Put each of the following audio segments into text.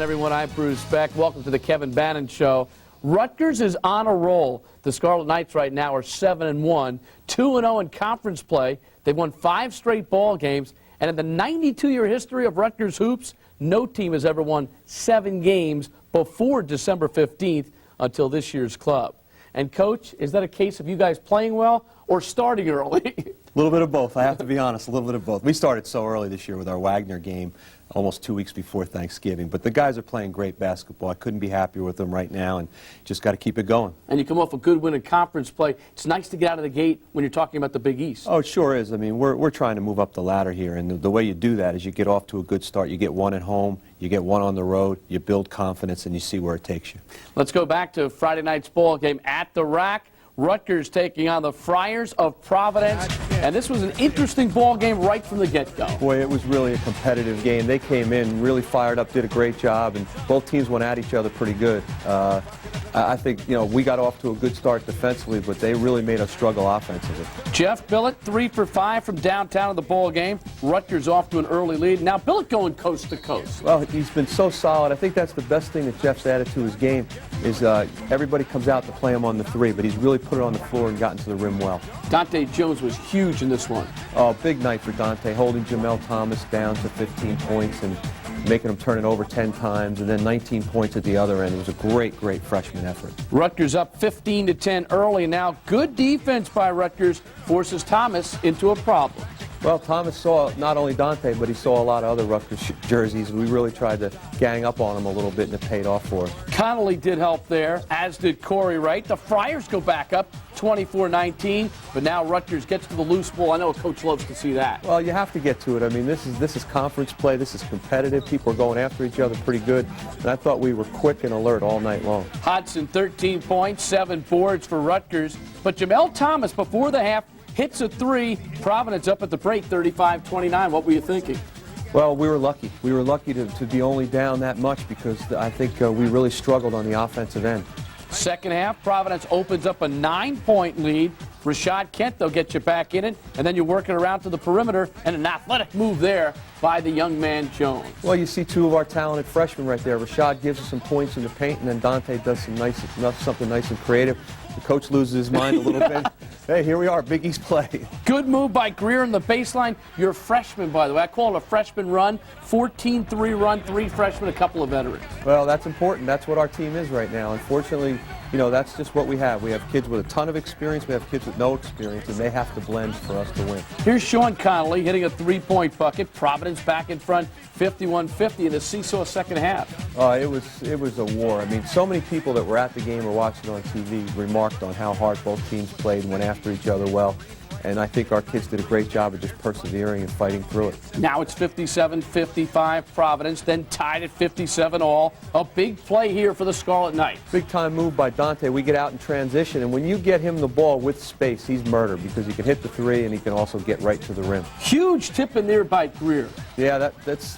Everyone, I'm Bruce Beck. Welcome to the Kevin Bannon Show. Rutgers is on a roll. The Scarlet Knights right now are 7-1, 2-0 in conference play. They've won 5 straight ball games, and in the 92-year history of Rutgers hoops, no team has ever won 7 games before December 15th until this year's club. And, Coach, is that a case of you guys playing well or starting early? A little bit of both. I have to be honest, a little bit of both. We started so early this year with our Wagner game, almost 2 weeks before Thanksgiving. But the guys are playing great basketball. I couldn't be happier with them right now, and just got to keep it going. And you come off a good win in conference play. It's nice to get out of the gate when you're talking about the Big East. Oh, it sure is. I mean, we're trying to move up the ladder here, and the way you do that is you get off to a good start. You get one at home, you get one on the road, you build confidence, and you see where it takes you. Let's go back to Friday night's ball game at the Rack. Rutgers taking on the Friars of Providence, and this was an interesting ball game right from the get-go. Boy, it was really a competitive game. They came in really fired up, did a great job, and both teams went at each other pretty good. I think, you know, we got off to a good start defensively, but they really made us struggle offensively. Jeff Billett, 3 for 5 from downtown in the ball game. Rutgers off to an early lead. Now Billett going coast to coast. Well, he's been so solid. I think that's the best thing that Jeff's added to his game is everybody comes out to play him on the 3, but he's really put it on the floor and gotten to the rim well. Dante Jones was huge in this one. Oh, big night for Dante, holding Jamel Thomas down to 15 points and making him turn it over 10 times, and then 19 points at the other end. It was a great, great freshman effort. Rutgers up 15-10 early, and now good defense by Rutgers forces Thomas into a problem. Well, Thomas saw not only Dante, but he saw a lot of other Rutgers jerseys. We really tried to gang up on him a little bit, and it paid off for us. Connolly did help there, as did Corey Wright. The Friars go back up 24-19, but now Rutgers gets to the loose ball. I know a coach loves to see that. Well, you have to get to it. I mean, this is conference play. This is competitive. People are going after each other pretty good, and I thought we were quick and alert all night long. Hodson, 13 points, 7 boards for Rutgers, but Jamel Thomas before the half hits a 3. Providence up at the break, 35-29. What were you thinking? Well, we were lucky. We were lucky to be only down that much because I think we really struggled on the offensive end. Second half, Providence opens up a 9-point lead. Rashad Kent, they'll get you back in it, and then you're working around to the perimeter, and an athletic move there by the young man Jones. Well, you see 2 of our talented freshmen right there. Rashad gives us some points in the paint, and then Dante does something nice and creative. The coach loses his mind a little bit. Hey, here we are, Big East play. Good move by Greer in the baseline. You're a freshman, by the way. I call it a freshman run. 14-3 run, 3 freshmen, a couple of veterans. Well, that's important. That's what our team is right now. Unfortunately, you know, that's just what we have. We have kids with a ton of experience. We have kids with no experience, and they have to blend for us to win. Here's Sean Connolly hitting a 3-point bucket. Providence back in front, 51-50 in the seesaw second half. It was a war. I mean, so many people that were at the game or watching on TV remarked on how hard both teams played and went after each other well. And I think our kids did a great job of just persevering and fighting through it. Now it's 57-55 Providence, then tied at 57 all. A big play here for the Scarlet Knights. Big time move by Dante. We get out in transition, and when you get him the ball with space, he's murder because he can hit the 3 and he can also get right to the rim. Huge tip in there by Greer. Yeah,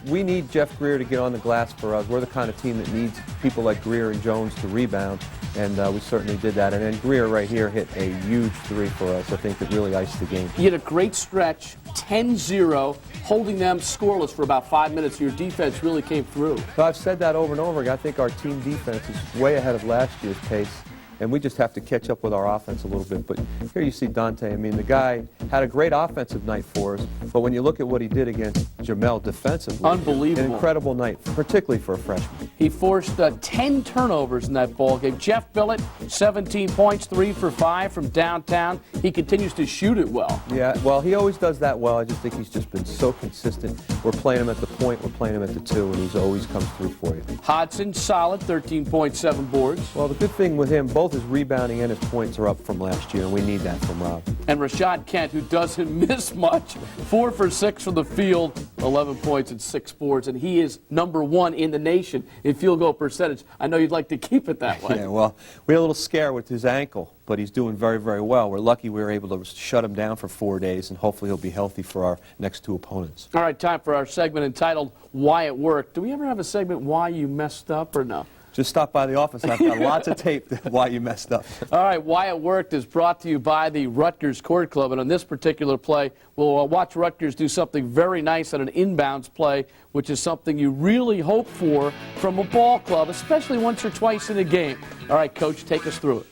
we need Jeff Greer to get on the glass for us. We're the kind of team that needs people like Greer and Jones to rebound, and we certainly did that. And then Greer right here hit a huge 3 for us. I think that really iced the game. He had a great stretch, 10-0, holding them scoreless for about 5 minutes. Your defense really came through. So I've said that over and over again. I think our team defense is way ahead of last year's pace, and we just have to catch up with our offense a little bit. But here you see Dante. I mean, the guy had a great offensive night for us, but when you look at what he did against Jamel defensively, unbelievable. An incredible night, particularly for a freshman. He forced 10 turnovers in that ball game. Jeff Billett, 17 points, 3 for 5 from downtown. He continues to shoot it well. Yeah, well, he always does that well. I just think he's just been so consistent. We're playing him at the point, we're playing him at the 2, and he's always comes through for you. Hodson, solid, 13.7 boards. Well, the good thing with him, both his rebounding and his points are up from last year, and we need that from Rob. And Rashad Kent, who doesn't miss much, 4 for 6 from the field, 11 points and 6 boards, and he is #1 in the nation in field goal percentage. I know you'd like to keep it that way. Yeah, well, we had a little scare with his ankle, but he's doing very, very well. We're lucky we were able to shut him down for 4 days, and hopefully he'll be healthy for our next 2 opponents. All right, time for our segment entitled Why It Worked. Do we ever have a segment Why You Messed Up or no? Just stop by the office. I've got lots of tape why you messed up. All right, Why It Worked is brought to you by the Rutgers Court Club. And on this particular play, we'll watch Rutgers do something very nice on an inbounds play, which is something you really hope for from a ball club, especially once or twice in a game. All right, Coach, take us through it.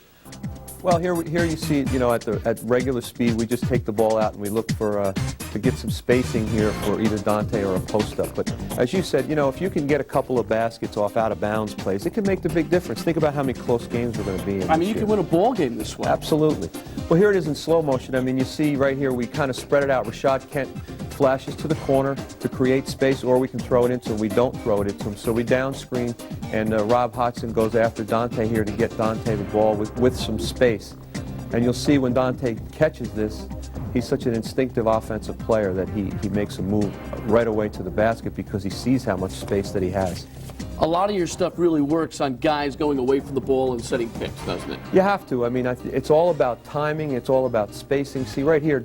Well, here you see, at regular speed, we just take the ball out and we look for to get some spacing here for either Dante or a post-up. But as you said, if you can get a couple of baskets off out-of-bounds plays, it can make the big difference. Think about how many close games we're going to be in. I mean, you can win a ball game this way. Absolutely. Well, here it is in slow motion. I mean, you see right here, we kind of spread it out. Rashad Kent flashes to the corner to create space, or we can throw it into him. We don't throw it into him. So we down screen, and Rob Hodgson goes after Dante here to get Dante the ball with some space. And you'll see when Dante catches this, he's such an instinctive offensive player that he makes a move right away to the basket because he sees how much space that he has. A lot of your stuff really works on guys going away from the ball and setting picks, doesn't it? You have to. I mean, it's all about timing. It's all about spacing. See, right here,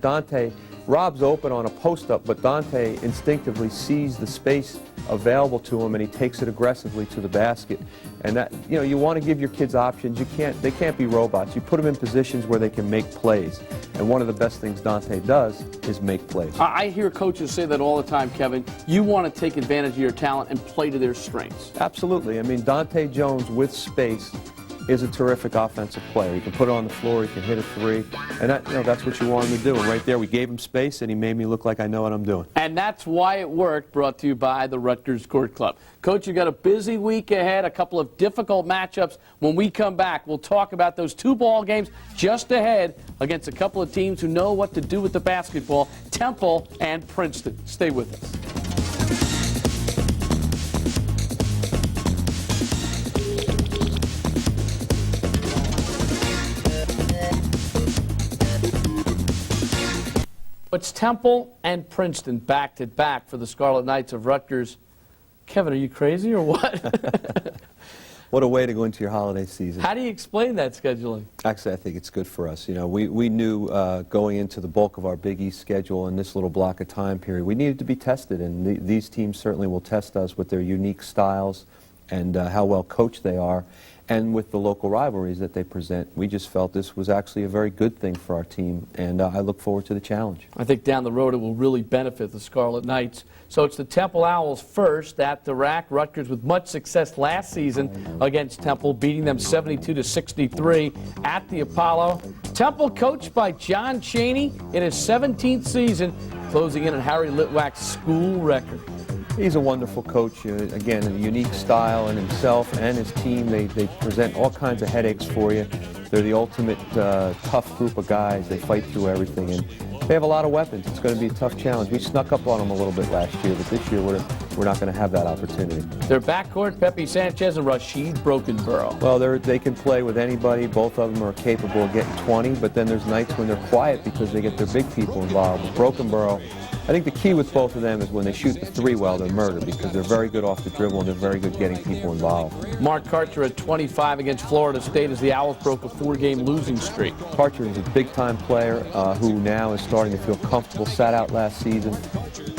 Rob's open on a post-up, but Dante instinctively sees the space available to him, and he takes it aggressively to the basket. And that, you want to give your kids options. They can't be robots. You put them in positions where they can make plays. And one of the best things Dante does is make plays. I hear coaches say that all the time, Kevin. You want to take advantage of your talent and play to their strengths. Absolutely. I mean, Dante Jones with space is a terrific offensive player. He can put it on the floor, he can hit a three, and that's what you want him to do. And right there, we gave him space, and he made me look like I know what I'm doing. And that's Why It Worked, brought to you by the Rutgers Court Club. Coach, you've got a busy week ahead, a couple of difficult matchups. When we come back, we'll talk about those two ball games just ahead against a couple of teams who know what to do with the basketball, Temple and Princeton. Stay with us. It's Temple and Princeton back-to-back for the Scarlet Knights of Rutgers. Kevin, are you crazy or what? What a way to go into your holiday season. How do you explain that scheduling? Actually, I think it's good for us. We knew going into the bulk of our Big East schedule in this little block of time period, we needed to be tested, and these teams certainly will test us with their unique styles and how well coached they are. And with the local rivalries that they present, we just felt this was actually a very good thing for our team, and I look forward to the challenge. I think down the road it will really benefit the Scarlet Knights. So it's the Temple Owls first at the rack. Rutgers with much success last season against Temple, beating them 72-63 at the Apollo. Temple coached by John Chaney in his 17th season, closing in on Harry Litwack's school record. He's a wonderful coach. Again, a unique style in himself and his team. They present all kinds of headaches for you. They're the ultimate tough group of guys. They fight through everything, and they have a lot of weapons. It's going to be a tough challenge. We snuck up on them a little bit last year, but this year we're not going to have that opportunity. Their backcourt, Pepe Sanchez and Rashid Brokenborough. Well, they can play with anybody. Both of them are capable of getting 20, but then there's nights when they're quiet because they get their big people involved. With Brokenborough, I think the key with both of them is when they shoot the three well, they're murder, because they're very good off the dribble and they're very good getting people involved. Mark Karcher at 25 against Florida State as the Owls broke a 4-game losing streak. Karcher is a big-time player who now is starting to feel comfortable, sat out last season,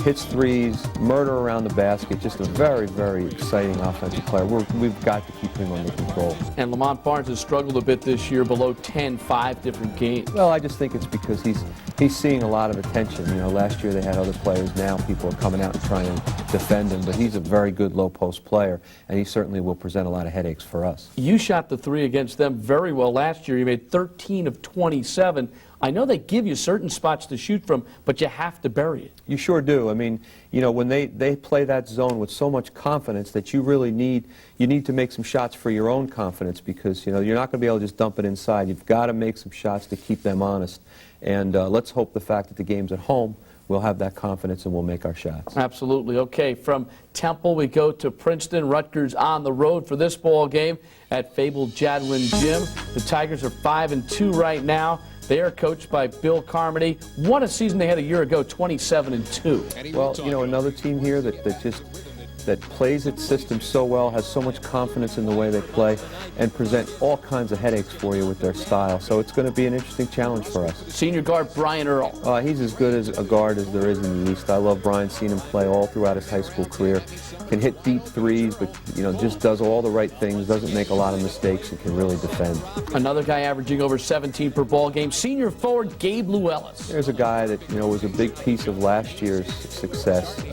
hits threes, murder around the basket, just a very, very exciting offensive player. We've got to keep him under control. And Lamont Barnes has struggled a bit this year, below 10, 5 different games. Well, I just think it's because he's seeing a lot of attention. Last year they had other players. Now people are coming out and trying to defend him, but he's a very good low-post player, and he certainly will present a lot of headaches for us. You shot the three against them very well last year. You made 13 of 27. I know they give you certain spots to shoot from, but you have to bury it. You sure do. I mean, when they play that zone with so much confidence that you really need to make some shots for your own confidence, because, you're not going to be able to just dump it inside. You've got to make some shots to keep them honest. And let's hope the fact that the game's at home, we'll have that confidence and we'll make our shots. Absolutely. Okay, from Temple we go to Princeton. Rutgers on the road for this ball game at fabled Jadwin Gym. The Tigers are 5-2 right now. They are coached by Bill Carmody. What a season they had a year ago, 27-2. Well, another team here that just that plays its system so well, has so much confidence in the way they play, and present all kinds of headaches for you with their style. So it's going to be an interesting challenge for us. Senior guard Brian Earl. He's as good as a guard as there is in the East. I love Brian, seen him play all throughout his high school career. Can hit deep threes, but just does all the right things, doesn't make a lot of mistakes, and can really defend. Another guy averaging over 17 per ball game, senior forward Gabe Llewellys. There's a guy that was a big piece of last year's success.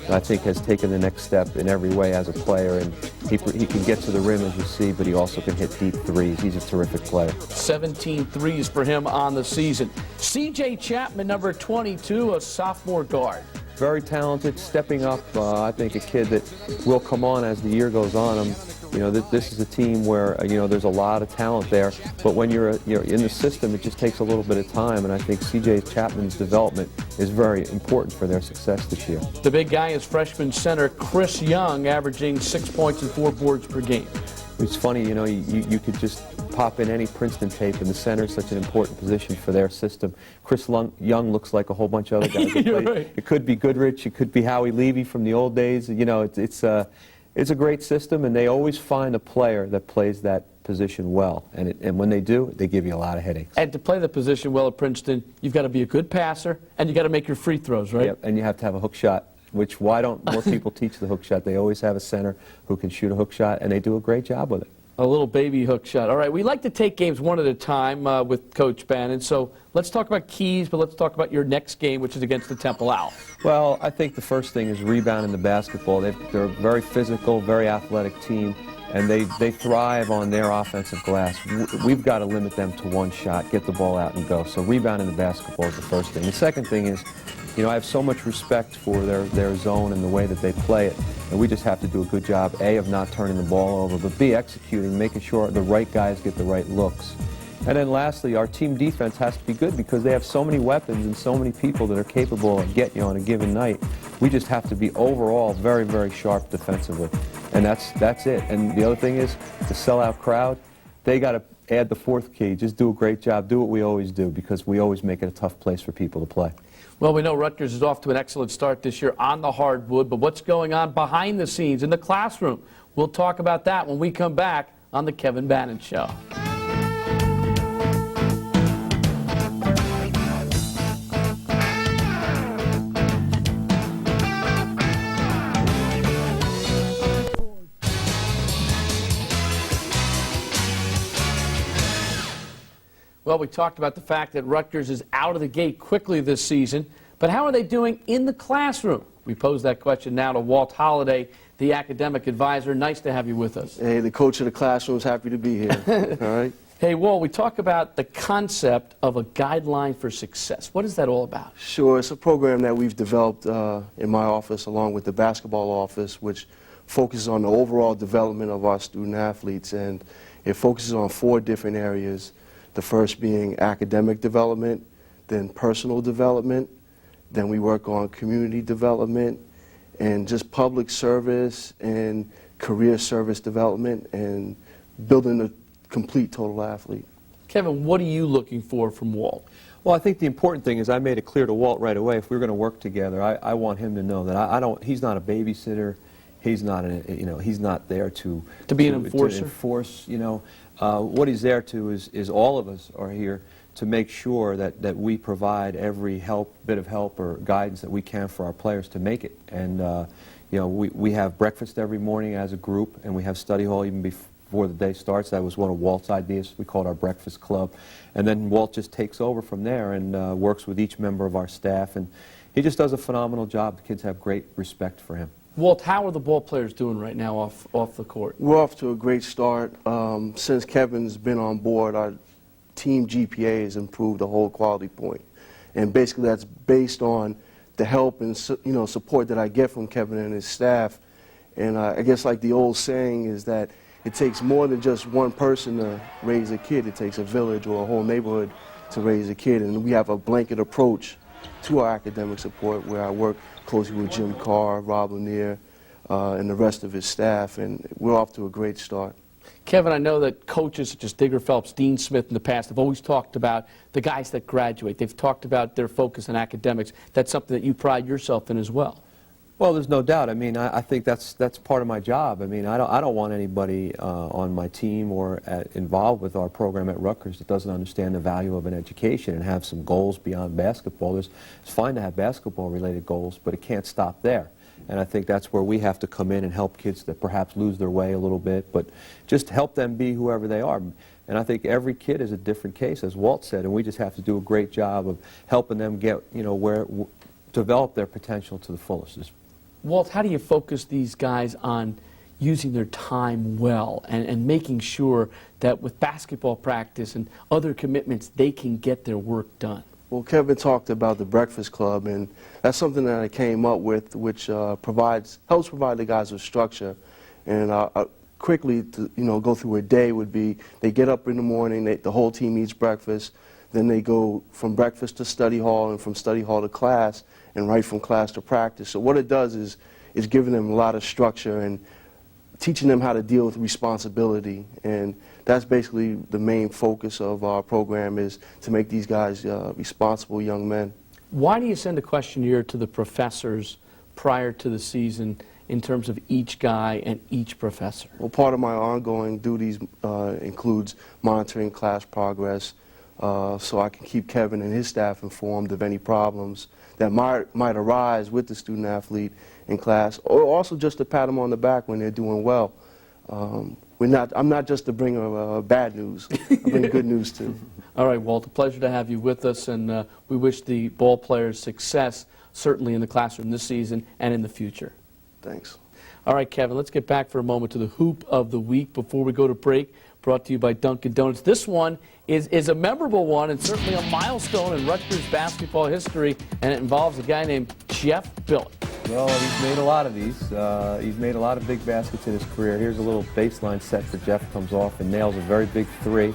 I think has taken the next step in every way as a player, and he can get to the rim, as you see, but he also can hit deep threes. He's a terrific player. 17 threes for him on the season. C.J. Chapman, number 22, a sophomore guard. Very talented, stepping up. I think a kid that will come on as the year goes on. This is a team where there's a lot of talent there, but when you're in the system, it just takes a little bit of time, and I think C.J. Chapman's development is very important for their success this year. The big guy is freshman center Chris Young, averaging 6 points and 4 boards per game. It's funny, you could just pop in any Princeton tape, and the center is such an important position for their system. Chris Young looks like a whole bunch of other guys. Right. It could be Goodrich, it could be Howie Levy from the old days. It's a great system, and they always find a player that plays that position well. And when they do, they give you a lot of headaches. And to play the position well at Princeton, you've got to be a good passer, and you've got to make your free throws, right? Yep, and you have to have a hook shot, which why don't most people teach the hook shot? They always have a center who can shoot a hook shot, and they do a great job with it. A little baby hook shot. All right, we like to take games one at a time with Coach Bannon, so let's talk about keys, but let's talk about your next game, which is against the Temple Owls. Well, I think the first thing is rebounding the basketball. They're a very physical, very athletic team, and they thrive on their offensive glass. We've got to limit them to one shot, get the ball out and go. So rebounding the basketball is the first thing. The second thing is, I have so much respect for their zone and the way that they play it, and we just have to do a good job, A, of not turning the ball over, but B, executing, making sure the right guys get the right looks. And then lastly, our team defense has to be good because they have so many weapons and so many people that are capable of getting you on a given night. We just have to be overall very, very sharp defensively, and that's it. And the other thing is, the sellout crowd, they got to add the fourth key. Just do a great job. Do what we always do, because we always make it a tough place for people to play. Well, we know Rutgers is off to an excellent start this year on the hardwood, but what's going on behind the scenes in the classroom? We'll talk about that when we come back on the Kevin Bannon Show. Well, we talked about the fact that Rutgers is out of the gate quickly this season, but how are they doing in the classroom? We pose that question now to Walt Holliday, the academic advisor. Nice to have you with us. Hey, the coach of the classroom is happy to be here. All right. Hey, Walt, we talk about the concept of a guideline for success. What is that all about? Sure, it's a program that we've developed in my office along with the basketball office, which focuses on the overall development of our student athletes, and it focuses on 4 different areas. The first being academic development, then personal development, then we work on community development, and just public service and career service development, and building a complete total athlete. Kevin, what are you looking for from Walt? Well, I think the important thing is I made it clear to Walt right away, if we're going to work together, I want him to know that he's not a babysitter. He's not, he's not there to be an enforcer. To enforce, what he's there to is all of us are here to make sure that we provide every bit of help or guidance that we can for our players to make it. And we have breakfast every morning as a group, and we have study hall even before the day starts. That was one of Walt's ideas. We call it our breakfast club. And then Walt just takes over from there and works with each member of our staff, and he just does a phenomenal job. The kids have great respect for him. Walt, how are the ball players doing right now off the court? We're off to a great start. Since Kevin's been on board, our team GPA has improved a whole quality point. And basically that's based on the help and support that I get from Kevin and his staff. And I guess like the old saying is that it takes more than just one person to raise a kid. It takes a village or a whole neighborhood to raise a kid. And we have a blanket approach to our academic support where I work closely with Jim Carr, Rob Lanier, and the rest of his staff, and we're off to a great start. Kevin, I know that coaches such as Digger Phelps, Dean Smith in the past have always talked about the guys that graduate. They've talked about their focus on academics. That's something that you pride yourself in as well. Well, there's no doubt. I mean, I think that's part of my job. I mean, I don't want anybody on my team or involved with our program at Rutgers that doesn't understand the value of an education and have some goals beyond basketball. It's fine to have basketball-related goals, but it can't stop there. And I think that's where we have to come in and help kids that perhaps lose their way a little bit, but just help them be whoever they are. And I think every kid is a different case, as Walt said, and we just have to do a great job of helping them get, develop their potential to the fullest. Walt, how do you focus these guys on using their time well and making sure that with basketball practice and other commitments, they can get their work done? Well, Kevin talked about the Breakfast Club, and that's something that I came up with, which helps provide the guys with structure. And quickly, go through a day would be they get up in the morning, the whole team eats breakfast, then they go from breakfast to study hall and from study hall to class, and right from class to practice. So what it does is giving them a lot of structure and teaching them how to deal with responsibility. And that's basically the main focus of our program, is to make these guys responsible young men. Why do you send a questionnaire to the professors prior to the season in terms of each guy and each professor? Well, part of my ongoing duties includes monitoring class progress, so I can keep Kevin and his staff informed of any problems that might arise with the student athlete in class, or also just to pat them on the back when they're doing well. I'm not just to bring bad news. I bring good news too. All right, Walt, a pleasure to have you with us, and we wish the ball players success, certainly in the classroom this season and in the future. Thanks. All right, Kevin, let's get back for a moment to the Hoop of the Week before we go to break, brought to you by Dunkin' Donuts. This one is a memorable one and certainly a milestone in Rutgers basketball history, and it involves a guy named Jeff Billett. Well, he's made a lot of these. He's made a lot of big baskets in his career. Here's a little baseline set for Jeff. Comes off and nails a very big three.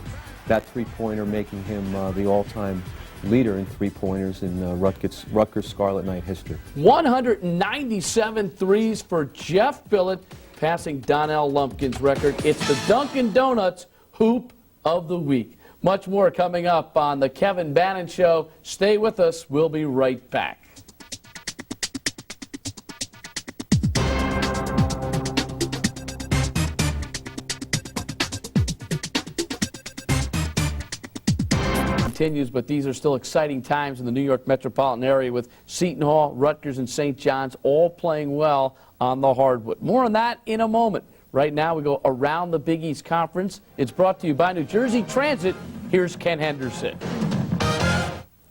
That three-pointer making him the all-time leader in three-pointers in Rutgers Scarlet Knight history. 197 threes for Jeff Billett, passing Donnell Lumpkin's record. It's the Dunkin' Donuts Hoop of the Week. Much more coming up on the Kevin Bannon Show. Stay with us. We'll be right back. Continues, but these are still exciting times in the New York metropolitan area with Seton Hall, Rutgers, and St. John's all playing well on the hardwood. More on that in a moment. Right now we go around the Big East Conference. It's brought to you by New Jersey Transit. Here's Ken Henderson.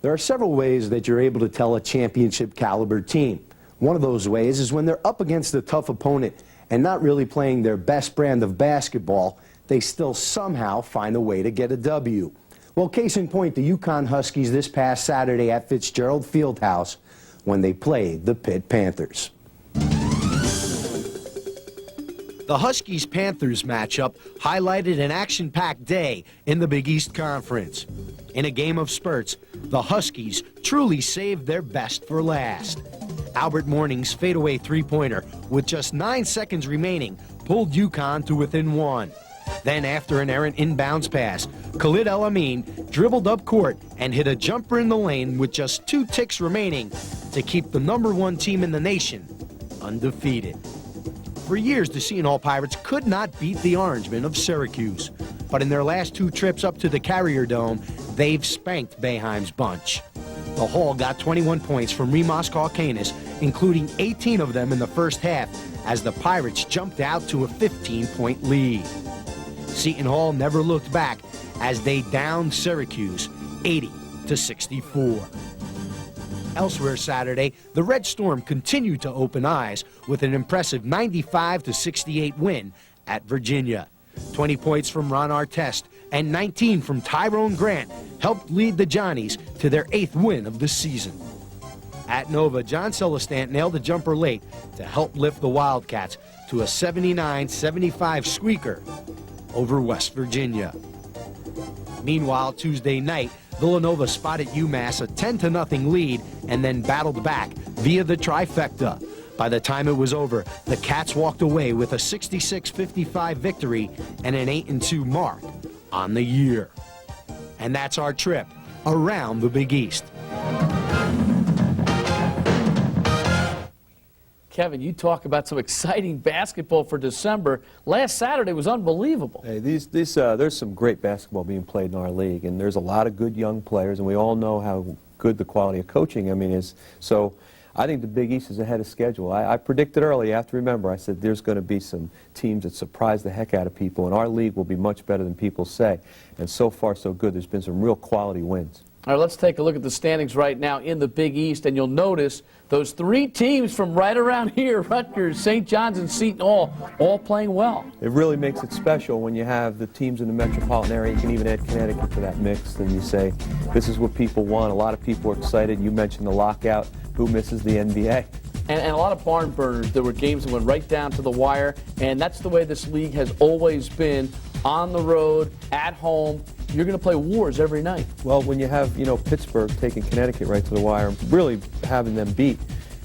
There are several ways that you're able to tell a championship caliber team. One of those ways is when they're up against a tough opponent and not really playing their best brand of basketball, they still somehow find a way to get a W. Well, case in point, the UConn Huskies this past Saturday at Fitzgerald Fieldhouse when they played the Pitt Panthers. The Huskies-Panthers matchup highlighted an action-packed day in the Big East Conference. In a game of spurts, the Huskies truly saved their best for last. Albert Morning's fadeaway three-pointer, with just 9 seconds remaining, pulled UConn to within 1. Then, after an errant inbounds pass, Khalid El Amin dribbled up court and hit a jumper in the lane with just 2 ticks remaining to keep the #1 team in the nation undefeated. For years, the Seton Hall Pirates could not beat the Orangemen of Syracuse. But in their last 2 trips up to the Carrier Dome, they've spanked Boeheim's bunch. The Hall got 21 points from Remus Caucanis, including 18 of them in the first half, as the Pirates jumped out to a 15-point lead. Seton Hall never looked back as they downed Syracuse 80-64. Elsewhere Saturday, the Red Storm continued to open eyes with an impressive 95-68 win at Virginia. 20 points from Ron Artest and 19 from Tyrone Grant helped lead the Johnnies to their 8th win of the season. At Nova, John Celestant nailed a jumper late to help lift the Wildcats to a 79-75 squeaker over West Virginia. Meanwhile, Tuesday night, Villanova spotted UMass a 10-0 lead and then battled back via the trifecta. By the time it was over, the Cats walked away with a 66-55 victory and an 8-2 mark on the year. And that's our trip around the Big East. Kevin, you talk about some exciting basketball for December. Last Saturday was unbelievable. Hey, there's some great basketball being played in our league, and there's a lot of good young players, and we all know how good the quality of coaching, is. So I think the Big East is ahead of schedule. I predicted early, you have to remember, I said there's going to be some teams that surprise the heck out of people, and our league will be much better than people say. And so far, so good. There's been some real quality wins. All right, let's take a look at the standings right now in the Big East, and you'll notice those three teams from right around here, Rutgers, St. John's, and Seton Hall, all playing well. It really makes it special when you have the teams in the metropolitan area. You can even add Connecticut to that mix, and you say, this is what people want. A lot of people are excited. You mentioned the lockout. Who misses the NBA? And a lot of barn burners. There were games that went right down to the wire, and that's the way this league has always been. On the road, at home, you're going to play wars every night. Well, when you have, Pittsburgh taking Connecticut right to the wire and really having them beat,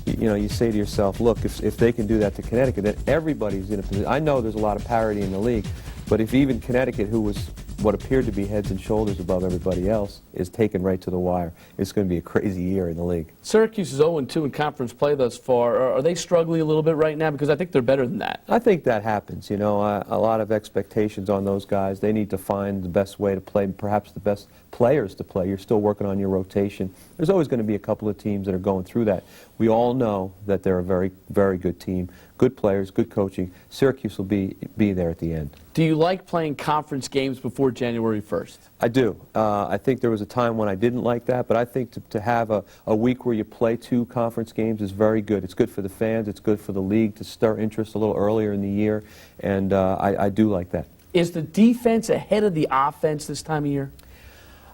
you say to yourself, look, if they can do that to Connecticut, then everybody's in a position. I know there's a lot of parity in the league, but if even Connecticut, who was what appeared to be heads and shoulders above everybody else, is taken right to the wire, it's going to be a crazy year in the league. Syracuse is 0-2 in conference play thus far. Are they struggling a little bit right now? Because I think they're better than that. I think that happens. A lot of expectations on those guys. They need to find the best way to play, perhaps the best players to play. You're still working on your rotation. There's always going to be a couple of teams that are going through that. We all know that they're a very, very good team. Good players, good coaching. Syracuse will be there at the end. Do you like playing conference games before January 1st? I do. I think there was a time when I didn't like that, but I think to have a week where you play 2 conference games is very good. It's good for the fans. It's good for the league to stir interest a little earlier in the year, and I do like that. Is the defense ahead of the offense this time of year?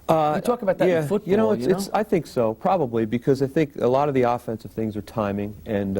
You talk about that in football, I think so, probably, because I think a lot of the offensive things are timing and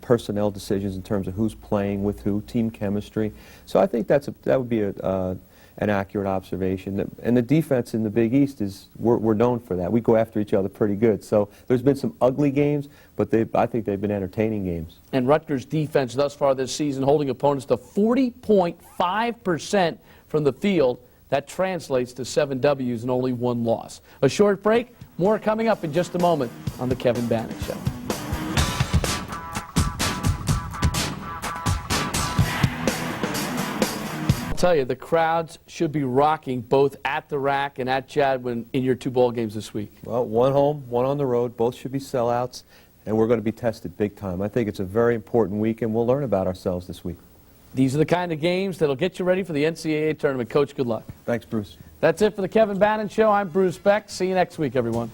personnel decisions in terms of who's playing with who, team chemistry. So I think that would be an accurate observation. And the defense in the Big East we're known for that. We go after each other pretty good. So there's been some ugly games, but I think they've been entertaining games. And Rutgers' defense thus far this season holding opponents to 40.5% from the field. That translates to 7 W's and only 1 loss. A short break. More coming up in just a moment on The Kevin Bannon Show. I'll tell you, the crowds should be rocking both at the Rack and at Chadwin in your 2 ball games this week. Well, 1 home, 1 on the road. Both should be sellouts, and we're going to be tested big time. I think it's a very important week, and we'll learn about ourselves this week. These are the kind of games that'll get you ready for the NCAA tournament. Coach, good luck. Thanks, Bruce. That's it for the Kevin Bannon Show. I'm Bruce Beck. See you next week, everyone.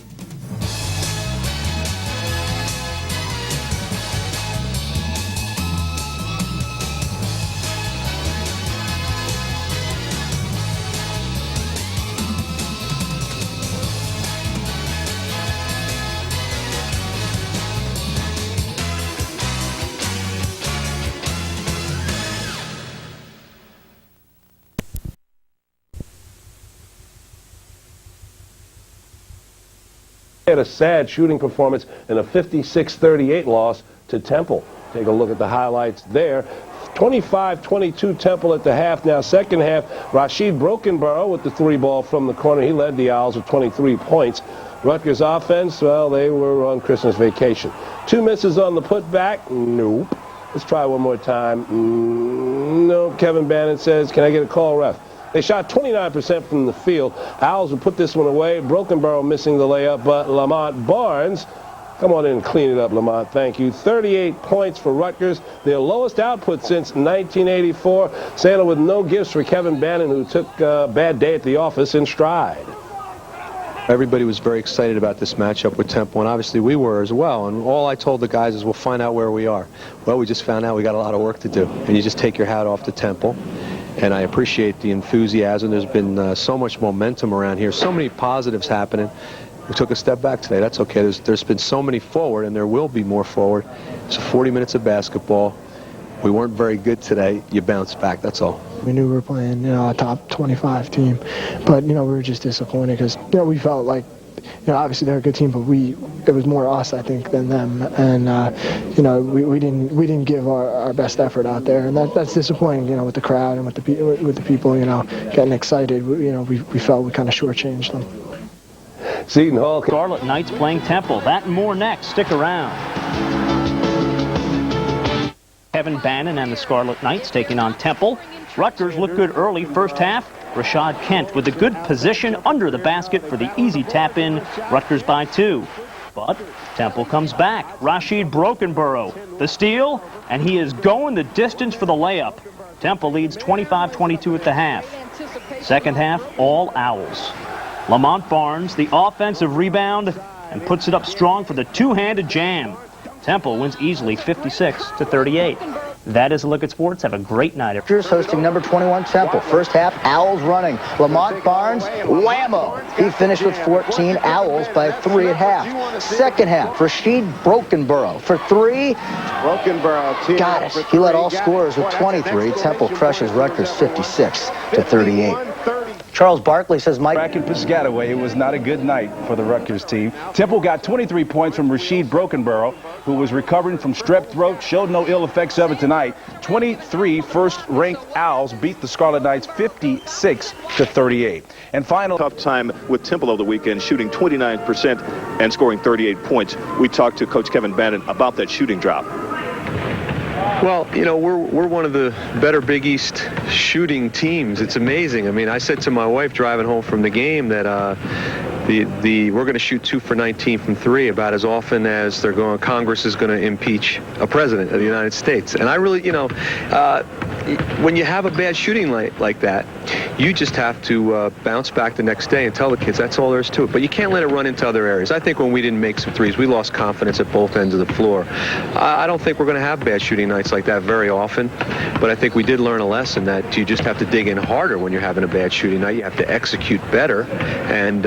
Had a sad shooting performance in a 56-38 loss to Temple. Take a look at the highlights there. 25-22 Temple at the half. Now second half, Rashid Brokenborough with the 3-ball from the corner. He led the Owls with 23 points. Rutgers offense, well, they were on Christmas vacation. 2 misses on the putback. Nope. Let's try one more time. Nope. Kevin Bannon says, can I get a call, ref? They shot 29% from the field. Owls would put this one away. Brokenborough missing the layup, but Lamont Barnes, come on in and clean it up, Lamont. Thank you. 38 points for Rutgers, their lowest output since 1984. Santa with no gifts for Kevin Bannon, who took a bad day at the office in stride. Everybody was very excited about this matchup with Temple, and obviously we were as well. And all I told the guys is we'll find out where we are. Well, we just found out we got a lot of work to do, and you just take your hat off to Temple. And I appreciate the enthusiasm. There's been so much momentum around here, so many positives happening. We took a step back today. That's okay. There's been so many forward, and there will be more forward. It's 40 minutes of basketball. We weren't very good today. You bounce back. That's all. We knew we were playing, a top 25 team, but we were just disappointed because we felt like, obviously they're a good team, but it was more us, I think, than them, and we didn't give our best effort out there, and that's disappointing, with the crowd and with the people, getting excited. We felt we kind of shortchanged them. Seton Hall. Scarlet Knights playing Temple. That and more next. Stick around. Kevin Bannon and the Scarlet Knights taking on Temple. Rutgers looked good early first half. Rashad Kent with a good position under the basket for the easy tap-in. Rutgers by 2. But Temple comes back. Rashid Brokenborough, the steal, and he is going the distance for the layup. Temple leads 25-22 at the half. Second half, all Owls. Lamont Barnes, the offensive rebound, and puts it up strong for the two-handed jam. Temple wins easily 56-38. That is a look at sports. Have a great night. Rutgers hosting number 21 Temple. First half, Owls running. Lamont Barnes, whammo. He finished with 14. Owls by 3 at half. Second half, Rashid Brokenborough for 3. Brokenborough got it. He led all scorers with 23. Temple crushes Rutgers 56-38. Charles Barkley says Mike Bracken Piscataway, it was not a good night for the Rutgers team. Temple got 23 points from Rashid Brokenborough, who was recovering from strep throat, showed no ill effects of it tonight. 23 first-ranked Owls beat the Scarlet Knights 56-38. And final tough time with Temple over the weekend, shooting 29% and scoring 38 points. We talked to Coach Kevin Bannon about that shooting drop. Well, you know, we're one of the better Big East shooting teams. It's amazing. I mean, I said to my wife driving home from the game that we're going to shoot 2 for 19 from 3 about as often as Congress is going to impeach a president of the United States. And I really, you know, when you have a bad shooting like that, you just have to bounce back the next day and tell the kids that's all there is to it. But you can't let it run into other areas. I think when we didn't make some threes, we lost confidence at both ends of the floor. I don't think we're going to have bad shooting nights like that very often, but I think we did learn a lesson that you just have to dig in harder when you're having a bad shooting night. You have to execute better, and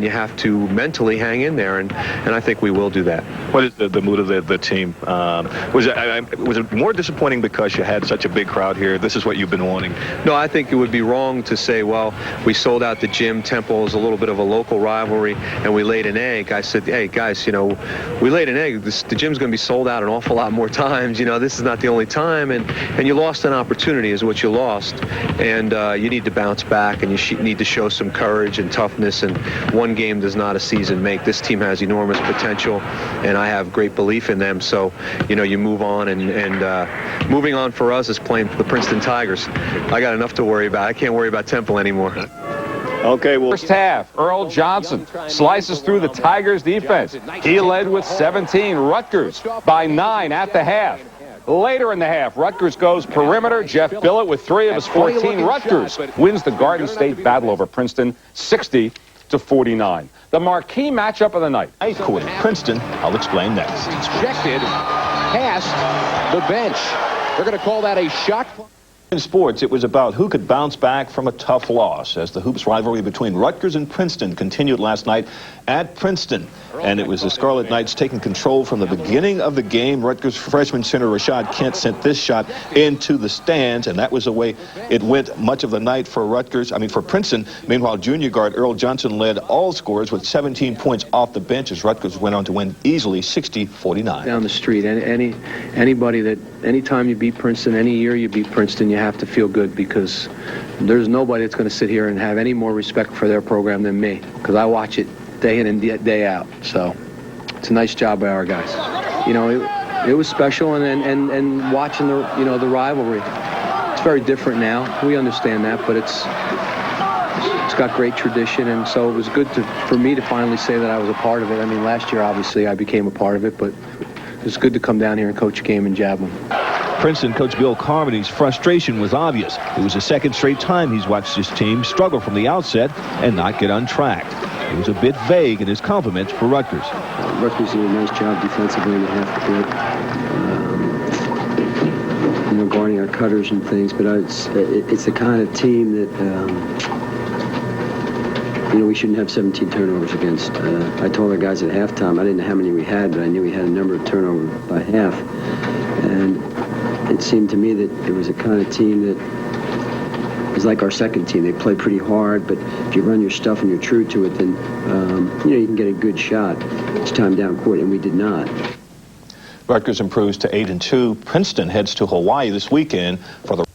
you have to mentally hang in there, and I think we will do that. What is the mood of the team? Was it more disappointing because you had such a big crowd here? This is what you've been wanting. No, I think it would be wrong to say, well, we sold out the gym. Temple is a little bit of a local rivalry, and we laid an egg. I said, hey, guys, you know, we laid an egg. The gym's going to be sold out an awful lot more times. You know, this is not the only time, and you lost an opportunity is what you lost, and you need to bounce back, and you need to show some courage and toughness, and one game does not a season make. This team has enormous potential, and I have great belief in them. So, you know, you move on, and moving on for us is playing for the Princeton Tigers. I got enough to worry about. I can't worry about Temple anymore. Okay, well, first half, Earl Johnson slices through the Tigers' defense. He led with 17. Rutgers by 9 at the half. Later in the half, Rutgers goes perimeter. Jeff Billett with 3 of his 14. Rutgers wins the Garden State battle over Princeton 60-49. The marquee matchup of the night. Ninth quarter, Princeton. I'll explain next. Ejected past the bench. They're going to call that a shot. In sports, it was about who could bounce back from a tough loss as the hoops rivalry between Rutgers and Princeton continued last night at Princeton. And it was the Scarlet Knights taking control from the beginning of the game. Rutgers freshman center Rashad Kent sent this shot into the stands, and that was the way it went much of the night for for Princeton. Meanwhile, junior guard Earl Johnson led all scorers with 17 points off the bench as Rutgers went on to win easily 60-49. Down the street, anytime you beat Princeton, any year you beat Princeton, you have to feel good, because there's nobody that's going to sit here and have any more respect for their program than me, because I watch it day in and day out. So it's a nice job by our guys. You know, it was special, and watching the rivalry. It's very different now. We understand that, but it's got great tradition, and so it was good for me to finally say that I was a part of it. I mean, last year obviously I became a part of it, but it's good to come down here and coach a game in Javelin. Princeton coach Bill Carmody's frustration was obvious. It was the second straight time he's watched his team struggle from the outset and not get untracked. He was a bit vague in his compliments for Rutgers. Rutgers did a nice job defensively in the half court, guarding our cutters and things. But it's the kind of team that we shouldn't have 17 turnovers against. I told our guys at halftime, I didn't know how many we had, but I knew we had a number of turnovers by half. And it seemed to me that it was a kind of team that was like our second team. They play pretty hard, but if you run your stuff and you're true to it, then you can get a good shot each time down court, and we did not. Rutgers improves to 8-2. Princeton heads to Hawaii this weekend for the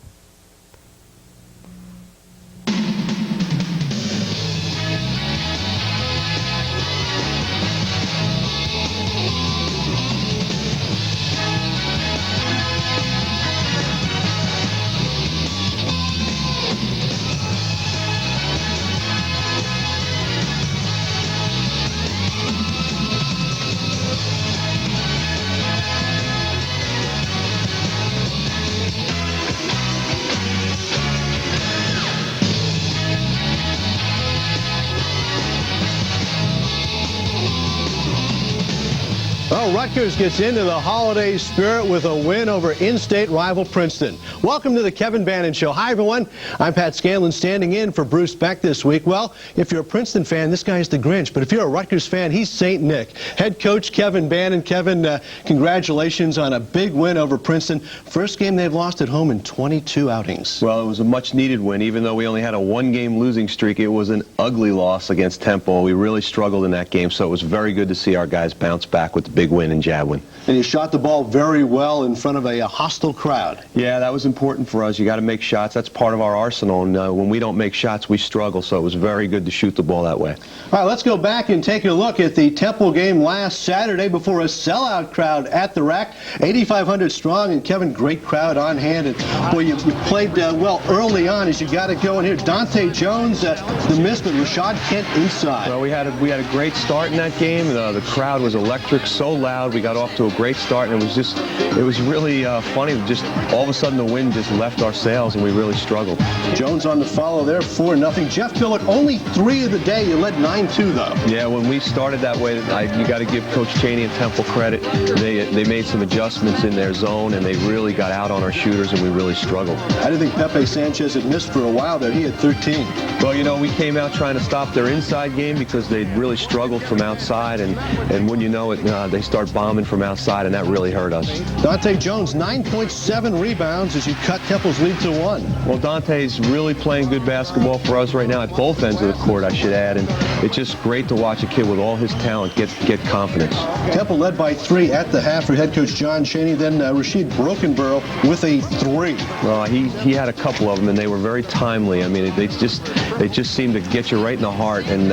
Well, Rutgers gets into the holiday spirit with a win over in-state rival Princeton. Welcome to the Kevin Bannon Show. Hi, everyone. I'm Pat Scanlon, standing in for Bruce Beck this week. Well, if you're a Princeton fan, this guy's the Grinch. But if you're a Rutgers fan, he's St. Nick. Head coach Kevin Bannon. Kevin, congratulations on a big win over Princeton. First game they've lost at home in 22 outings. Well, it was a much-needed win. Even though we only had a one-game losing streak, it was an ugly loss against Temple. We really struggled in that game, so it was very good to see our guys bounce back with the big win in Jadwin. And you shot the ball very well in front of a hostile crowd. Yeah, that was important for us. You got to make shots. That's part of our arsenal, and when we don't make shots, we struggle, so it was very good to shoot the ball that way. All right, let's go back and take a look at the Temple game last Saturday before a sellout crowd at the rack. 8,500 strong, and Kevin, great crowd on hand. And boy, you played well early on as you got it going here. Dante Jones, the miss, but Rashad Kent inside. Well, we had a great start in that game. The crowd was electric, so loud. We got off to a great start, and it was really funny. Just all of a sudden the wind just left our sails, and we really struggled. Jones on the follow there, 4-0. Jeff Billett, only 3 of the day. You led 9-2 though. Yeah, when we started that way, you got to give Coach Chaney and Temple credit. They made some adjustments in their zone, and they really got out on our shooters, and we really struggled. I didn't think Pepe Sanchez had missed for a while there. He had 13. Well, you know, we came out trying to stop their inside game because they really struggled from outside, and when you know it, they start bombing from outside, and that really hurt us. Dante Jones, 9.7 rebounds as you cut Temple's lead to 1. Well, Dante's really playing good basketball for us right now at both ends of the court, I should add, and it's just great to watch a kid with all his talent get confidence. Temple led by 3 at the half for head coach John Chaney, then Rashid Brokenborough with a 3. Well, he had a couple of them, and they were very timely. I mean, they just seem to get you right in the heart, and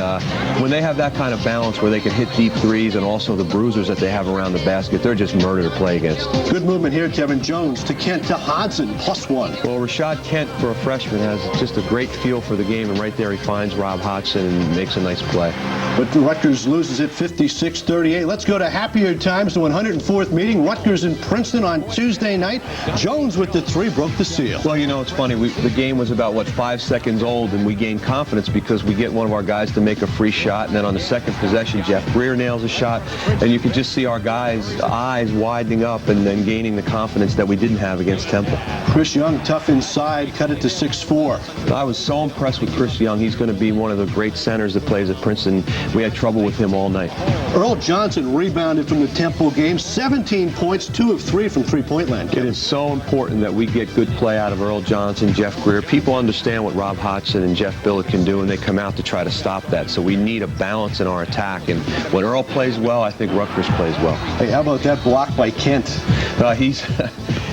when they have that kind of balance where they can hit deep threes and also the bruisers that they have around the basket, they're just murder to play against. Good movement here, Kevin. Jones to Kent to Hodson, +1. Well, Rashad Kent, for a freshman, has just a great feel for the game, and right there he finds Rob Hodson and makes a nice play. But the Rutgers loses it 56-38. Let's go to happier times, the 104th meeting. Rutgers and Princeton on Tuesday night. Jones with the 3 broke the seal. Well, you know, it's funny. The game was about, 5 seconds old, and we gained confidence because we get one of our guys to make a free shot, and then on the second possession, Jeff Greer nails a shot, and you can just see our guys' eyes widening up and then gaining the confidence that we didn't have against Temple. Chris Young, tough inside, cut it to 6-4. I was so impressed with Chris Young. He's going to be one of the great centers that plays at Princeton. We had trouble with him all night. Earl Johnson rebounded from the Temple game, 17 points, 2 of 3 from three-point land. It is so important that we get good play out of Earl Johnson, Jeff Greer. People understand what Rob Hodson and Jeff Billett can do, and they come out to try to stop that. So we need a balance in our attack, and when Earl plays well, I think Rutgers plays well. Hey, how about that block by Kent?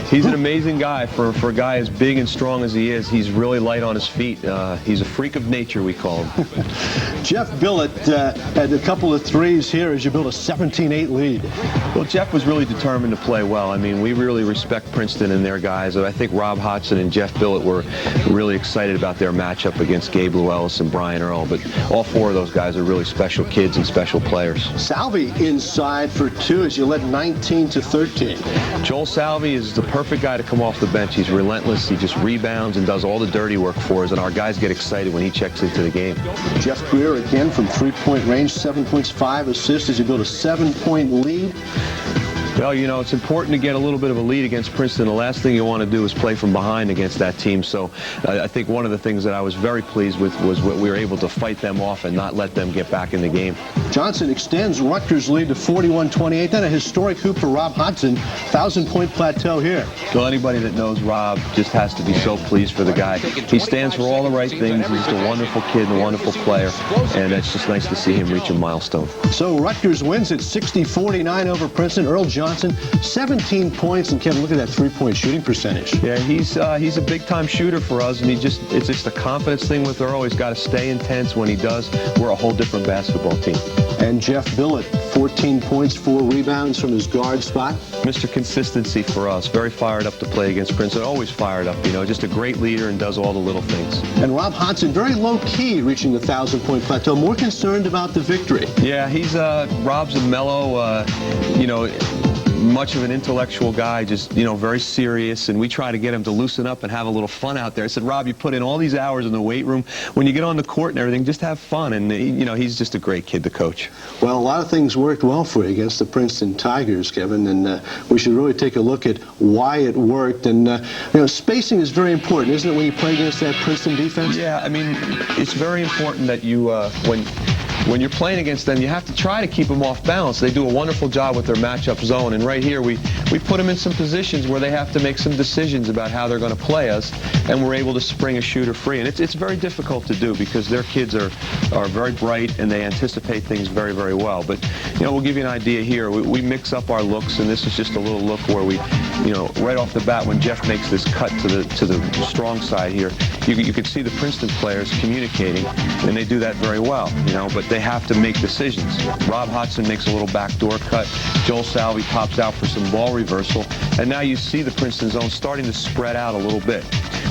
He's an amazing guy. For a guy as big and strong as he is, he's really light on his feet. He's a freak of nature, we call him. Jeff Billett had a couple of threes here as you build a 17-8 lead. Well, Jeff was really determined to play well. I mean, we really respect Princeton and their guys. I think Rob Hodson and Jeff Billett were really excited about their matchup against Gabe Llewellyn and Brian Earl. But all 4 of those guys are really special kids and special players. Salvi inside for 2 as you led 19-13. Joel Salvi is the perfect guy to come off the bench. He's relentless. He just rebounds and does all the dirty work for us, and our guys get excited when he checks into the game. Jeff Greer again from 3-point range, 7 points, 5 assists as you build a 7-point lead. Well, you know, it's important to get a little bit of a lead against Princeton. The last thing you want to do is play from behind against that team. So I think one of the things that I was very pleased with was what we were able to fight them off and not let them get back in the game. Johnson extends Rutgers' lead to 41-28. Then a historic hoop for Rob Hodson. 1,000-point plateau here. Well, anybody that knows Rob just has to be so pleased for the guy. He stands for all the right things. He's just a wonderful kid and a wonderful player, and it's just nice to see him reach a milestone. So Rutgers wins at 60-49 over Princeton. Earl Johnson, 17 points, and Kevin, look at that 3-point shooting percentage. Yeah, he's a big-time shooter for us, and it's just a confidence thing with Earl. He's got to stay intense. When he does, we're a whole different basketball team. And Jeff Billett, 14 points, 4 rebounds from his guard spot. Mr. Consistency for us. Very fired up to play against Princeton. Always fired up, you know, just a great leader and does all the little things. And Rob Hodson, very low-key, reaching the 1,000-point plateau. More concerned about the victory. Yeah, Rob's a mellow, you know, much of an intellectual guy, just, very serious, and we try to get him to loosen up and have a little fun out there. I said, Rob, you put in all these hours in the weight room. When you get on the court and everything, just have fun. And, he's just a great kid to coach. Well, a lot of things worked well for you against the Princeton Tigers, Kevin, and we should really take a look at why it worked. And, spacing is very important, isn't it, when you play against that Princeton defense? Yeah, I mean, it's very important that you, when you're playing against them, you have to try to keep them off balance. They do a wonderful job with their matchup zone, and right here we put them in some positions where they have to make some decisions about how they're going to play us, and we're able to spring a shooter free. And it's very difficult to do because their kids are very bright and they anticipate things very, very well. But, we'll give you an idea here. We mix up our looks, and this is just a little look where we, right off the bat when Jeff makes this cut to the strong side here, you can see the Princeton players communicating, and they do that very well, but they have to make decisions. Rob Hodgson makes a little backdoor cut. Joel Salvi pops out for some ball reversal. And now you see the Princeton zone starting to spread out a little bit.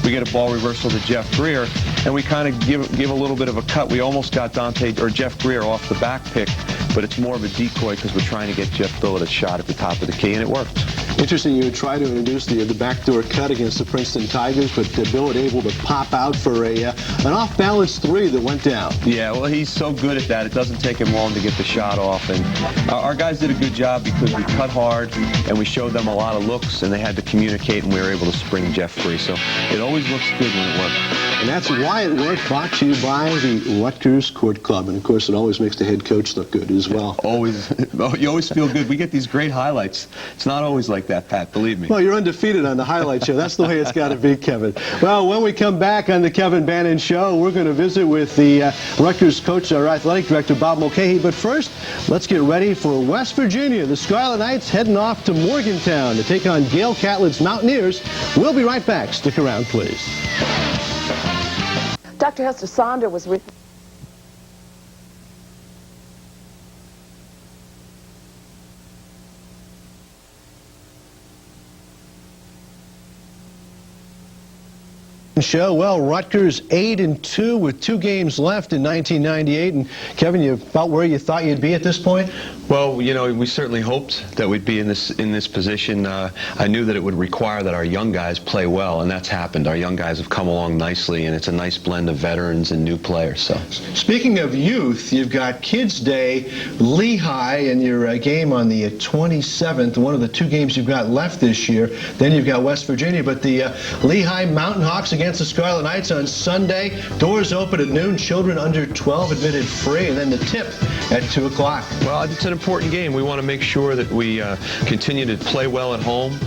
We get a ball reversal to Jeff Greer, and we kind of give a little bit of a cut. We almost got Jeff Greer off the back pick, but it's more of a decoy because we're trying to get Jeff Billett a shot at the top of the key, and it worked. Interesting, you would try to introduce the backdoor cut against the Princeton Tigers, but Billett able to pop out for an off-balance three that went down. Yeah, well, he's so good at that. It doesn't take him long to get the shot off. And our guys did a good job because we cut hard, and we showed them a lot of looks, and they had to communicate, and we were able to spring Jeff free. So it always looks good when it works. And that's why it worked, brought to you by the Rutgers Court Club. And, of course, it always makes the head coach look good as well. Always. You always feel good. We get these great highlights. It's not always like that, Pat, believe me. Well, you're undefeated on the highlight show. That's the way it's got to be, Kevin. Well, when we come back on the Kevin Bannon Show, we're going to visit with the Rutgers coach, our athletic director, Bob Mulcahy. But first, let's get ready for West Virginia. The Scarlet Knights heading off to Morgantown to take on Gail Catlett's Mountaineers. We'll be right back. Stick around, please. Dr. Hester Sonder was show. Well, Rutgers 8-2 with 2 games left in 1998. And Kevin, you about where you thought you'd be at this point? Well, we certainly hoped that we'd be in this position. I knew that it would require that our young guys play well, and that's happened. Our young guys have come along nicely, and it's a nice blend of veterans and new players. So, speaking of youth, you've got Kids Day, Lehigh, in your game on the 27th. One of the 2 games you've got left this year. Then you've got West Virginia, but the Lehigh Mountain Hawks against the Scarlet Knights on Sunday. Doors open at noon. Children under 12 admitted free, and then the tip at 2 o'clock. Well, it's an important game. We want to make sure that we continue to play well at home.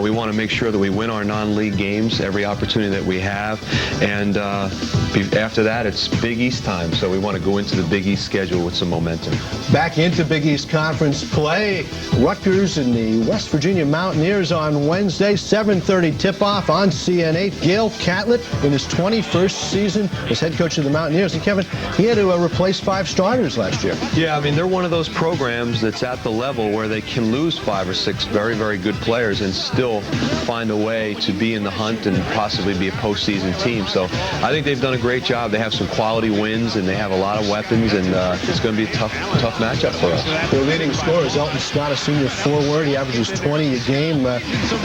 We want to make sure that we win our non-league games every opportunity that we have. And after that, it's Big East time. So we want to go into the Big East schedule with some momentum. Back into Big East Conference play. Rutgers and the West Virginia Mountaineers on Wednesday. 7:30 tip-off on CN8. Gail Catlett, in his 21st season as head coach of the Mountaineers. And Kevin, he had to replace 5 starters last year. Yeah, I mean, they're one of those programs that's at the level where they can lose 5 or 6 very, very good players and still find a way to be in the hunt and possibly be a postseason team. So I think they've done a great job. They have some quality wins, and they have a lot of weapons, and it's going to be a tough matchup for us. Their leading scorer is Elton Scott, a senior forward. He averages 20 a game.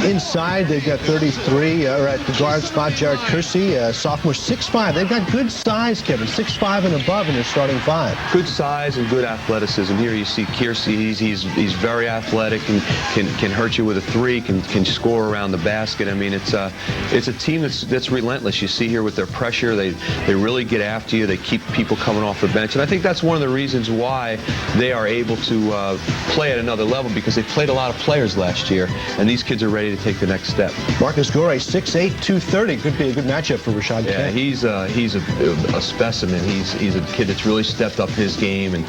Inside, they've got 33 at the guard spot. Jared Kersey, sophomore, 6'5". They've got good size, Kevin, 6'5" and above in their starting 5. Good size and good athleticism. Here you see Kersey. He's very athletic and can hurt you with a 3. Can score around the basket. I mean, it's a team that's relentless. You see here with their pressure, they really get after you. They keep people coming off the bench, and I think that's one of the reasons why they are able to play at another level, because they played a lot of players last year, and these kids are ready to take the next step. Marcus Gore, 6'8", 230. Could be a good matchup for Rashad Yeah, Kent. he's a specimen. He's a kid that's really stepped up his game, and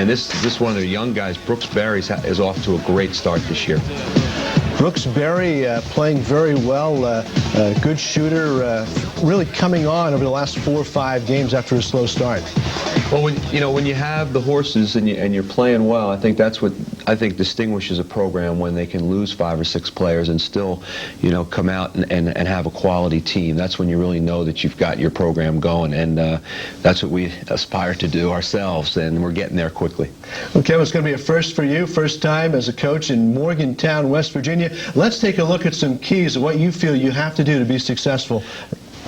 this one of their young guys, Brooks Berry, is off to a great start this year. Brooks Berry playing very well, good shooter, really coming on over the last 4 or 5 games after a slow start? Well, when you have the horses and you're playing well, I think that's what distinguishes a program, when they can lose 5 or 6 players and still, come out and have a quality team. That's when you really know that you've got your program going, and that's what we aspire to do ourselves, and we're getting there quickly. Okay, it's going to be a first for you, first time as a coach in Morgantown, West Virginia. Let's take a look at some keys of what you feel you have to do to be successful.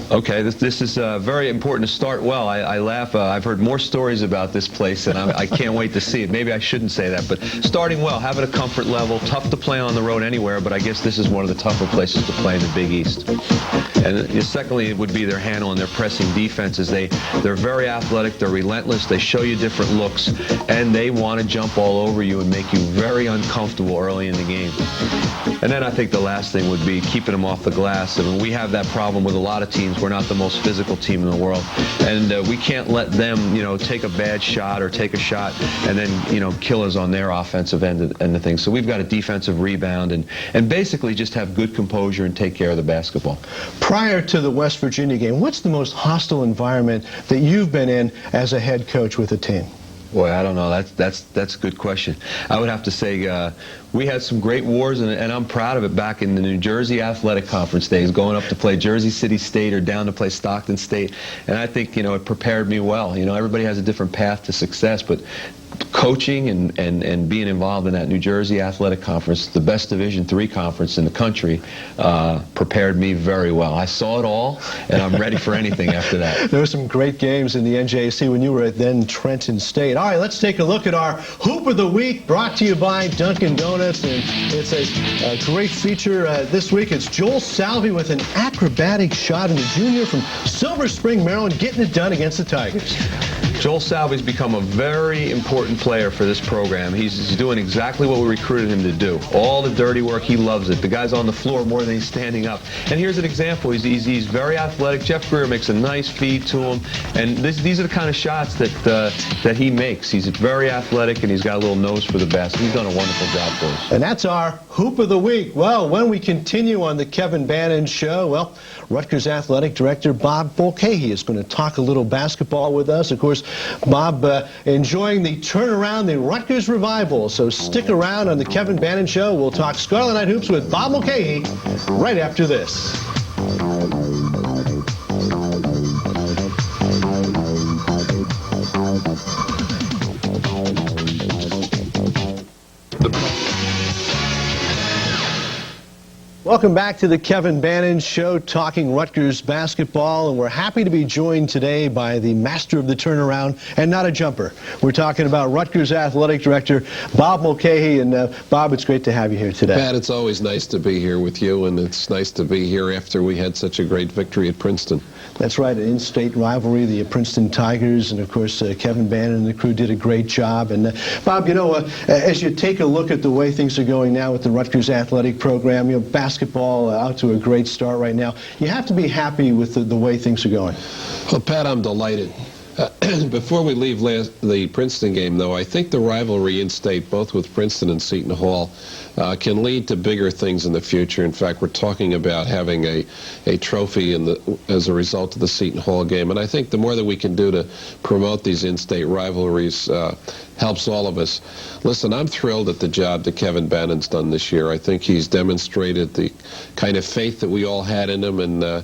Okay, this is very important to start well. I laugh. I've heard more stories about this place, and I can't wait to see it. Maybe I shouldn't say that, but starting well, having a comfort level, tough to play on the road anywhere, but I guess this is one of the tougher places to play in the Big East. And secondly, it would be their handle and their pressing defenses. They're very athletic, they're relentless, they show you different looks, and they want to jump all over you and make you very uncomfortable early in the game. And then I think the last thing would be keeping them off the glass. I mean, we have that problem with a lot of teams. We're not the most physical team in the world, and we can't let them, take a bad shot or take a shot and then, kill us on their offensive end of things. So we've got a defensive rebound and basically just have good composure and take care of the basketball. Prior to the West Virginia game, what's the most hostile environment that you've been in as a head coach with a team? Boy, I don't know. That's a good question. I would have to say we had some great wars, and I'm proud of it back in the New Jersey Athletic Conference days, going up to play Jersey City State or down to play Stockton State. And I think, it prepared me well. Everybody has a different path to success, but coaching and being involved in that New Jersey Athletic Conference, the best Division III conference in the country, prepared me very well. I saw it all, and I'm ready for anything after that. There were some great games in the NJC when you were at then Trenton State. All right, let's take a look at our Hoop of the Week, brought to you by Dunkin' Donuts. And it's a great feature this week. It's Joel Salvi with an acrobatic shot, and the junior from Silver Spring, Maryland, getting it done against the Tigers. Joel Salvi's become a very important player for this program. He's doing exactly what we recruited him to do. All the dirty work, he loves it. The guy's on the floor more than he's standing up. And here's an example. He's very athletic. Jeff Greer makes a nice feed to him. And these are the kind of shots that he makes. He's very athletic, and he's got a little nose for the basket. He's done a wonderful job for us. And that's our Hoop of the Week. Well, when we continue on the Kevin Bannon Show, well, Rutgers Athletic Director Bob Mulcahy is going to talk a little basketball with us. Of course, Bob enjoying the turnaround, the Rutgers revival. So stick around on the Kevin Bannon Show. We'll talk Scarlet Night Hoops with Bob Mulcahy right after this. Welcome back to the Kevin Bannon Show, talking Rutgers basketball, and we're happy to be joined today by the master of the turnaround and not a jumper. We're talking about Rutgers Athletic Director Bob Mulcahy, and Bob, it's great to have you here today. Pat, it's always nice to be here with you, and it's nice to be here after we had such a great victory at Princeton. That's right, an in-state rivalry, the Princeton Tigers, and of course Kevin Bannon and the crew did a great job. And Bob, as you take a look at the way things are going now with the Rutgers Athletic program, basketball out to a great start right now. You have to be happy with the way things are going. Well, Pat, I'm delighted. Before we leave the Princeton game, though, I think the rivalry in-state, both with Princeton and Seton Hall, can lead to bigger things in the future. In fact, we're talking about having a trophy as a result of the Seton Hall game. And I think the more that we can do to promote these in-state rivalries helps all of us. Listen, I'm thrilled at the job that Kevin Bannon's done this year. I think he's demonstrated the kind of faith that we all had in him, and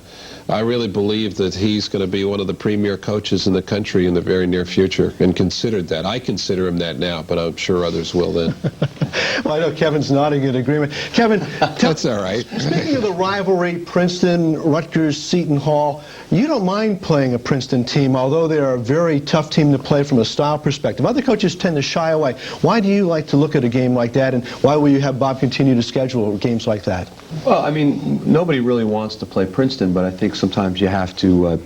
I really believe that he's going to be one of the premier coaches in the country in the very near future, and considered that. I consider him that now, but I'm sure others will then. Well, I know Kevin's nodding in agreement. Kevin, that's all right. Speaking of the rivalry, Princeton, Rutgers, Seton Hall, you don't mind playing a Princeton team, although they're a very tough team to play from a style perspective. Other coaches tend to shy away. Why do you like to look at a game like that, and why will you have Bob continue to schedule games like that? Well, I mean, nobody really wants to play Princeton, but I think sometimes you have to,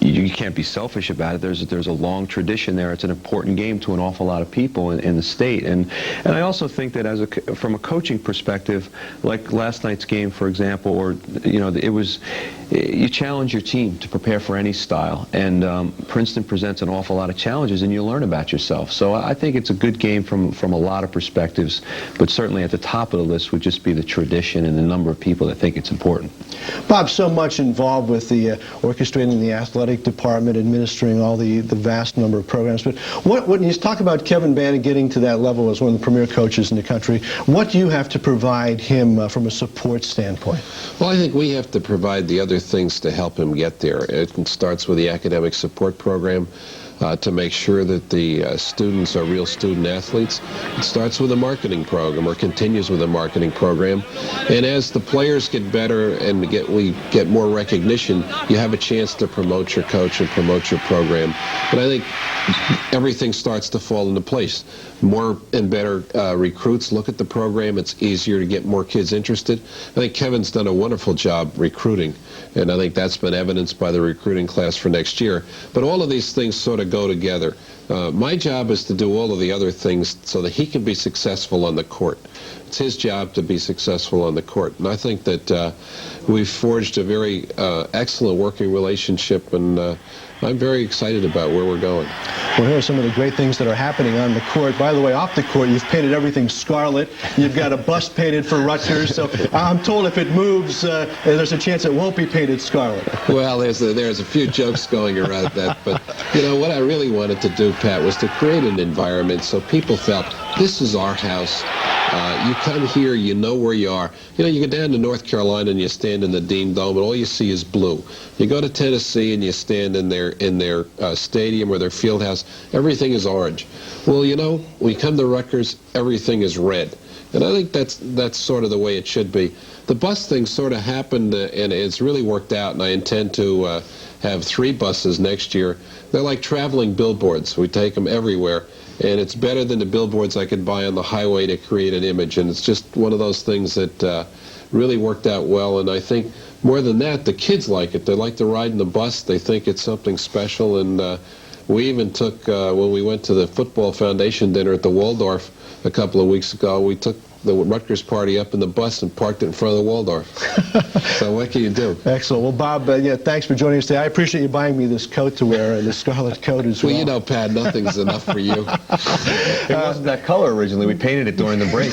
you can't be selfish about it. There's a long tradition there. It's an important game to an awful lot of people in the state, and I also think that from a coaching perspective, like last night's game, for example, or you challenge your team to prepare for any style, and Princeton presents an awful lot of challenges, and you learn about yourself. So I think it's a good game from a lot of perspectives, but certainly at the top of the list would just be the tradition and the number of people that think it's important. Bob, so much involved with the orchestrating the athletic department, administering all the vast number of programs. But when you talk about Kevin Bannon getting to that level as one of the premier coaches in the country, what do you have to provide him from a support standpoint? Well, I think we have to provide the other things to help him get there. It starts with the academic support program. To make sure that the students are real student athletes. It starts with a marketing program, or continues with a marketing program. And as the players get better and we get more recognition, you have a chance to promote your coach and promote your program. But I think everything starts to fall into place. More and better recruits look at the program. It's easier to get more kids interested. I think Kevin's done a wonderful job recruiting, and I think that's been evidenced by the recruiting class for next year. But all of these things sort of go together. My job is to do all of the other things so that he can be successful on the court. It's his job to be successful on the court. And I think that we've forged a very excellent working relationship, and I'm very excited about where we're going. Well, here are some of the great things that are happening on the court. By the way, off the court, you've painted everything scarlet. You've got a bust painted for Rutgers. So I'm told if it moves, there's a chance it won't be painted scarlet. Well, there's a few jokes going around that. But, you know, what I really wanted to do, Pat, was to create an environment so people felt this is our house. You come here, you know where you are. You know, you go down to North Carolina and you stand in the Dean Dome, and all you see is blue. You go to Tennessee and you stand in their stadium or their field house, everything is orange. Well, you know, when you come to Rutgers, everything is red. And I think that's sort of the way it should be. The bus thing sort of happened, and it's really worked out, and I intend to have 3 buses next year. They're like traveling billboards. We take them everywhere. And it's better than the billboards I could buy on the highway to create an image. And it's just one of those things that really worked out well. And I think more than that, the kids like it. They like to ride in the bus. They think it's something special. And we even took, when we went to the Football Foundation dinner at the Waldorf a couple of weeks ago, we took the Rutgers party up in the bus and parked it in front of the Waldorf. So what can you do? Excellent. Well, Bob, yeah, thanks for joining us today. I appreciate you buying me this coat to wear, and the scarlet coat as well. Well, you know, Pat, nothing's enough for you. It wasn't that color originally. We painted it during the break.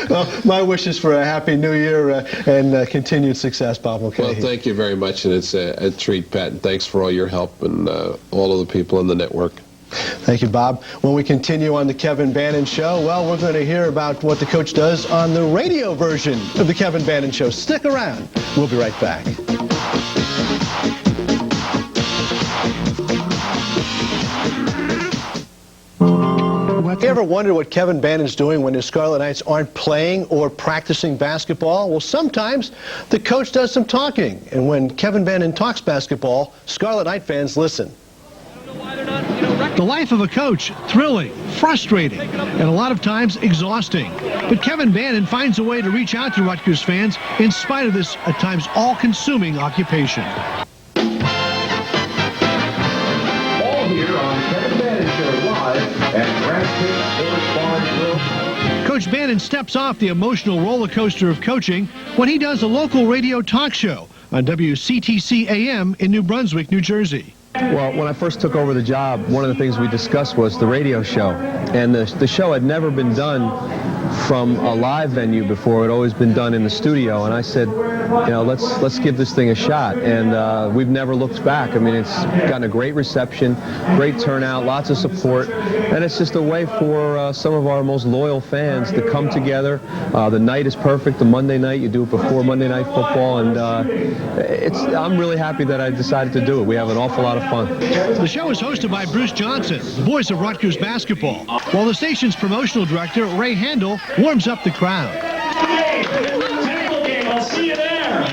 Well, my wishes for a happy new year and continued success, Bob Mulcahy. Well, thank you very much, and it's a treat, Pat, and thanks for all your help and all of the people on the network. Thank you, Bob. When we continue on the Kevin Bannon Show, well, we're going to hear about what the coach does on the radio version of the Kevin Bannon Show. Stick around. We'll be right back. Have you ever wondered what Kevin Bannon's doing when his Scarlet Knights aren't playing or practicing basketball? Well, sometimes the coach does some talking. And when Kevin Bannon talks basketball, Scarlet Knight fans listen. The life of a coach, thrilling, frustrating, and a lot of times exhausting. But Kevin Bannon finds a way to reach out to Rutgers fans in spite of this, at times, all-consuming occupation. All here on Kevin Bannon Show live at Sports Grill. Coach Bannon steps off the emotional roller coaster of coaching when he does a local radio talk show on WCTC AM in New Brunswick, New Jersey. Well, when I first took over the job, one of the things we discussed was the radio show. And the show had never been done from a live venue before. It had always been done in the studio. And I said, you know, let's give this thing a shot. And we've never looked back. I mean, it's gotten a great reception, great turnout, lots of support. And it's just a way for some of our most loyal fans to come together. The night is perfect. The Monday night, you do it before Monday Night Football. And I'm really happy that I decided to do it. We have an awful lot of fun. The show is hosted by Bruce Johnson, the voice of Rutgers basketball, while the station's promotional director, Ray Handel, warms up the crowd. Hey, table game, I'll see you there.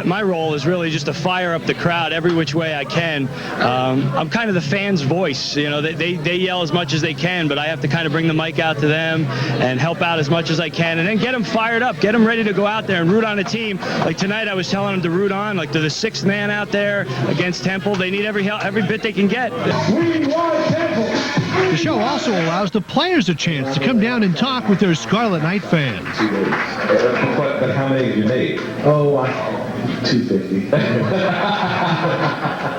My role is really just to fire up the crowd every which way I can. I'm kind of the fans' voice. You know, they yell as much as they can, but I have to kind of bring the mic out to them and help out as much as I can, and then get them fired up, get them ready to go out there and root on a team. Like tonight, I was telling them to root on, like they're the sixth man out there against Temple. They need every bit they can get. The show also allows the players a chance to come down and talk with their Scarlet Knight fans. But how many did you make? Oh, 250.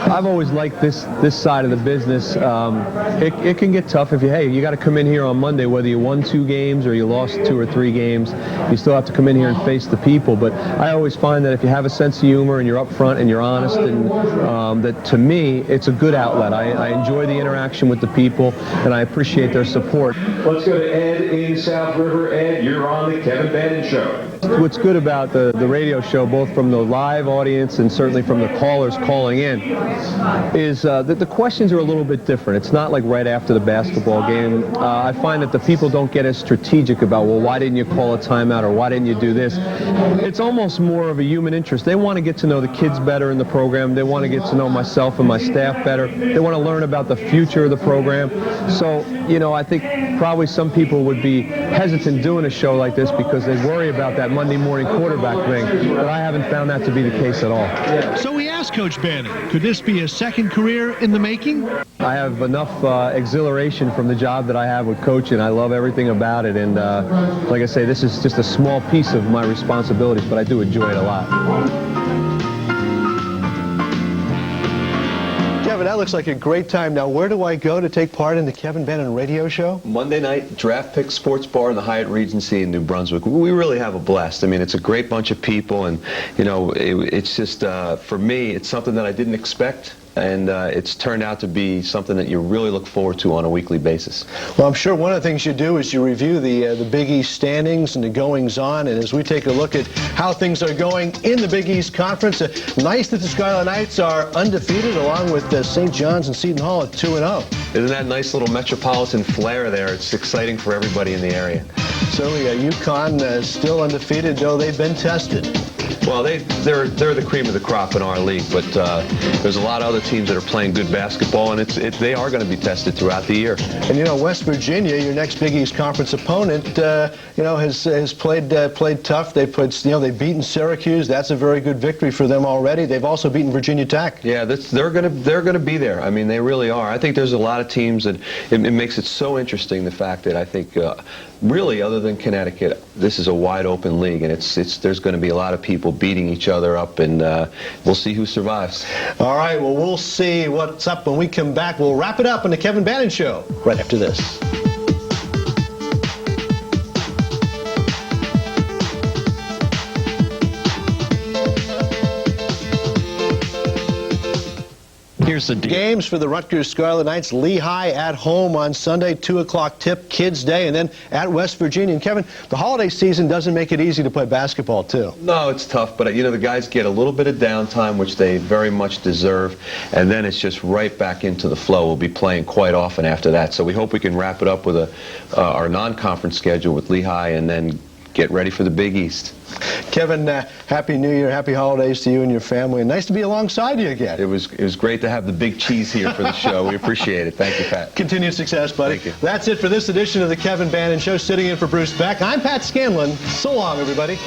I've always liked this side of the business. It can get tough if you got to come in here on Monday, whether you won 2 games or you lost 2 or 3 games. You still have to come in here and face the people. But I always find that if you have a sense of humor and you're upfront and you're honest, and that to me it's a good outlet. I enjoy the interaction with the people and I appreciate their support. Let's go to Ed in South River. Ed, you're on the Kevin Bannon Show. What's good about the radio show, both from the live audience and certainly from the callers calling in, is that the questions are a little bit different. It's not like right after the basketball game. I find that the people don't get as strategic about, well, why didn't you call a timeout or why didn't you do this? It's almost more of a human interest. They want to get to know the kids better in the program. They want to get to know myself and my staff better. They want to learn about the future of the program. So, I think probably some people would be hesitant doing a show like this because they worry about that Monday morning quarterback thing, but I haven't found that to be the case at all. So we asked Coach Bannon, could this be a second career in the making? I have enough exhilaration from the job that I have with coaching. I love everything about it, and like I say, this is just a small piece of my responsibilities, but I do enjoy it a lot. Kevin, that looks like a great time. Now, where do I go to take part in the Kevin Bannon radio show? Monday night, Draft Pick Sports Bar in the Hyatt Regency in New Brunswick. We really have a blast. I mean, it's a great bunch of people, and, it's just, for me, it's something that I didn't expect. And it's turned out to be something that you really look forward to on a weekly basis. Well, I'm sure one of the things you do is you review the Big East standings and the goings-on, and as we take a look at how things are going in the Big East Conference, nice that the Scarlet Knights are undefeated, along with St. John's and Seton Hall at 2-0. Isn't that nice little metropolitan flair there? It's exciting for everybody in the area. Certainly, UConn still undefeated, though they've been tested. Well, they're the cream of the crop in our league, but there's a lot of other teams that are playing good basketball, and they are going to be tested throughout the year. And West Virginia, your next Big East Conference opponent, has played tough. They've beaten Syracuse. That's a very good victory for them already. They've also beaten Virginia Tech. Yeah, they're going to be there. I mean, they really are. I think there's a lot of teams that it makes it so interesting, the fact that I think really, other than Connecticut, this is a wide open league, and there's going to be a lot of people beating each other up, and we'll see who survives. All right, well, we'll see what's up when we come back. We'll wrap it up on the Kevin Bannon Show right after this. Here's the deal. Games for the Rutgers Scarlet Knights. Lehigh at home on Sunday, 2 o'clock tip, Kids Day, and then at West Virginia. And Kevin, the holiday season doesn't make it easy to play basketball, too. No, it's tough, but the guys get a little bit of downtime, which they very much deserve, and then it's just right back into the flow. We'll be playing quite often after that, so we hope we can wrap it up with our non-conference schedule with Lehigh, and then get ready for the Big East. Kevin, Happy New Year, happy holidays to you and your family, and nice to be alongside you again. It was great to have the big cheese here for the show. We appreciate it. Thank you, Pat. Continued success, buddy. Thank you. That's it for this edition of the Kevin Bannon Show. Sitting in for Bruce Beck, I'm Pat Scanlon. So long, everybody.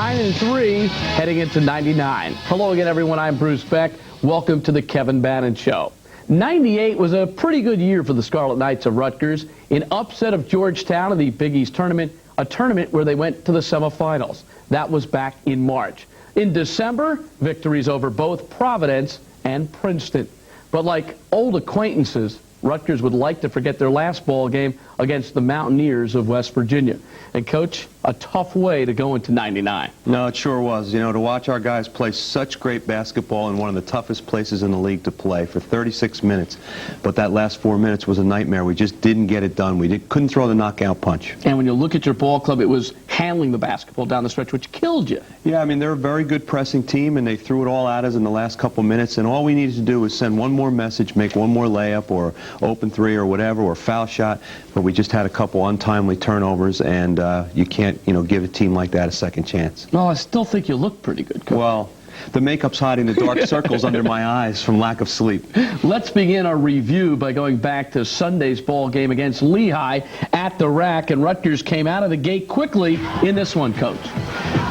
9-3 heading into 99. Hello again, everyone. I'm Bruce Beck. Welcome to the Kevin Bannon Show. 98 was a pretty good year for the Scarlet Knights of Rutgers. An upset of Georgetown in the Big East tournament, a tournament where they went to the semifinals. That was back in March. In December, victories over both Providence and Princeton. But like old acquaintances, Rutgers would like to forget their last ball game against the Mountaineers of West Virginia. And, Coach, a tough way to go into 99. No, it sure was. You know, to watch our guys play such great basketball in one of the toughest places in the league to play for 36 minutes. But that last 4 minutes was a nightmare. We just didn't get it done. We couldn't throw the knockout punch. And when you look at your ball club, it was handling the basketball down the stretch, which killed you. Yeah, I mean, they're a very good pressing team, and they threw it all at us in the last couple minutes. And all we needed to do was send one more message, make one more layup or open three or whatever, or foul shot. But we just had a couple untimely turnovers, and you can't, give a team like that a second chance. No, I still think you look pretty good, Coach. Well, the makeup's hiding the dark circles under my eyes from lack of sleep. Let's begin our review by going back to Sunday's ball game against Lehigh at the Rack, and Rutgers came out of the gate quickly in this one, Coach.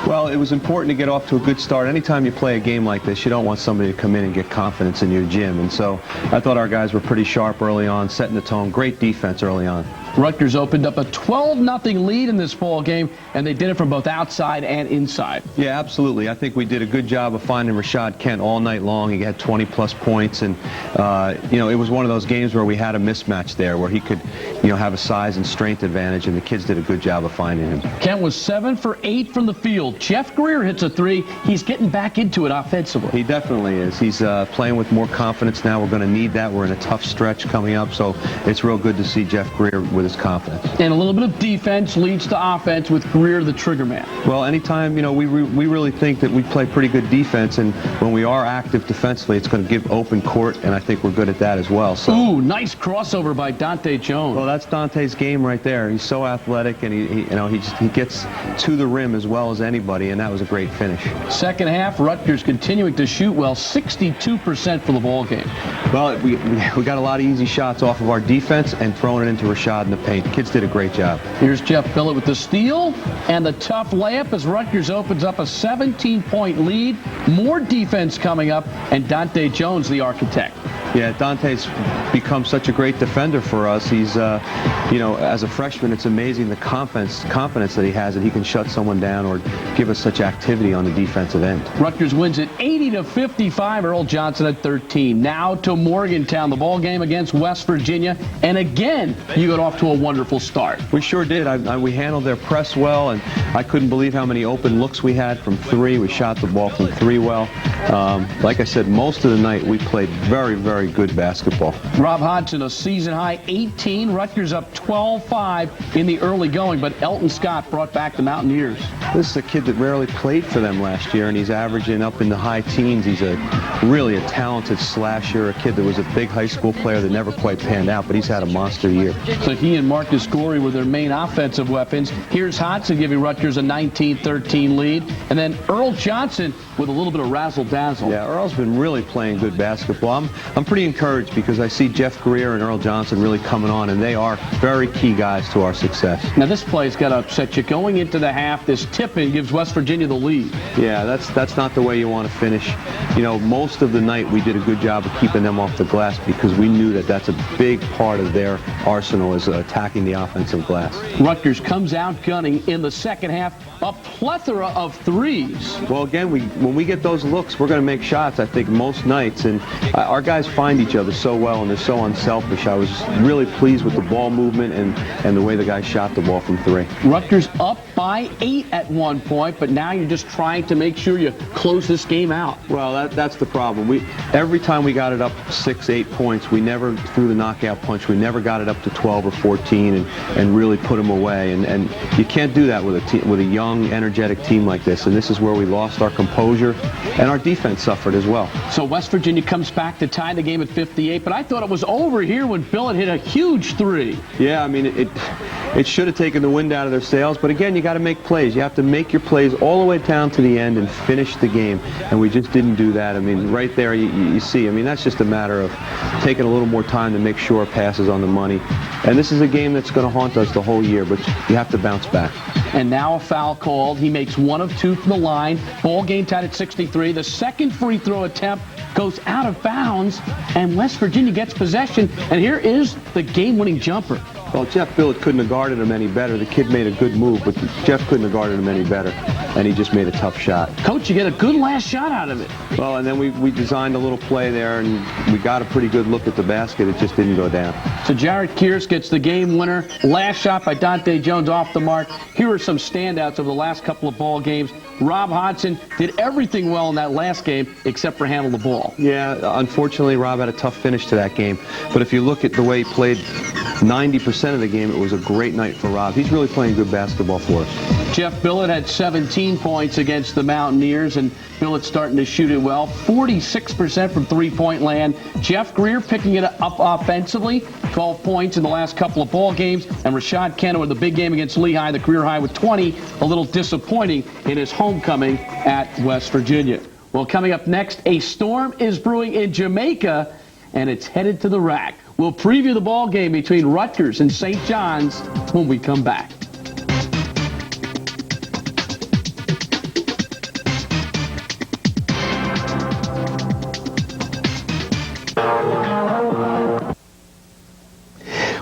Well, it was important to get off to a good start. Anytime you play a game like this, you don't want somebody to come in and get confidence in your gym. And so I thought our guys were pretty sharp early on, setting the tone. Great defense early on. Rutgers opened up a 12-0 lead in this ball game, and they did it from both outside and inside. Yeah, absolutely. I think we did a good job of finding Rashad Kent all night long. He had 20-plus points, and it was one of those games where we had a mismatch there, where he could, have a size and strength advantage, and the kids did a good job of finding him. Kent was 7 for 8 from the field. Jeff Greer hits a three. He's getting back into it offensively. He definitely is. He's playing with more confidence now. We're going to need that. We're in a tough stretch coming up, so it's real good to see Jeff Greer with his confidence. And a little bit of defense leads to offense with Greer, the trigger man. Well, anytime, we really think that we play pretty good defense, and when we are active defensively, it's going to give open court, and I think we're good at that as well. So. Ooh, nice crossover by Dante Jones. Well, that's Dante's game right there. He's so athletic, and he gets to the rim as well as anybody, and that was a great finish. Second half, Rutgers continuing to shoot well, 62% for the ball game. Well, we got a lot of easy shots off of our defense and throwing it into Rashad in the paint. The kids did a great job. Here's Jeff Billett with the steal and the tough layup as Rutgers opens up a 17-point lead. More defense coming up, and Dante Jones, the architect. Yeah, Dante's become such a great defender for us. He's, as a freshman, it's amazing the confidence that he has that he can shut someone down or give us such activity on the defensive end. Rutgers wins it 80-55. Earl Johnson at 13. Now to Morgantown, the ball game against West Virginia, and again, you got off to a wonderful start. We sure did. We handled their press well, and I couldn't believe how many open looks we had from three. We shot the ball from three well. Like I said, most of the night we played very, very good basketball. Rob Hodgson, a season-high 18. Rutgers up 12-5 in the early going, but Elton Scott brought back the Mountaineers. This is a kid that rarely played for them last year, and he's averaging up in the high teens. He's really a talented slasher, a kid that was a big high school player that never quite panned out, but he's had a monster year. So he and Marcus Gorey were their main offensive weapons. Here's Hodgson giving Rutgers a 19-13 lead, and then Earl Johnson with a little bit of razzle-dazzle. Yeah, Earl's been really playing good basketball. I'm pretty encouraged because I see Jeff Greer and Earl Johnson really coming on, and they are very key guys to our success. Now this play's got to upset you. Going into the half, this tip-in gives West Virginia the lead. Yeah, that's not the way you want to finish. Most of the night we did a good job of keeping them off the glass because we knew that that's a big part of their arsenal is attacking the offensive glass. Rutgers comes out gunning in the second half, a plethora of threes. Well, again, when we get those looks, we're going to make shots, I think, most nights. And our guys find each other so well, and they're so unselfish. I was really pleased with the ball movement and the way the guys shot the ball from three. Rutgers up by 8 at one point, but now you're just trying to make sure you close this game out. Well, that's the problem. Every time we got it up 6, 8 points, we never threw the knockout punch. We never got it up to 12 or 14 and really put them away. And you can't do that with a young, energetic team like this. And this is where we lost our composure, and our defense suffered as well. So West Virginia comes back to tie the game at 58, but I thought it was over here when Billett hit a huge three. Yeah, I mean, it should have taken the wind out of their sails. But again, you got to make plays. You have to make your plays all the way down to the end and finish the game. And we just didn't do that. I mean, right there you see. I mean, that's just a matter of taking a little more time to make sure passes on the money. And this is a game that's going to haunt us the whole year. But you have to bounce back. And now a foul called. He makes 1 of 2 from the line. Ball game tied at 63. The second free throw attempt goes out of bounds, and West Virginia gets possession. And here is the game-winning jumper. Well, Jeff Billett couldn't have guarded him any better. The kid made a good move, but Jeff couldn't have guarded him any better, and he just made a tough shot. Coach, you get a good last shot out of it. Well, and then we designed a little play there, and we got a pretty good look at the basket. It just didn't go down. So Jared Kearse gets the game winner. Last shot by Dante Jones off the mark. Here are some standouts over the last couple of ball games. Rob Hodgson did everything well in that last game except for handle the ball. Yeah, unfortunately, Rob had a tough finish to that game. But if you look at the way he played 90% of the game, it was a great night for Rob. He's really playing good basketball for us. Jeff Billett had 17 points against the Mountaineers, and Billett's starting to shoot it well. 46% from three-point land. Jeff Greer picking it up offensively. 12 points in the last couple of ball games. And Rashad Kent with the big game against Lehigh, the career high with 20. A little disappointing in his homecoming at West Virginia. Well, coming up next, a storm is brewing in Jamaica, and it's headed to the rack. We'll preview the ball game between Rutgers and St. John's when we come back.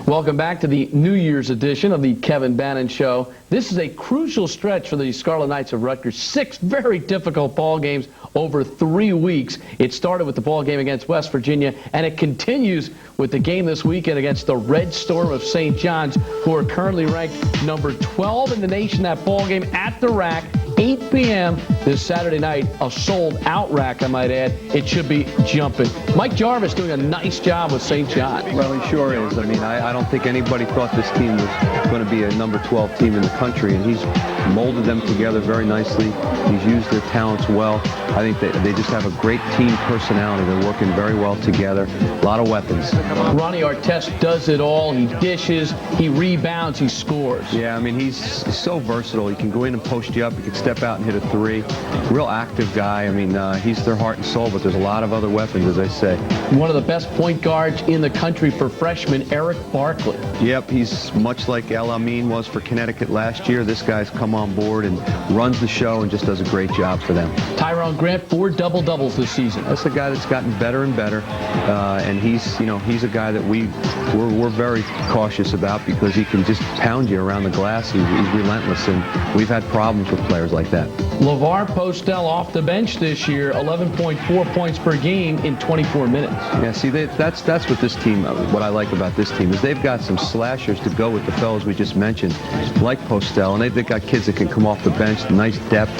Welcome back to the New Year's edition of the Kevin Bannon Show. This is a crucial stretch for the Scarlet Knights of Rutgers. 6 very difficult ball games over 3 weeks. It started with the ball game against West Virginia, and it continues with the game this weekend against the Red Storm of St. John's, who are currently ranked number 12 in the nation. That ball game at the rack, 8 p.m. this Saturday night. A sold-out rack, I might add. It should be jumping. Mike Jarvis doing a nice job with St. John's. Well, he sure is. I mean, I don't think anybody thought this team was going to be a number 12 team in the country, and he's molded them together very nicely. He's used their talents well. I think they just have a great team personality. They're working very well together. A lot of weapons. Ronnie Artest does it all. He dishes, he rebounds, he scores. Yeah, I mean, he's so versatile. He can go in and post you up. He can step out and hit a 3. Real active guy. I mean, he's their heart and soul, but there's a lot of other weapons, as I say. One of the best point guards in the country for freshmen, Eric Barkley. Yep, he's much like El Amin was for Connecticut last year. This guy's come on board and runs the show and just does a great job for them. Tyrone Grant, 4 double-doubles this season. That's a guy that's gotten better and better, and he's a guy that we're very cautious about because he can just pound you around the glass. He's relentless, and we've had problems with players like that. LeVar Postel off the bench this year, 11.4 points per game in 24 minutes. Yeah, see, that's what this team, what I like about this team is they've got some slashers to go with the fellows we just mentioned, like Postel, and they've got kids that can come off the bench, nice depth.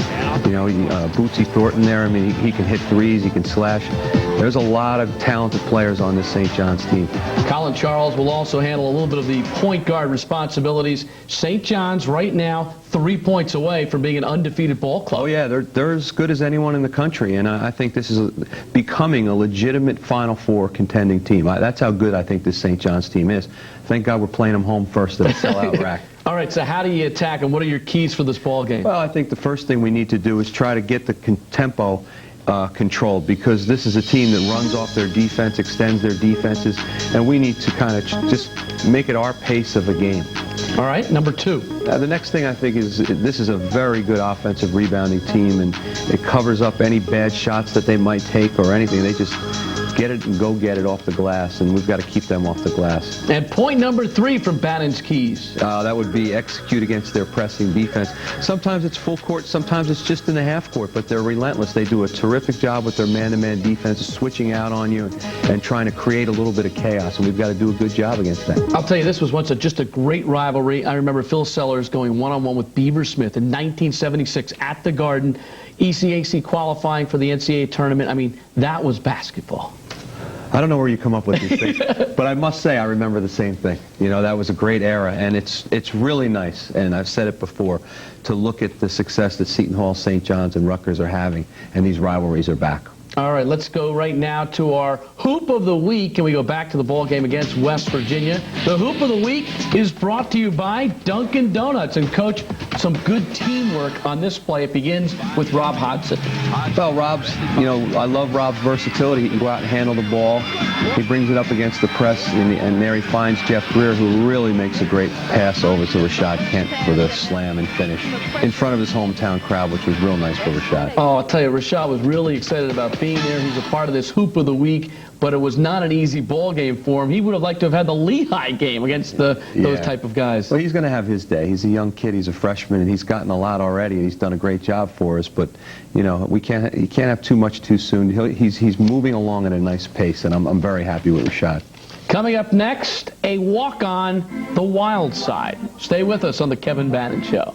You know, Bootsy Thornton there. I mean, he can hit threes, he can slash. There's a lot of talented players on this St. John's team. Colin Charles will also handle a little bit of the point guard responsibilities. St. John's right now 3 points away from being an undefeated ball club. Oh yeah, they're as good as anyone in the country, and I think this is becoming a legitimate Final Four contending team. That's how good I think this St. John's team is. Thank God we're playing them home first at a sellout rack. All right, so how do you attack them? What are your keys for this ball game? Well, I think the first thing we need to do is try to get the tempo controlled, because this is a team that runs off their defense, extends their defenses, and we need to kind of just make it our pace of a game. All right, number 2. The next thing I think is this is a very good offensive rebounding team, and it covers up any bad shots that they might take or anything. They just get it and go get it off the glass, and we've got to keep them off the glass. And point number 3 from Bannon's keys. That would be execute against their pressing defense. Sometimes it's full court, sometimes it's just in the half court, but they're relentless. They do a terrific job with their man-to-man defense, switching out on you and trying to create a little bit of chaos, and we've got to do a good job against that. I'll tell you, this was once just a great rivalry. I remember Phil Sellers going one-on-one with Beaver Smith in 1976 at the Garden, ECAC qualifying for the NCAA tournament. I mean, that was basketball. I don't know where you come up with these things, but I must say I remember the same thing. You know, that was a great era, and it's really nice, and I've said it before, to look at the success that Seton Hall, St. John's, and Rutgers are having, and these rivalries are back. All right, let's go right now to our Hoop of the Week, and we go back to the ball game against West Virginia. The Hoop of the Week is brought to you by Dunkin' Donuts. And, Coach, some good teamwork on this play. It begins with Rob Hodson. Well, Rob's, I love Rob's versatility. He can go out and handle the ball. He brings it up against the press, and there he finds Jeff Greer, who really makes a great pass over to Rashad Kent for the slam and finish in front of his hometown crowd, which was real nice for Rashad. Oh, I'll tell you, Rashad was really excited about being there. He's a part of this Hoop of the Week, but it was not an easy ball game for him. He would have liked to have had the Lehigh game against those type of guys. Well, he's going to have his day. He's a young kid. He's a freshman, and he's gotten a lot already, and he's done a great job for us. But you can't have too much too soon. He's moving along at a nice pace, and I'm very happy with Rashad. Coming up next, a walk-on the Wild Side. Stay with us on the Kevin Bannon Show.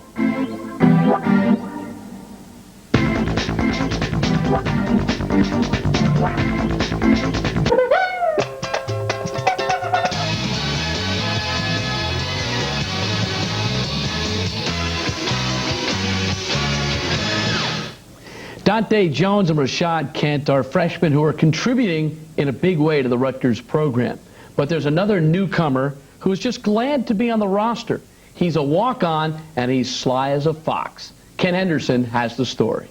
Dante Jones and Rashad Kent are freshmen who are contributing in a big way to the Rutgers program. But there's another newcomer who is just glad to be on the roster. He's a walk-on, and he's sly as a fox. Ken Henderson has the story.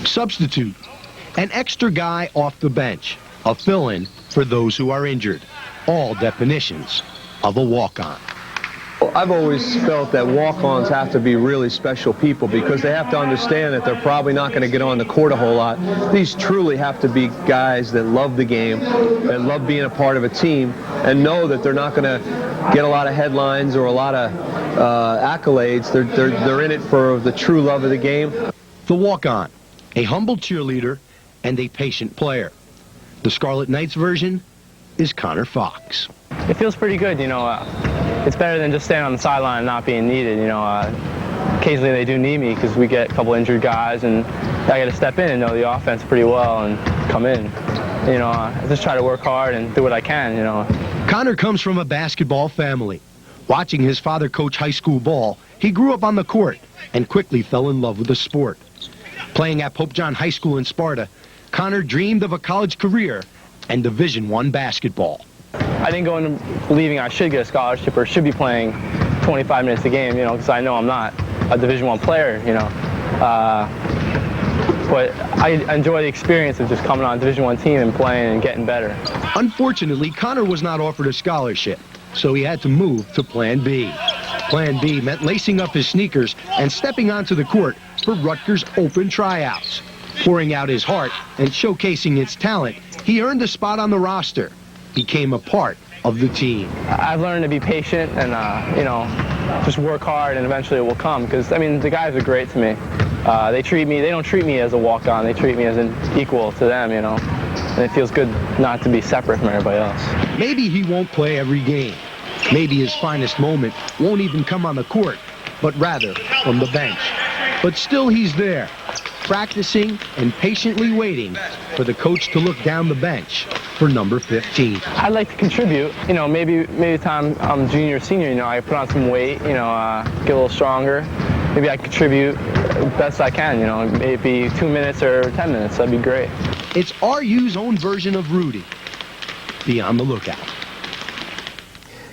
Substitute, an extra guy off the bench, a fill-in for those who are injured. All definitions of a walk-on. I've always felt that walk-ons have to be really special people because they have to understand that they're probably not going to get on the court a whole lot. These truly have to be guys that love the game, that love being a part of a team, and know that they're not going to get a lot of headlines or a lot of accolades. They're in it for the true love of the game. The walk-on, a humble cheerleader and a patient player. The Scarlet Knights version is Connor Fox. It feels pretty good, it's better than just standing on the sideline and not being needed, Occasionally they do need me because we get a couple injured guys, and I got to step in and know the offense pretty well and come in. I just try to work hard and do what I can, Connor comes from a basketball family. Watching his father coach high school ball, he grew up on the court and quickly fell in love with the sport. Playing at Pope John High School in Sparta, Connor dreamed of a college career and Division I basketball. I didn't go into believing I should get a scholarship or should be playing 25 minutes a game, because I know I'm not a Division I player, but I enjoy the experience of just coming on a Division I team and playing and getting better. Unfortunately, Connor was not offered a scholarship, so he had to move to Plan B. Plan B meant lacing up his sneakers and stepping onto the court for Rutgers open tryouts. Pouring out his heart and showcasing his talent, he earned a spot on the roster, became a part of the team. I've learned to be patient and, just work hard, and eventually it will come, because, the guys are great to me. They don't treat me as a walk-on, they treat me as an equal to them, and it feels good not to be separate from everybody else. Maybe he won't play every game. Maybe his finest moment won't even come on the court, but rather from the bench. But still he's there, practicing and patiently waiting for the coach to look down the bench for number 15. I'd like to contribute, maybe the time I'm junior or senior, I put on some weight, get a little stronger. Maybe I contribute best I can, maybe 2 minutes or 10 minutes, that'd be great. It's RU's own version of Rudy. Be on the lookout.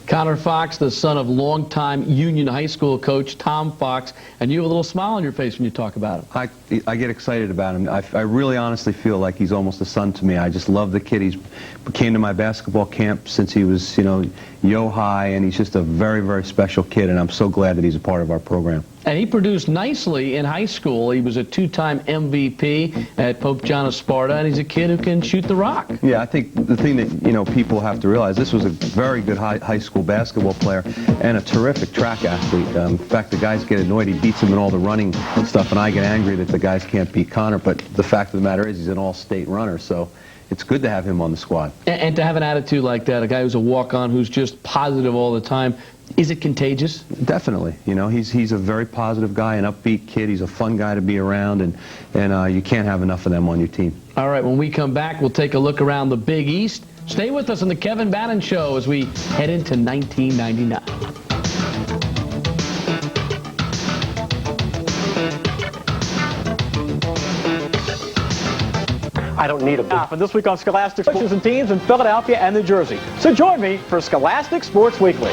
Connor Fox, the son of longtime Union High School coach Tom Fox, and you have a little smile on your face when you talk about him. I get excited about him. I really honestly feel like he's almost a son to me. I just love the kid. He came to my basketball camp since he was, yo-high, and he's just a very, very special kid, and I'm so glad that he's a part of our program. And he produced nicely in high school. He was a two-time MVP at Pope John of Sparta, and he's a kid who can shoot the rock. Yeah, I think the thing that, people have to realize, this was a very good high school basketball player and a terrific track athlete. In fact, the guys get annoyed. He beats them in all the running stuff, and I get angry that the guys can't beat Connor. But the fact of the matter is he's an all-state runner, so it's good to have him on the squad. And to have an attitude like that, a guy who's a walk-on, who's just positive all the time, is it contagious? Definitely. He's a very positive guy, an upbeat kid. He's a fun guy to be around, and you can't have enough of them on your team. All right, when we come back, we'll take a look around the Big East. Stay with us on the Kevin Bannon Show as we head into 1999. I don't need a book. And this week on Scholastic coaches and teams in Philadelphia and New Jersey. So join me for Scholastic Sports Weekly.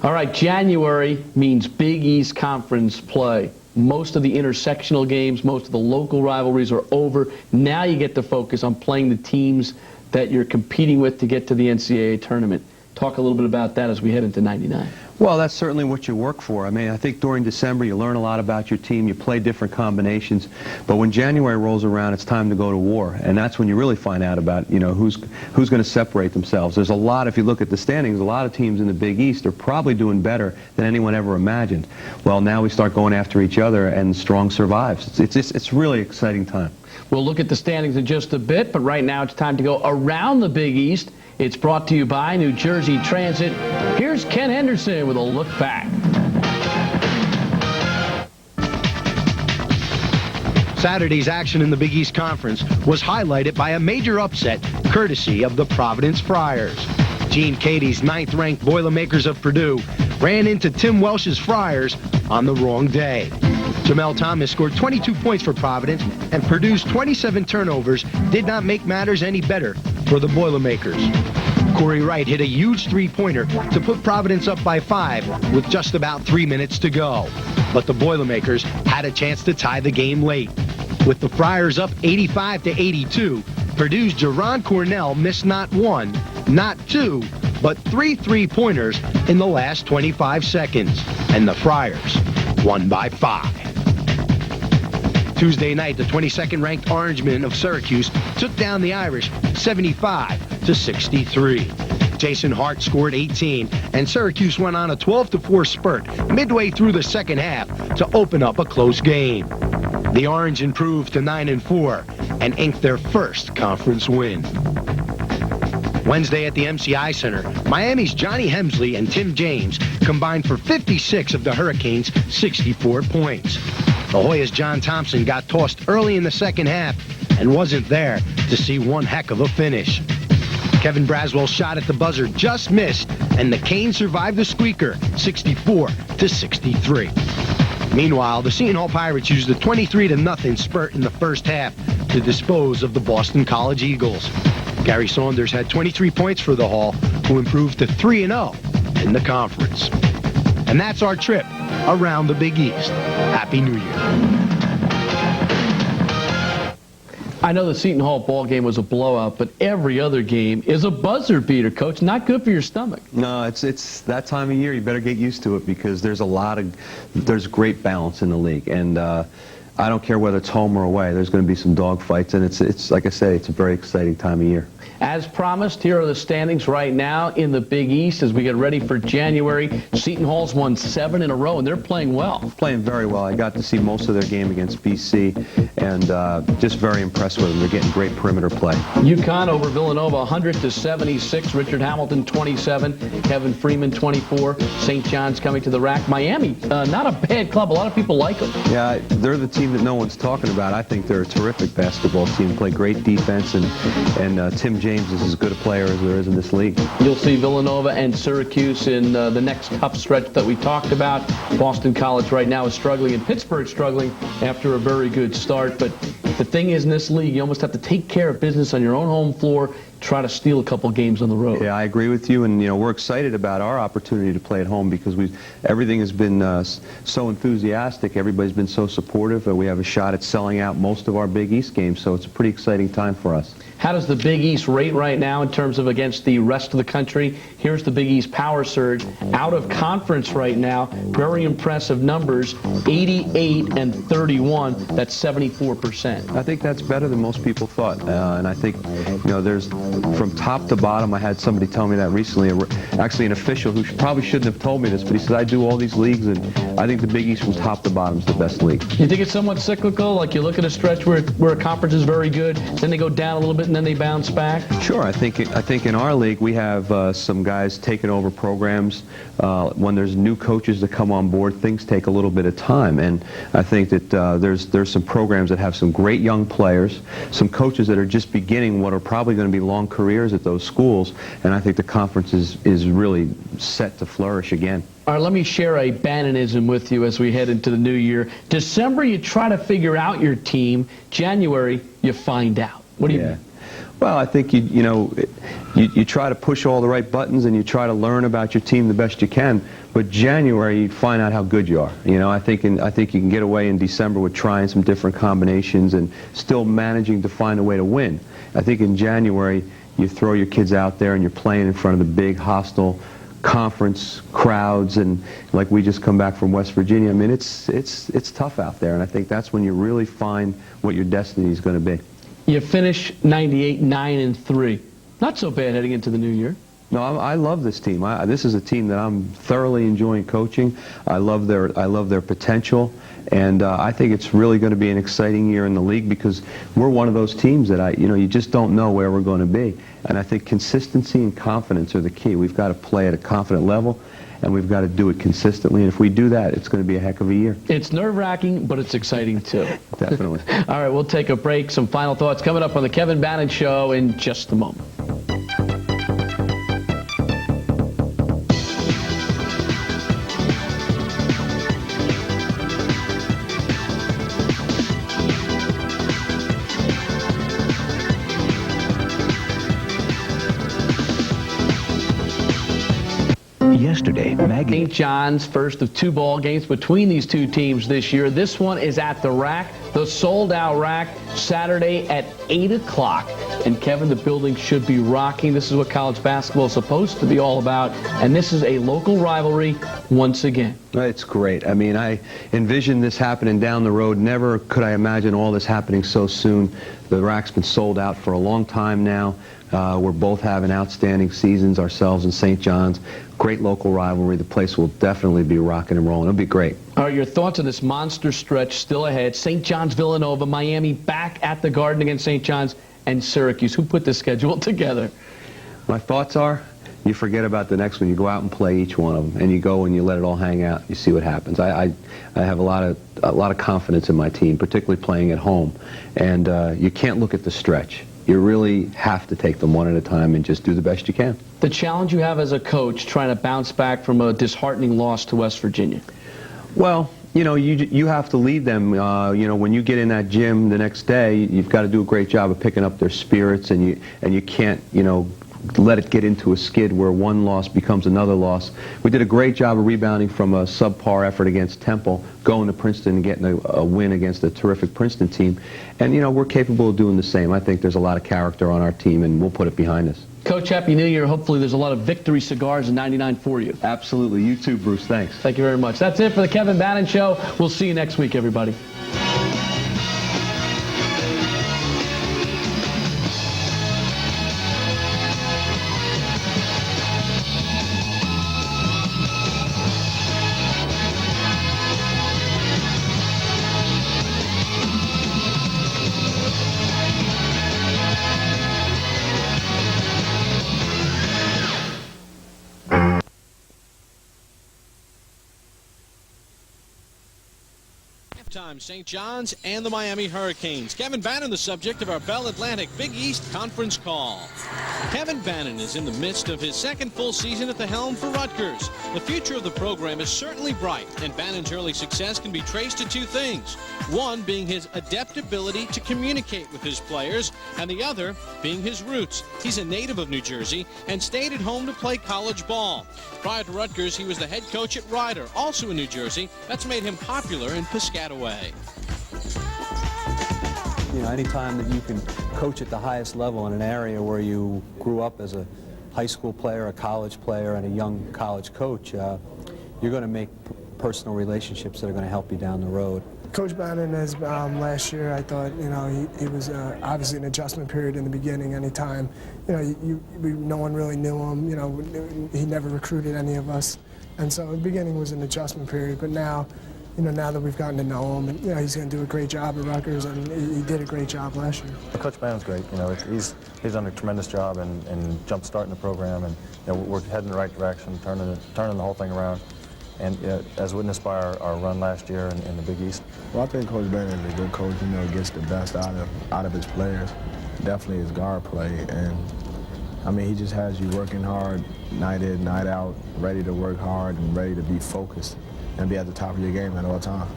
All right, January means Big East Conference play. Most of the intersectional games, most of the local rivalries are over. Now you get to focus on playing the teams that you're competing with to get to the NCAA tournament. Talk a little bit about that as we head into '99. Well, that's certainly what you work for. I mean, I think during December you learn a lot about your team, you play different combinations, but when January rolls around, it's time to go to war, and that's when you really find out about, you know, who's going to separate themselves. There's a lot, if you look at the standings, a lot of teams in the Big East are probably doing better than anyone ever imagined. Well, now we start going after each other, and strong survives. It's really exciting time. We'll look at the standings in just a bit, but right now it's time to go around the Big East. It's brought to you by New Jersey Transit. Here's Ken Henderson with a look back. Saturday's action in the Big East Conference was highlighted by a major upset courtesy of the Providence Friars. Gene Cady's 9th-ranked Boilermakers of Purdue ran into Tim Welsh's Friars on the wrong day. Jamel Thomas scored 22 points for Providence, and Purdue's 27 turnovers did not make matters any better for the Boilermakers. Corey Wright hit a huge three-pointer to put Providence up by 5 with just about 3 minutes to go. But the Boilermakers had a chance to tie the game late. With the Friars up 85-82, Purdue's Jerron Cornell missed not 1, not 2, but 3 three-pointers in the last 25 seconds, and the Friars won by 5. Tuesday night, the 22nd-ranked Orangemen of Syracuse took down the Irish 75-63. Jason Hart scored 18, and Syracuse went on a 12-4 spurt midway through the second half to open up a close game. The Orange improved to 9-4 and inked their first conference win. Wednesday at the MCI Center, Miami's Johnny Hemsley and Tim James combined for 56 of the Hurricanes' 64 points. The Hoyas' John Thompson got tossed early in the second half and wasn't there to see one heck of a finish. Kevin Braswell's shot at the buzzer just missed, and the Canes survived the squeaker, 64-63. Meanwhile, the Seton Hall Pirates used a 23-0 spurt in the first half to dispose of the Boston College Eagles. Gary Saunders had 23 points for the Hall, who improved to 3-0 in the conference. And that's our trip around the Big East. Happy New Year. I know the Seton Hall ball game was a blowout, but every other game is a buzzer beater, Coach. Not good for your stomach. No, it's that time of year. You better get used to it because there's great balance in the league, and I don't care whether it's home or away. There's going to be some dogfights, and it's like I say, it's a very exciting time of year. As promised, here are the standings right now in the Big East as we get ready for January. Seton Hall's won 7 in a row, and they're playing well. Playing very well. I got to see most of their game against BC, and just very impressed with them. They're getting great perimeter play. UConn over Villanova, 100-76. Richard Hamilton, 27. Kevin Freeman, 24. St. John's coming to the rack. Miami, not a bad club. A lot of people like them. Yeah, they're the team that no one's talking about. I think they're a terrific basketball team. Play great defense, and Tim James is as good a player as there is in this league. You'll see Villanova and Syracuse in the next tough stretch that we talked about. Boston College right now is struggling, and Pittsburgh struggling after a very good start. But the thing is, in this league, you almost have to take care of business on your own home floor, try to steal a couple games on the road. Yeah, I agree with you, and we're excited about our opportunity to play at home because everything has been so enthusiastic. Everybody's been so supportive. We have a shot at selling out most of our Big East games, so it's a pretty exciting time for us. How does the Big East rate right now in terms of against the rest of the country? Here's the Big East power surge. Out of conference right now, very impressive numbers, 88-31. That's 74%. I think that's better than most people thought. And I think, there's from top to bottom. I had somebody tell me that recently, actually an official who probably shouldn't have told me this, but he said, I do all these leagues, and I think the Big East from top to bottom is the best league. You think it's somewhat cyclical? Like you look at a stretch where a conference is very good, then they go down a little bit, and then they bounce back? Sure. I think in our league we have some guys taking over programs. When there's new coaches that come on board, things take a little bit of time, and I think that there's some programs that have some great young players, some coaches that are just beginning what are probably going to be long careers at those schools, and I think the conference is really set to flourish again. All right, let me share a Bannonism with you as we head into the new year. December, you try to figure out your team. January, you find out. What do you mean? Well, I think you try to push all the right buttons and you try to learn about your team the best you can. But January, you find out how good you are. I think you can get away in December with trying some different combinations and still managing to find a way to win. I think in January, you throw your kids out there and you're playing in front of the big hostile conference crowds, and like we just come back from West Virginia. I mean, it's tough out there, and I think that's when you really find what your destiny is going to be. You finish 98 9-3. Not so bad heading into the new year. No, I love this team. This is a team that I'm thoroughly enjoying coaching. I love their potential, and I think it's really going to be an exciting year in the league because we're one of those teams that you just don't know where we're going to be. And I think consistency and confidence are the key. We've got to play at a confident level, and we've got to do it consistently. And if we do that, it's going to be a heck of a year. It's nerve-wracking, but it's exciting too. Definitely. All right, we'll take a break. Some final thoughts coming up on the Kevin Bannon Show in just a moment. Yesterday, Maggie. St. John's, first of 2 ball games between these two teams this year. This one is at the Rack, the sold-out Rack, Saturday at 8 o'clock. And Kevin, the building should be rocking. This is what college basketball is supposed to be all about. And this is a local rivalry once again. It's great. I mean, I envisioned this happening down the road. Never could I imagine all this happening so soon. The Rack's been sold out for a long time now. We're both having outstanding seasons, ourselves and St. John's. Great local rivalry. The place will definitely be rocking and rolling. It'll be great. All right, your thoughts on this monster stretch still ahead? St. John's, Villanova, Miami back at the Garden against St. John's, and Syracuse. Who put this schedule together? My thoughts are, you forget about the next one. You go out and play each one of them, and you go and you let it all hang out. You see what happens. I have a lot of confidence in my team, particularly playing at home. And you can't look at the stretch. You really have to take them one at a time and just do the best you can. The challenge you have as a coach trying to bounce back from a disheartening loss to West Virginia? Well, you have to lead them. When you get in that gym the next day, you've got to do a great job of picking up their spirits, and you can't, let it get into a skid where one loss becomes another loss. We did a great job of rebounding from a subpar effort against Temple, going to Princeton and getting a win against a terrific Princeton team. And, we're capable of doing the same. I think there's a lot of character on our team, and we'll put it behind us. Coach, Happy New Year. Hopefully there's a lot of victory cigars in '99 for you. Absolutely. You too, Bruce. Thanks. Thank you very much. That's it for the Kevin Bannon Show. We'll see you next week, everybody. St. John's and the Miami Hurricanes. Kevin Bannon, the subject of our Bell Atlantic Big East Conference call. Kevin Bannon is in the midst of his second full season at the helm for Rutgers. The future of the program is certainly bright, and Bannon's early success can be traced to 2 things. One being his adept ability to communicate with his players, and the other being his roots. He's a native of New Jersey and stayed at home to play college ball. Prior to Rutgers, he was the head coach at Rider, also in New Jersey. That's made him popular in Piscataway. Anytime that you can coach at the highest level in an area where you grew up as a high school player, a college player, and a young college coach, you're going to make personal relationships that are going to help you down the road. Coach Bannon, as last year, I thought, he was obviously an adjustment period in the beginning. Anytime, no one really knew him. He never recruited any of us, and so the beginning was an adjustment period. But now, now that we've gotten to know him, and he's going to do a great job at Rutgers, and he did a great job last year. Coach Bannon's great. He's done a tremendous job in jump starting the program, and we're heading in the right direction, turning the whole thing around. And as witnessed by our run last year in the Big East. Well, I think Coach Bannon is a good coach. Gets the best out of his players. Definitely his guard play, and I mean, he just has you working hard, night in, night out, ready to work hard and ready to be focused and be at the top of your game at all times.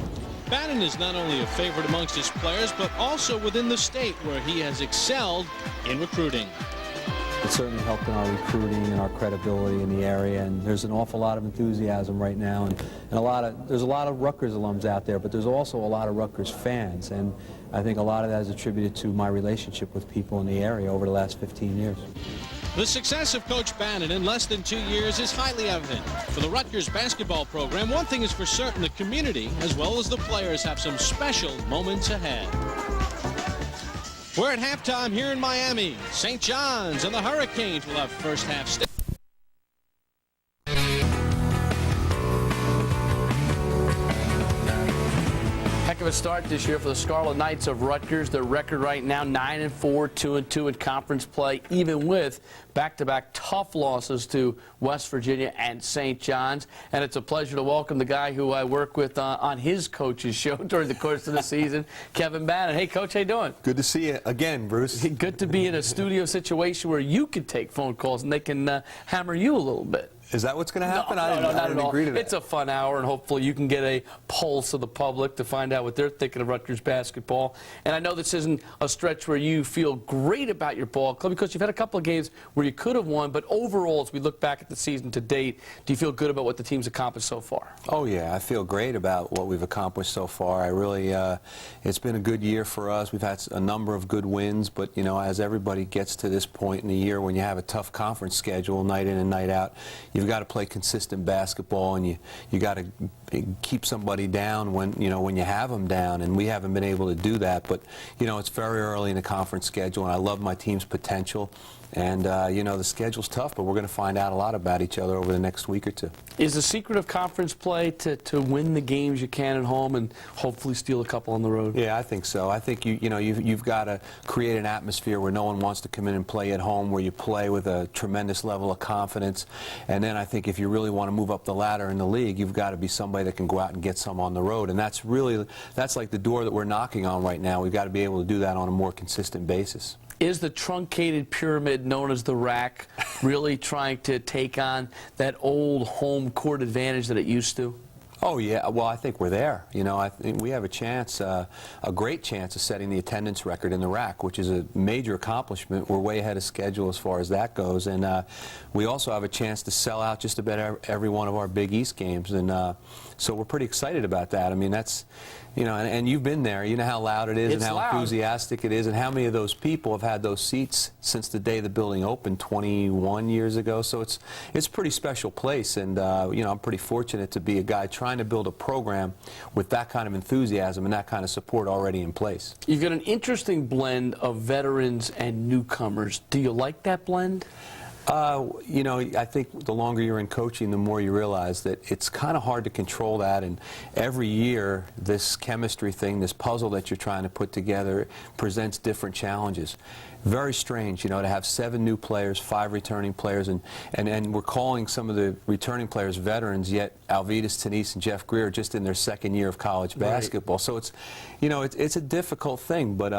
Bannon is not only a favorite amongst his players, but also within the state where he has excelled in recruiting. It certainly helped in our recruiting and our credibility in the area, and there's an awful lot of enthusiasm right now, and there's a lot of Rutgers alums out there, but there's also a lot of Rutgers fans, and I think a lot of that is attributed to my relationship with people in the area over the last 15 years. The success of Coach Bannon in less than 2 years is highly evident. For the Rutgers basketball program, one thing is for certain: the community, as well as the players, have some special moments ahead. We're at halftime here in Miami. St. John's and the Hurricanes will have first half stage. Heck of a start this year for the Scarlet Knights of Rutgers. Their record right now, 9-4, 2-2 in conference play, even with back-to-back tough losses to West Virginia and St. John's. And it's a pleasure to welcome the guy who I work with on his coach's show during the course of the season, Kevin Bannon. Hey, Coach, how you doing? Good to see you again, Bruce. Good to be in a studio situation where you can take phone calls and they can hammer you a little bit. Is that what's going to happen? No, I didn't agree to that. It's a fun hour, and hopefully you can get a pulse of the public to find out what they're thinking of Rutgers basketball. And I know this isn't a stretch where you feel great about your ball club, because you've had a couple of games where you could have won, but overall, as we look back at the season to date, do you feel good about what the team's accomplished so far? Oh, yeah. I feel great about what we've accomplished so far. I really, it's been a good year for us. We've had a number of good wins, but, as everybody gets to this point in the year when you have a tough conference schedule, night in and night out, you've got to play consistent basketball, and you got to keep somebody down when you have them down, and we haven't been able to do that. But it's very early in the conference schedule, and I love my team's potential. And the schedule's tough, but we're going to find out a lot about each other over the next week or two. Is the secret of conference play to win the games you can at home and hopefully steal a couple on the road? Yeah, I think so. I think you've got to create an atmosphere where no one wants to come in and play at home, where you play with a tremendous level of confidence. And then I think if you really want to move up the ladder in the league, you've got to be somebody that can go out and get some on the road. And that's like the door that we're knocking on right now. We've got to be able to do that on a more consistent basis. Is the truncated pyramid known as the rack really trying to take on that old home court advantage that it used to? Oh, yeah. Well, I think we're there. I think we have a chance, a great chance of setting the attendance record in the rack, which is a major accomplishment. We're way ahead of schedule as far as that goes. And we also have a chance to sell out just about every one of our Big East games. And so we're pretty excited about that. I mean, that's, and you've been there. You know how loud it is and how enthusiastic it is, and how many of those people have had those seats since the day the building opened 21 years ago. So it's a pretty special place, and I'm pretty fortunate to be a guy trying to build a program with that kind of enthusiasm and that kind of support already in place. You've got an interesting blend of veterans and newcomers. Do you like that blend? I think the longer you're in coaching, the more you realize that it's kind of hard to control that, and every year this chemistry thing, this puzzle that you're trying to put together, presents different challenges. Very strange, to have 7 new players, 5 returning players, and we're calling some of the returning players veterans, yet Alvidas Tanise and Jeff Greer are just in their 2nd year of college basketball. Right. So it's a difficult thing, but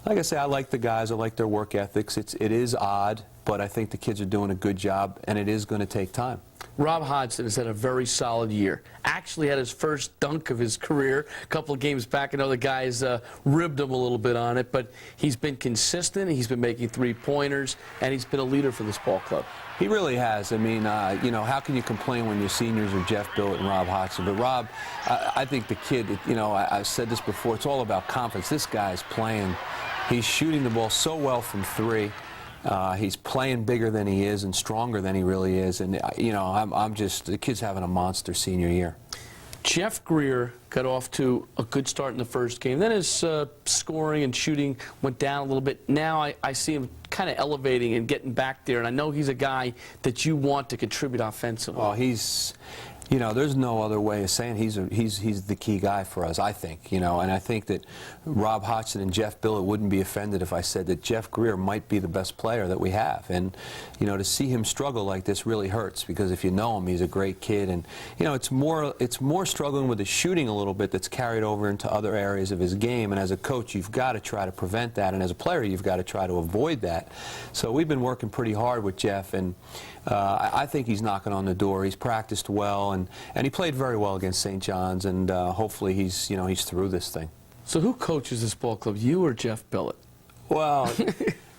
like I say, I like the guys, I like their work ethics. It is odd, but I think the kids are doing a good job, and it is going to take time. Rob Hodgson has had a very solid year. Actually had his first dunk of his career a couple of games back. I know the guys ribbed him a little bit on it, but he's been consistent. He's been making 3-pointers, and he's been a leader for this ball club. He really has. I mean, how can you complain when your seniors are Jeff Billett and Rob Hodgson? But Rob, I think the kid, I've said this before, it's all about confidence. This guy's playing. He's shooting the ball so well from 3. He's playing bigger than he is and stronger than he really is. And, the kid's having a monster senior year. Jeff Greer got off to a good start in the first game. Then his scoring and shooting went down a little bit. Now I see him kind of elevating and getting back there. And I know he's a guy that you want to contribute offensively. Well, he's You know, there's no other way of saying he's the key guy for us, I think, you know, and I think that Rob Hodgson and Jeff Billett wouldn't be offended if I said that Jeff Greer might be the best player that we have. And, you know, to see him struggle like this really hurts, because if you know him, he's a great kid. And, you know, it's more struggling with the shooting a little bit that's carried over into other areas of his game. And as a coach, you've got to try to prevent that. And as a player, you've got to try to avoid that. So we've been working pretty hard with Jeff, and I think he's knocking on the door. He's practiced well, and he played very well against St. John's, and hopefully he's through this thing. So who coaches this ball club, you or Jeff Billett? Well,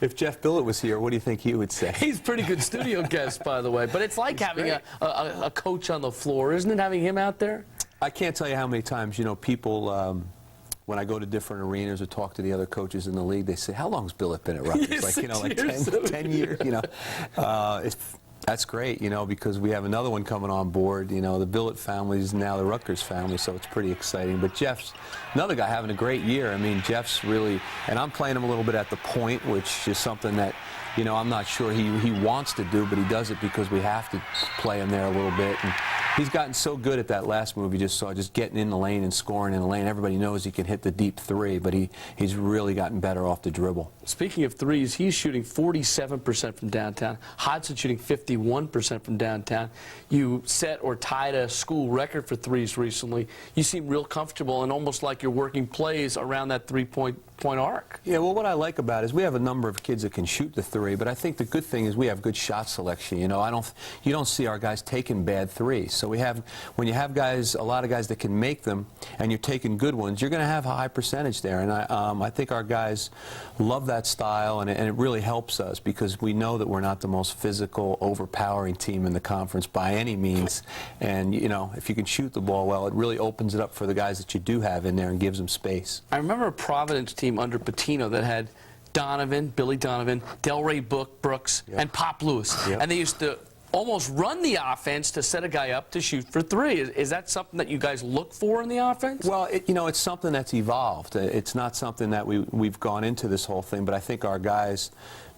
if Jeff Billett was here, what do you think he would say? He's a pretty good studio guest, by the way. But it's like having a coach on the floor, isn't it, having him out there? I can't tell you how many times, you know, people, when I go to different arenas or talk to the other coaches in the league, they say, how long's Billett been at Rutgers? Like, you know, like 10 years, you know. That's great, you know, because we have another one coming on board. You know, the Billett family is now the Rutgers family, so it's pretty exciting. But Jeff's another guy having a great year. I mean, Jeff's really, and I'm playing him a little bit at the point, which is something that, you know, I'm not sure he wants to do, but he does it because we have to play him there a little bit. And he's gotten so good at that last move you just saw, just getting in the lane and scoring in the lane. Everybody knows he can hit the deep three, but he's really gotten better off the dribble. Speaking of threes, he's shooting 47% from downtown. Hodgson shooting 51% from downtown. You set or tied a school record for threes recently. You seem real comfortable and almost like you're working plays around that three-point arc. Yeah, well, what I like about it is we have a number of kids that can shoot the three, but I think the good thing is we have good shot selection. You know, you don't see our guys taking bad threes. So when you have guys, a lot of guys that can make them, and you're taking good ones, you're going to have a high percentage there. And I think our guys love that style, and it really helps us because we know that we're not the most physical, overpowering team in the conference by any means. And, you know, if you can shoot the ball well, it really opens it up for the guys that you do have in there and gives them space. I remember a Providence team under Patino that had Donovan, Billy Donovan, Delray Brooks, and Pop Lewis. Yep. And they used to almost run the offense to set a guy up to shoot for three. Is that something that you guys look for in the offense? Well, you know, it's something that's evolved. It's not something that we've gone into this whole thing, but I think our guys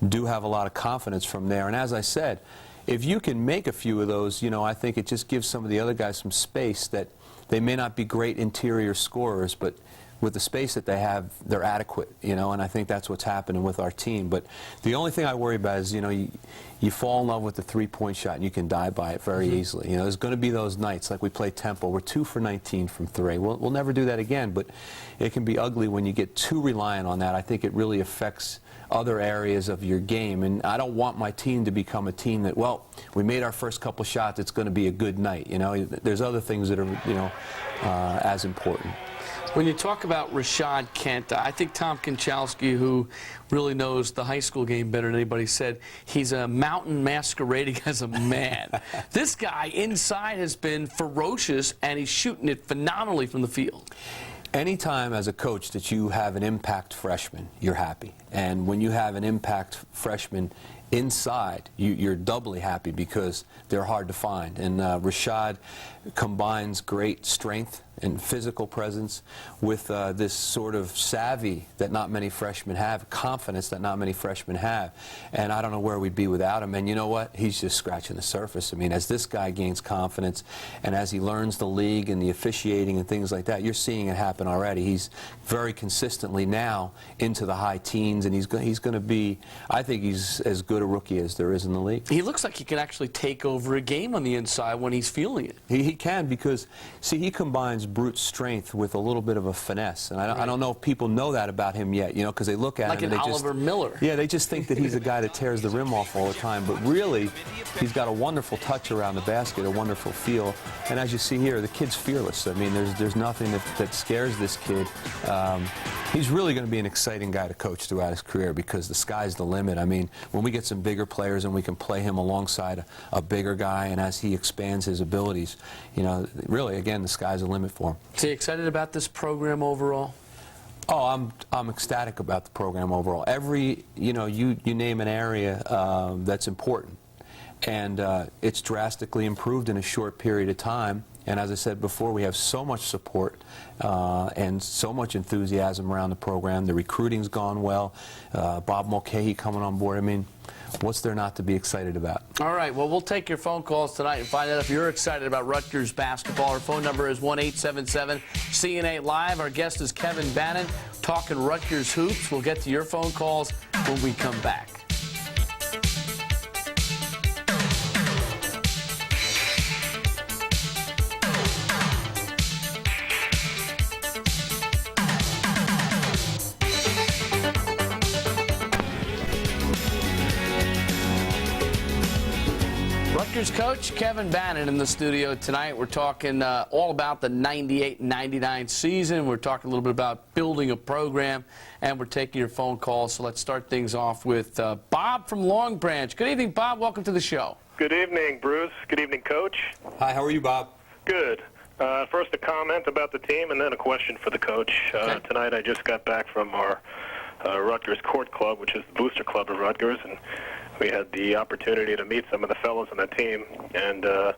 do have a lot of confidence from there. And as I said, if you can make a few of those, you know, I think it just gives some of the other guys some space that they may not be great interior scorers, but with the space that they have, they're adequate, you know, and I think that's what's happening with our team. But the only thing I worry about is, you know, you fall in love with the three-point shot and you can die by it very easily. You know, there's going to be those nights like we play Temple. We're 2 for 19 from three. We'll never do that again, but it can be ugly when you get too reliant on that. I think it really affects other areas of your game, and I don't want my team to become a team that, well, we made our first couple shots, it's going to be a good night. You know, there's other things that are, you know, as important. When you talk about Rashad Kent, I think Tom Konchalski, who really knows the high school game better than anybody, said he's a mountain masquerading as a man. This guy inside has been ferocious, and he's shooting it phenomenally from the field. Anytime as a coach that you have an impact freshman, you're happy. And when you have an impact freshman inside, you're doubly happy because they're hard to find. And Rashad combines great strength and physical presence with this sort of savvy that not many freshmen have, confidence that not many freshmen have. And I don't know where we'd be without him. And you know what? He's just scratching the surface. I mean, as this guy gains confidence and as he learns the league and the officiating and things like that, you're seeing it happen already. He's very consistently now into the high teens, and he's going to be, I think he's as good a rookie as there is in the league. He looks like he can actually take over a game on the inside when he's feeling it. He can, because, see, he combines brute strength with a little bit of a finesse. And I don't know if people know that about him yet, you know, because they look at him and they just... Like an Oliver Miller. Yeah, they just think that he's a guy that tears the rim off all the time. But really, he's got a wonderful touch around the basket, a wonderful feel. And as you see here, the kid's fearless. I mean, there's nothing that scares this kid. He's really going to be an exciting guy to coach throughout his career because the sky's the limit. I mean, when we get some bigger players and we can play him alongside a bigger guy, and as he expands his abilities, you know, really, again, the sky's the limit for him. So you excited about this program overall? Oh, I'm ecstatic about the program overall. Every, you know, you name an area that's important, and it's drastically improved in a short period of time. And as I said before, we have so much support and so much enthusiasm around the program. The recruiting's gone well. Bob Mulcahy coming on board. I mean, what's there not to be excited about? All right, well, we'll take your phone calls tonight and find out if you're excited about Rutgers basketball. Our phone number is 1-877-CNA Live. Our guest is Kevin Bannon, talking Rutgers hoops. We'll get to your phone calls when we come back. Rutgers coach Kevin Bannon in the studio tonight. We're talking all about the 98-99 season. We're talking a little bit about building a program, and we're taking your phone calls. So let's start things off with Bob from Long Branch. Good evening, Bob. Welcome to the show. Good evening, Bruce. Good evening, Coach. Hi, how are you, Bob? Good. First, a comment about the team, and then a question for the coach. Tonight, I just got back from our Rutgers Court Club, which is the booster club of Rutgers, and we had the opportunity to meet some of the fellows on the team. And I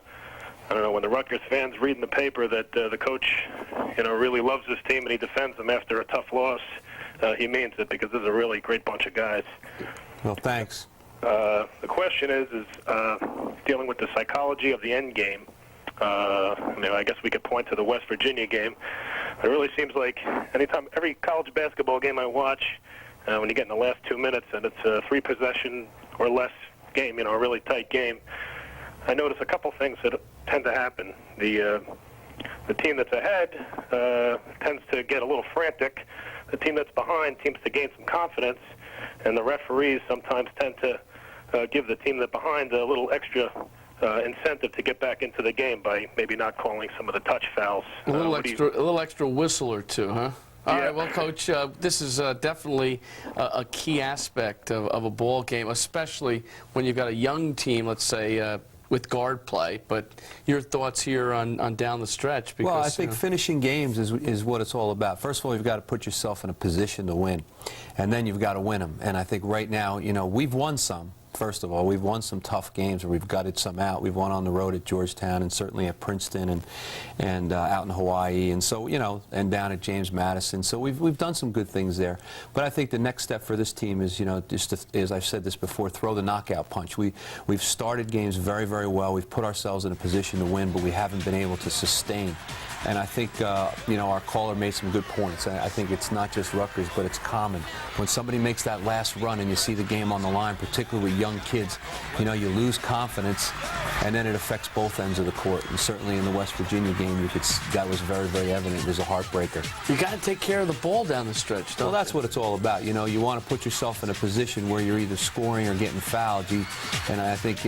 don't know, when the Rutgers fans read in the paper that the coach, really loves his team and he defends them after a tough loss, he means it, because this is a really great bunch of guys. Well, thanks. The question is dealing with the psychology of the end game. I guess we could point to the West Virginia game. It really seems like every college basketball game I watch, when you get in the last 2 minutes and it's a 3-possession or less game, a really tight game, I notice a couple things that tend to happen. The team that's ahead tends to get a little frantic. The team that's behind seems to gain some confidence, and the referees sometimes tend to give the team that's behind a little extra incentive to get back into the game by maybe not calling some of the touch fouls. A little extra whistle or two, huh? All right, well, Coach, this is definitely a key aspect of a ball game, especially when you've got a young team, let's say, with guard play. But your thoughts here on down the stretch? Because, well, I think finishing games is what it's all about. First of all, you've got to put yourself in a position to win, and then you've got to win them. And I think right now, we've won some. First of all, we've won some tough games where we've gutted some out. We've won on the road at Georgetown and certainly at Princeton and out in Hawaii, and so and down at James Madison. So we've done some good things there. But I think the next step for this team is just to, as I've said this before, throw the knockout punch. We've started games very, very well. We've put ourselves in a position to win, but we haven't been able to sustain. And I think, our caller made some good points. I think it's not just Rutgers, but it's common. When somebody makes that last run and you see the game on the line, particularly with young kids, you lose confidence, and then it affects both ends of the court. And certainly in the West Virginia game, that was very, very evident. It was a heartbreaker. You got to take care of the ball down the stretch, don't you? Well, that's what it's all about. You want to put yourself in a position where you're either scoring or getting fouled. And I think,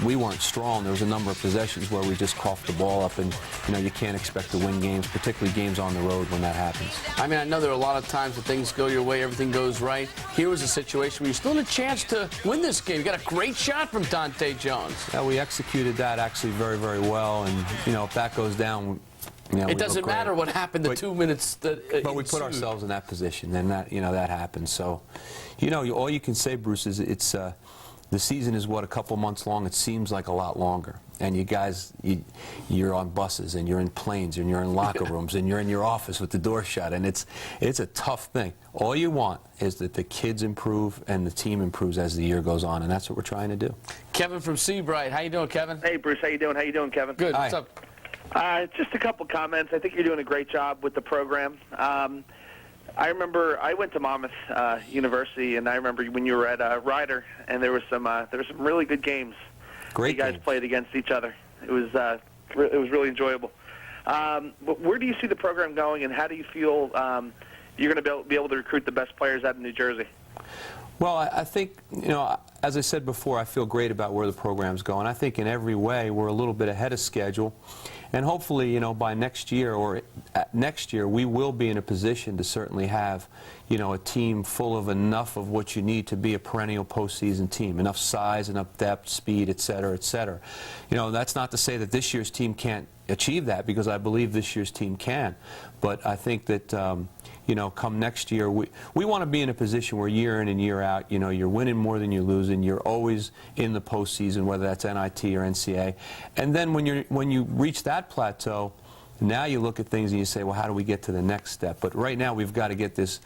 we weren't strong. There was a number of possessions where we just coughed the ball up, and, you can't expect to win games, particularly games on the road when that happens. I mean, I know there are a lot of times that things go your way, everything goes right. Here was a situation where you still had a chance to win this game. You got a great shot from Dante Jones. Yeah, we executed that actually very, very well, and, if that goes down, it doesn't matter what happened the 2 minutes that but we put ourselves in that position, and that that happens. So, all you can say, Bruce, is it's the season is a couple months long. It seems like a lot longer. And you guys, you're on buses, and you're in planes, and you're in locker rooms, and you're in your office with the door shut, and it's a tough thing. All you want is that the kids improve and the team improves as the year goes on, and that's what we're trying to do. Kevin from Seabright, how you doing, Kevin? Hey, Bruce, how you doing? How you doing, Kevin? Good. Hi. What's up? Just a couple comments. I think you're doing a great job with the program. I remember I went to Monmouth University, and I remember when you were at Ryder, and there were some really good games. Great. You guys played against each other. It was really enjoyable. But where do you see the program going, and how do you feel you're going to be able to recruit the best players out of New Jersey? Well, I think, as I said before, I feel great about where the program's going. I think in every way we're a little bit ahead of schedule. And hopefully, by next year we will be in a position to certainly have, a team full of enough of what you need to be a perennial postseason team. Enough size, enough depth, speed, et cetera, et cetera. That's not to say that this year's team can't achieve that, because I believe this year's team can. But I think that, come next year, we want to be in a position where year in and year out, you're winning more than you're losing. You're always in the postseason, whether that's NIT or NCAA. And then when you reach that plateau, now you look at things and you say, well, how do we get to the next step? But right now we've got to get this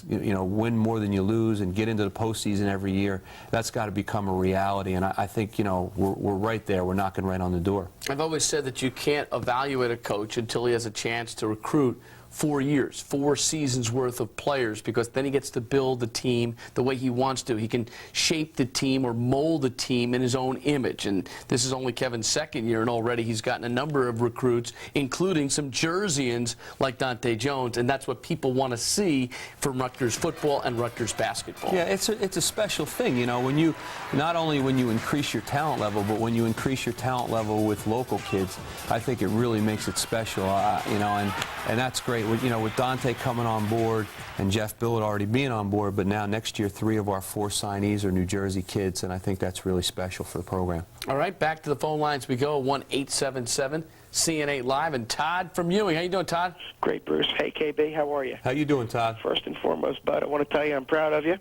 win more than you lose and get into the postseason every year. That's got to become a reality, and I think we're right there. We're knocking right on the door. I've always said that you can't evaluate a coach until he has a chance to recruit 4 years, 4 seasons worth of players, because then he gets to build the team the way he wants to. He can shape the team or mold the team in his own image. And this is only Kevin's second year, and already he's gotten a number of recruits, including some Jerseyans like Dante Jones, and that's what people want to see from Rutgers football and Rutgers basketball. Yeah, it's a special thing, when not only when you increase your talent level, but when you increase your talent level with local kids, I think it really makes it special, and that's great. With Dante coming on board and Jeff Billett already being on board, but now next year 3 of our 4 signees are New Jersey kids, and I think that's really special for the program. All right, back to the phone lines we go, 1-877-CN8 Live, and Todd from Ewing. How you doing, Todd? Great, Bruce. Hey, KB, how are you? How you doing, Todd? First and foremost, bud, I want to tell you I'm proud of you.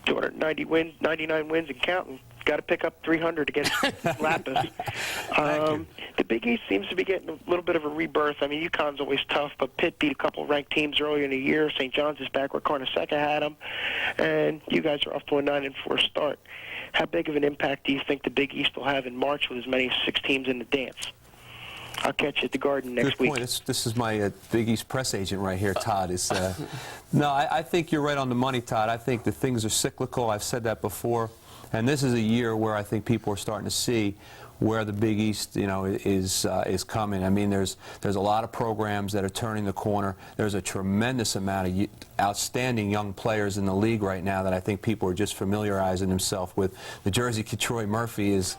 290 wins, 99 wins and counting. Got to pick up 300 against Lapis. The Big East seems to be getting a little bit of a rebirth. I mean, UConn's always tough, but Pitt beat a couple ranked teams earlier in the year. St. John's is back where Carnesecca had them, and you guys are off to a 9-4 start. How big of an impact do you think the Big East will have in March with as many as 6 teams in the dance? I'll catch you at the Garden next week. Good point. This is my Big East press agent right here, Todd. No, I think you're right on the money, Todd. I think that things are cyclical. I've said that before. And this is a year where I think people are starting to see where the Big East, is coming. I mean, there's a lot of programs that are turning the corner. There's a tremendous amount of outstanding young players in the league right now that I think people are just familiarizing themselves with. The Jersey kid Troy Murphy is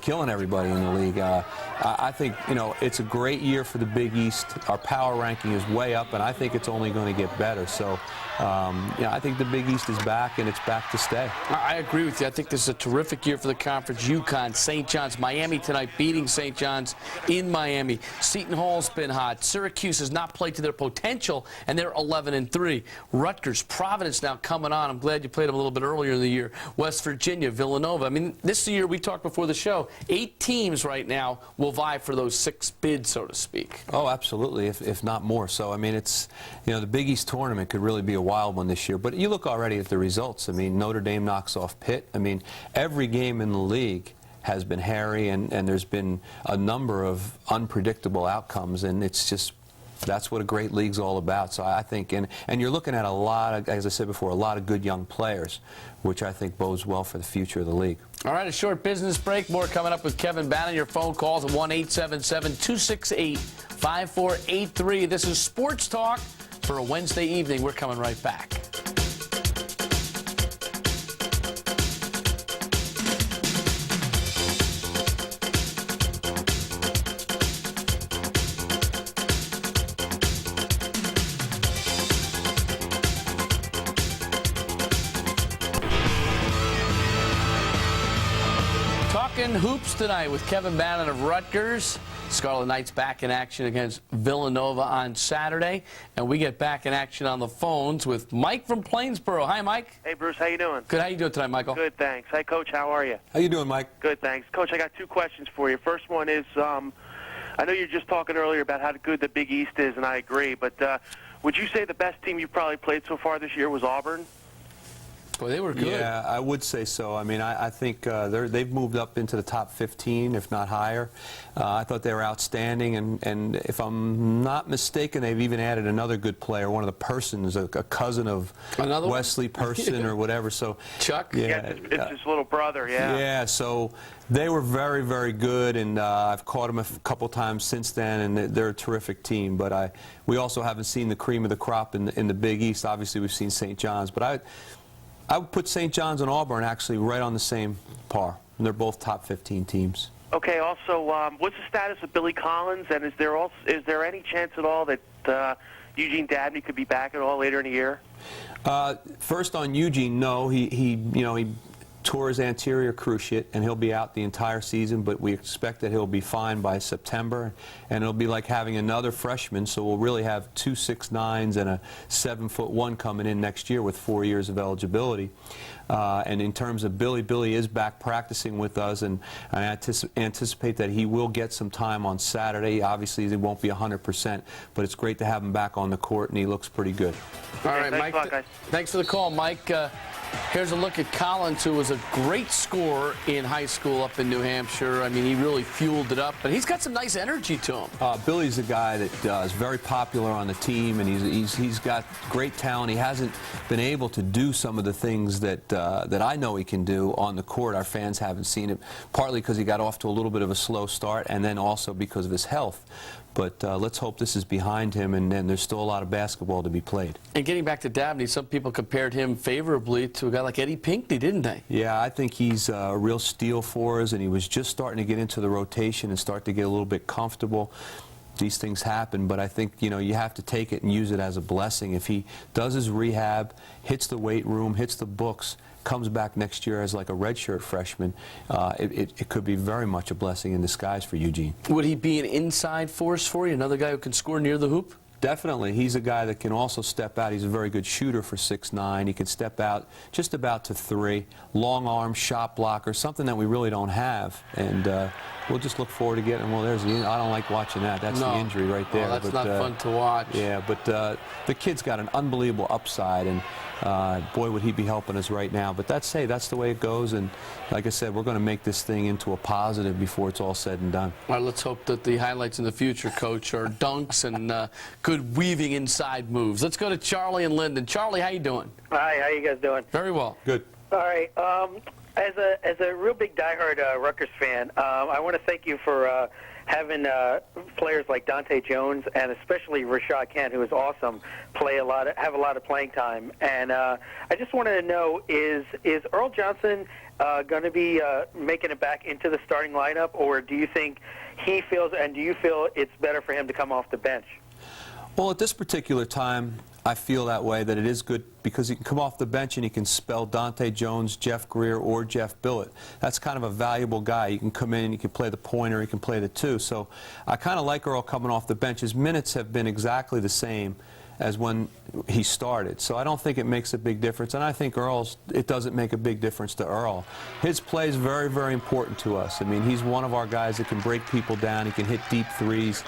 killing everybody in the league. I think it's a great year for the Big East. Our power ranking is way up, and I think it's only going to get better. So, I think the Big East is back, and it's back to stay. I agree with you. I think this is a terrific year for the conference. UConn, St. John's, Miami tonight beating St. John's in Miami. Seton Hall's been hot. Syracuse has not played to their potential, and they're 11-3. Rutgers, Providence now coming on. I'm glad you played them a little bit earlier in the year. West Virginia, Villanova. I mean, this year we talked before the show. 8 teams right now will vie for those 6 bids, so to speak. Oh, absolutely, if not more. So, I mean, it's, the Big East tournament could really be a wild one this year. But you look already at the results. I mean, Notre Dame knocks off Pitt. I mean, every game in the league has been hairy, and there's been a number of unpredictable outcomes, and it's just, that's what a great league's all about. So I think, and you're looking at a lot of, as I said before, a lot of good young players, which I think bodes well for the future of the league. All right, a short business break. More coming up with Kevin Bannon. Your phone calls at 1-877-268-5483. This is Sports Talk for a Wednesday evening. We're coming right back. Hoops tonight with Kevin Bannon of Rutgers. Scarlet Knights back in action against Villanova on Saturday, and we get back in action on the phones with Mike from Plainsboro. Hi, Mike. Hey, Bruce. How you doing? Good. How you doing tonight, Michael? Good, thanks. Hi, Coach. How are you? How you doing, Mike? Good, thanks. Coach, I got 2 questions for you. First one is, I know you were just talking earlier about how good the Big East is, and I agree, but would you say the best team you've probably played so far this year was Auburn? Well, they were good. Yeah, I would say so. I mean, I think they've moved up into the top 15, if not higher. I thought they were outstanding, and if I'm not mistaken, they've even added another good player, one of the Persons, a cousin of Wesley Person or whatever. So Chuck? Yeah, it's his little brother, yeah. Yeah, so they were very, very good, and I've caught them a couple times since then, and they're a terrific team. But we also haven't seen the cream of the crop in the Big East. Obviously, we've seen St. John's, but I would put St. John's and Auburn actually right on the same par. And they're both top 15 teams. Okay. Also, what's the status of Billy Collins? And is there any chance at all that Eugene Dabney could be back at all later in the year? First on Eugene, no. He tore his anterior cruciate, and he'll be out the entire season, but we expect that he'll be fine by September, and it'll be like having another freshman, so we'll really have 2 6'9" and a 7'1" coming in next year with 4 years of eligibility. And in terms of Billy, Billy is back practicing with us, and I anticipate that he will get some time on Saturday. Obviously, he won't be 100%, but it's great to have him back on the court, and he looks pretty good. All right, Mike, thanks for the call, Mike. Here's a look at Collins, who was a great scorer in high school up in New Hampshire. I mean, he really fueled it up, but he's got some nice energy to him. Billy's a guy that is very popular on the team, and he's got great talent. He hasn't been able to do some of the things that I know he can do on the court. Our fans haven't seen it, partly because he got off to a little bit of a slow start, and then also because of his health. But let's hope this is behind him, and there's still a lot of basketball to be played. And getting back to Dabney, some people compared him favorably to a guy like Eddie Pinckney, didn't they? Yeah, I think he's a real steal for us, and he was just starting to get into the rotation and start to get a little bit comfortable. These things happen, but I think, you know, you have to take it and use it as a blessing. If he does his rehab, hits the weight room, hits the books, comes back next year as like a redshirt freshman, it could be very much a blessing in disguise for Eugene. Would he be an inside force for you, another guy who can score near the hoop? Definitely. He's a guy that can also step out. He's a very good shooter for 6'9". He can step out just about to 3. Long arm, shot blocker, something that we really don't have. And we'll just look forward to getting, well, there's the, I don't like watching that. That's the injury right there. That's not fun to watch. Yeah, but the kid's got an unbelievable upside, and boy, would he be helping us right now. But that's the way it goes, and like I said, we're going to make this thing into a positive before it's all said and done. All right, let's hope that the highlights in the future, Coach, are dunks and good weaving inside moves. Let's go to Charlie and Linden. Charlie, how you doing? Hi, how you guys doing? Very well. Good. All right. As a real big diehard Rutgers fan, I want to thank you for having players like Dante Jones and especially Rashad Kent, who is awesome, have a lot of playing time. And I just wanted to know, is Earl Johnson going to be making it back into the starting lineup, or do you think he feels, and do you feel it's better for him to come off the bench? Well, at this particular time, I feel that way, that it is good because he can come off the bench and he can spell Dante Jones, Jeff Greer, or Jeff Billett. That's kind of a valuable guy. He can come in and he can play the pointer, he can play the 2. So I kind of like Earl coming off the bench. His minutes have been exactly the same as when he started. So I don't think it makes a big difference. And I think it doesn't make a big difference to Earl. His play is very, very important to us. I mean, he's one of our guys that can break people down. He can hit deep threes.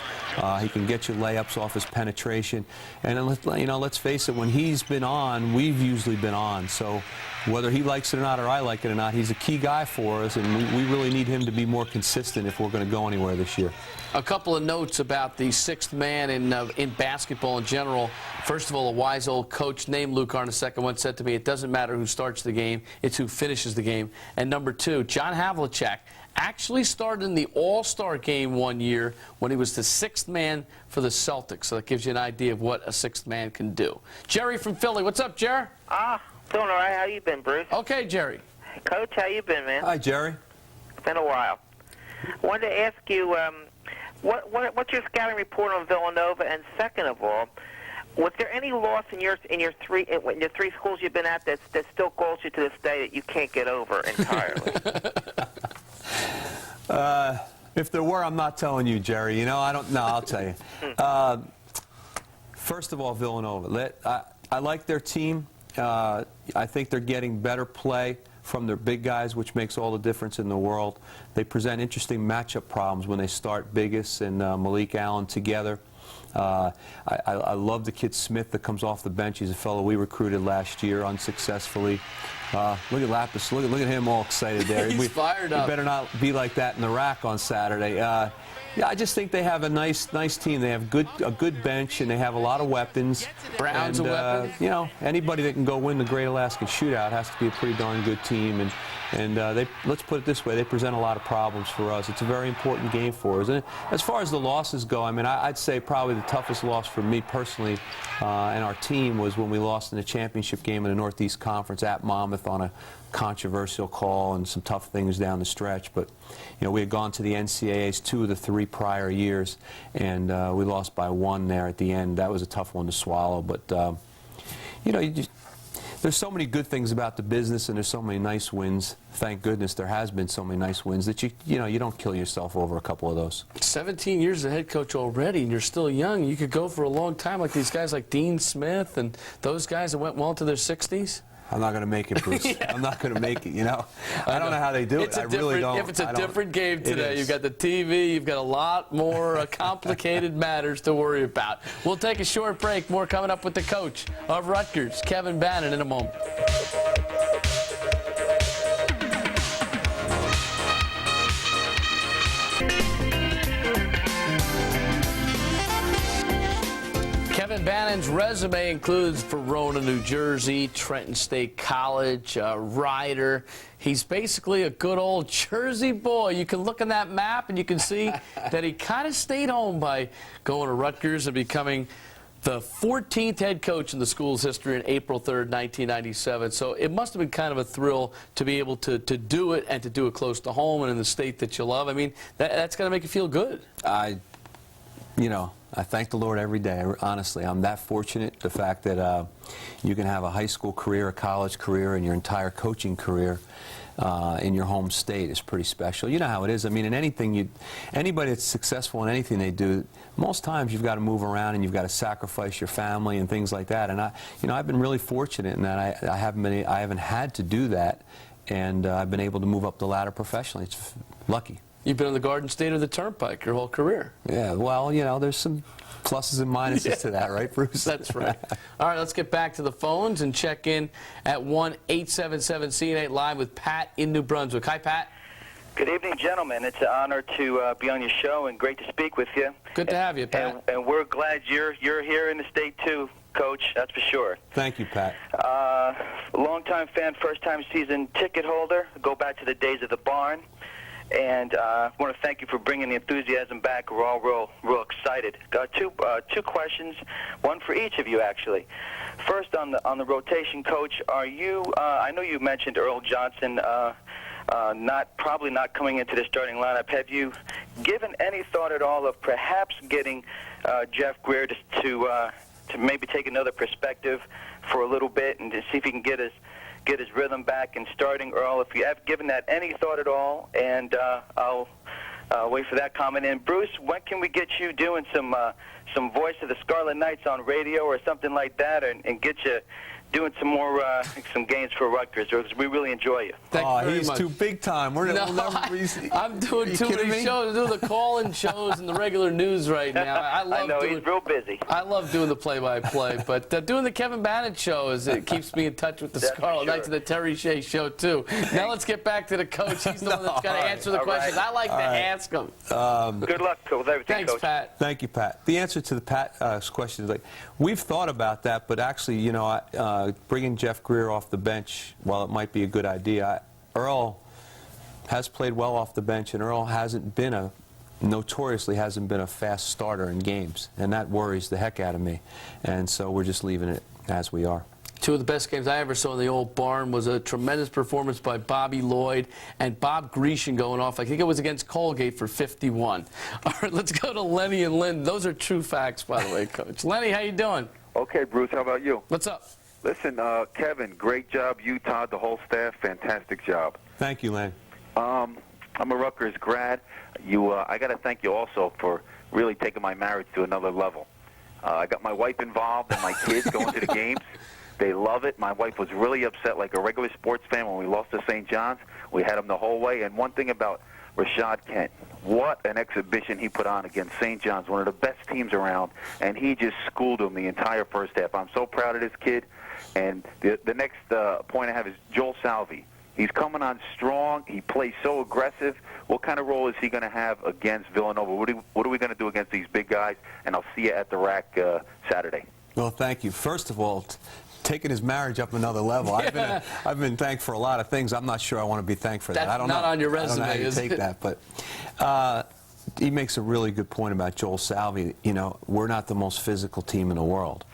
He can get you layups off his penetration. And let's face it, when he's been on, we've usually been on. So whether he likes it or not, or I like it or not, he's a key guy for us, and we really need him to be more consistent if we're going to go anywhere this year. A couple of notes about the sixth man in basketball in general. First of all, a wise old coach named Luke Arnesecka once said to me, it doesn't matter who starts the game, it's who finishes the game. And number 2, John Havlicek actually started in the All-Star game one year when he was the 6th man for the Celtics. So that gives you an idea of what a 6th man can do. Jerry from Philly. What's up, Jerry? Doing all right. How you been, Bruce? Okay, Jerry. Coach, how you been, man? Hi, Jerry. It's been a while. Wanted to ask you, what's your scouting report on Villanova? And second of all, was there any loss in your 3 schools you've been at that still galls you to this day that you can't get over entirely? If there were, I'm not telling you, Jerry. You know, I don't. No, I'll tell you. First of all, Villanova. I like their team. I think they're getting better play from their big guys, which makes all the difference in the world. They present interesting matchup problems when they start Biggis and Malik Allen together. I love the kid Smith that comes off the bench. He's a fellow we recruited last year unsuccessfully. Look at Lapis. Look at him all excited there. He's fired up. He better not be like that in the rack on Saturday. Yeah, I just think they have a nice team. They have a good bench, and they have a lot of weapons. Brown's a weapon. You know, anybody that can go win the Great Alaskan Shootout has to be a pretty darn good team. And let's put it this way, they present a lot of problems for us. It's a very important game for us. And as far as the losses go, I mean, I'd say probably the toughest loss for me personally and our team was when we lost in the championship game in the Northeast Conference at Monmouth on a controversial call and some tough things down the stretch. But, you know, we had gone to the NCAAs 2 of the 3 prior years, and we lost by 1 there at the end. That was a tough one to swallow. But, you know, there's so many good things about the business, and there's so many nice wins. Thank goodness there has been so many nice wins that you know, you don't kill yourself over a couple of those. 17 years as a head coach already, and you're still young. You could go for a long time, like these guys like Dean Smith and those guys that went well into their 60s. I'm not going to make it, Bruce. Yeah. I'm not going to make it, you know. I don't know how they do it. I really don't. If it's a different game today, you've got the TV, you've got a lot more complicated matters to worry about. We'll take a short break. More coming up with the coach of Rutgers, Kevin Bannon, in a moment. Kevin Bannon's resume includes Verona, New Jersey, Trenton State College, Rider. He's basically a good old Jersey boy. You can look in that map and you can see that he kind of stayed home by going to Rutgers and becoming the 14th head coach in the school's history on April 3rd, 1997. So it must have been kind of a thrill to be able to do it and to do it close to home and in the state that you love. I mean, that's got to make you feel good. You know, I thank the Lord every day. Honestly, I'm that fortunate. The fact that you can have a high school career, a college career, and your entire coaching career in your home state is pretty special. You know how it is. I mean, in anything, anybody that's successful in anything they do, most times you've got to move around and you've got to sacrifice your family and things like that. And I've been really fortunate in that I haven't had to do that, and I've been able to move up the ladder professionally. It's lucky. You've been in the Garden State or the Turnpike your whole career. Yeah, well, you know, there's some pluses and minuses to that, right, Bruce? That's right. All right, let's get back to the phones and check in at 1-877-CN8 Live with Pat in New Brunswick. Hi, Pat. Good evening, gentlemen. It's an honor to be on your show and great to speak with you. Good to have you, Pat. And we're glad you're here in the state, too, Coach. That's for sure. Thank you, Pat. Longtime fan, first-time season ticket holder. Go back to the days of the barn. And I want to thank you for bringing the enthusiasm back. We're all real excited. Got two questions, one for each of you, actually. First, on the rotation, Coach, are you? I know you mentioned Earl Johnson probably not coming into the starting lineup. Have you given any thought at all of perhaps getting Jeff Greer to maybe take another perspective for a little bit and to see if he can get his rhythm back and starting Earl? If you have given that any thought at all, and I'll wait for that comment. And Bruce, when can we get you doing some voice of the Scarlet Knights on radio or something like that, and get you doing some more some games for Rutgers? Because we really enjoy you. He's too big time. I'm doing too many shows. I'm doing the call-in shows and the regular news right now. I know he's real busy. I love doing the play-by-play, but doing the Kevin Bannon show it keets me in touch with the Scarlet Knights and the Terry Shea show too. Now let's get back to the coach. He's the one that's got to answer the questions. I like to ask them. Good luck with everything, Thanks, Coach. Pat. Thank you, Pat. The answer to the Pat's question is, like, we've thought about that, but actually, you know, bringing Jeff Greer off the bench, while it might be a good idea, Earl has played well off the bench, and Earl notoriously hasn't been a fast starter in games, and that worries the heck out of me. And so we're just leaving it as we are. Two of the best games I ever saw in the old barn was a tremendous performance by Bobby Lloyd and Bob Grecian going off. I think it was against Colgate for 51. All right, let's go to Lenny and Lynn. Those are true facts, by the way, Coach. Lenny, how you doing? Okay, Bruce, how about you? What's up? Listen, Kevin, great job. You, Todd, the whole staff, fantastic job. Thank you, Len. I'm a Rutgers grad. I got to thank you also for really taking my marriage to another level. I got my wife involved and my kids going to the games. They love it. My wife was really upset, like a regular sports fan, when we lost to St. John's. We had him the whole way. And one thing about Rashad Kent, what an exhibition he put on against St. John's, one of the best teams around, and he just schooled him the entire first half. I'm so proud of this kid. And the next point I have is Joel Salvi. He's coming on strong. He plays so aggressive. What kind of role is he going to have against Villanova? What are we going to do against these big guys? And I'll see you at the rack Saturday. Well, thank you. First of all, taking his marriage up another level. Yeah. I've been thanked for a lot of things. I'm not sure I want to be thanked for that. That's I don't know. not on your resume, I don't know how you is take it? that, but he makes a really good point about Joel Salvi. You know, we're not the most physical team in the world.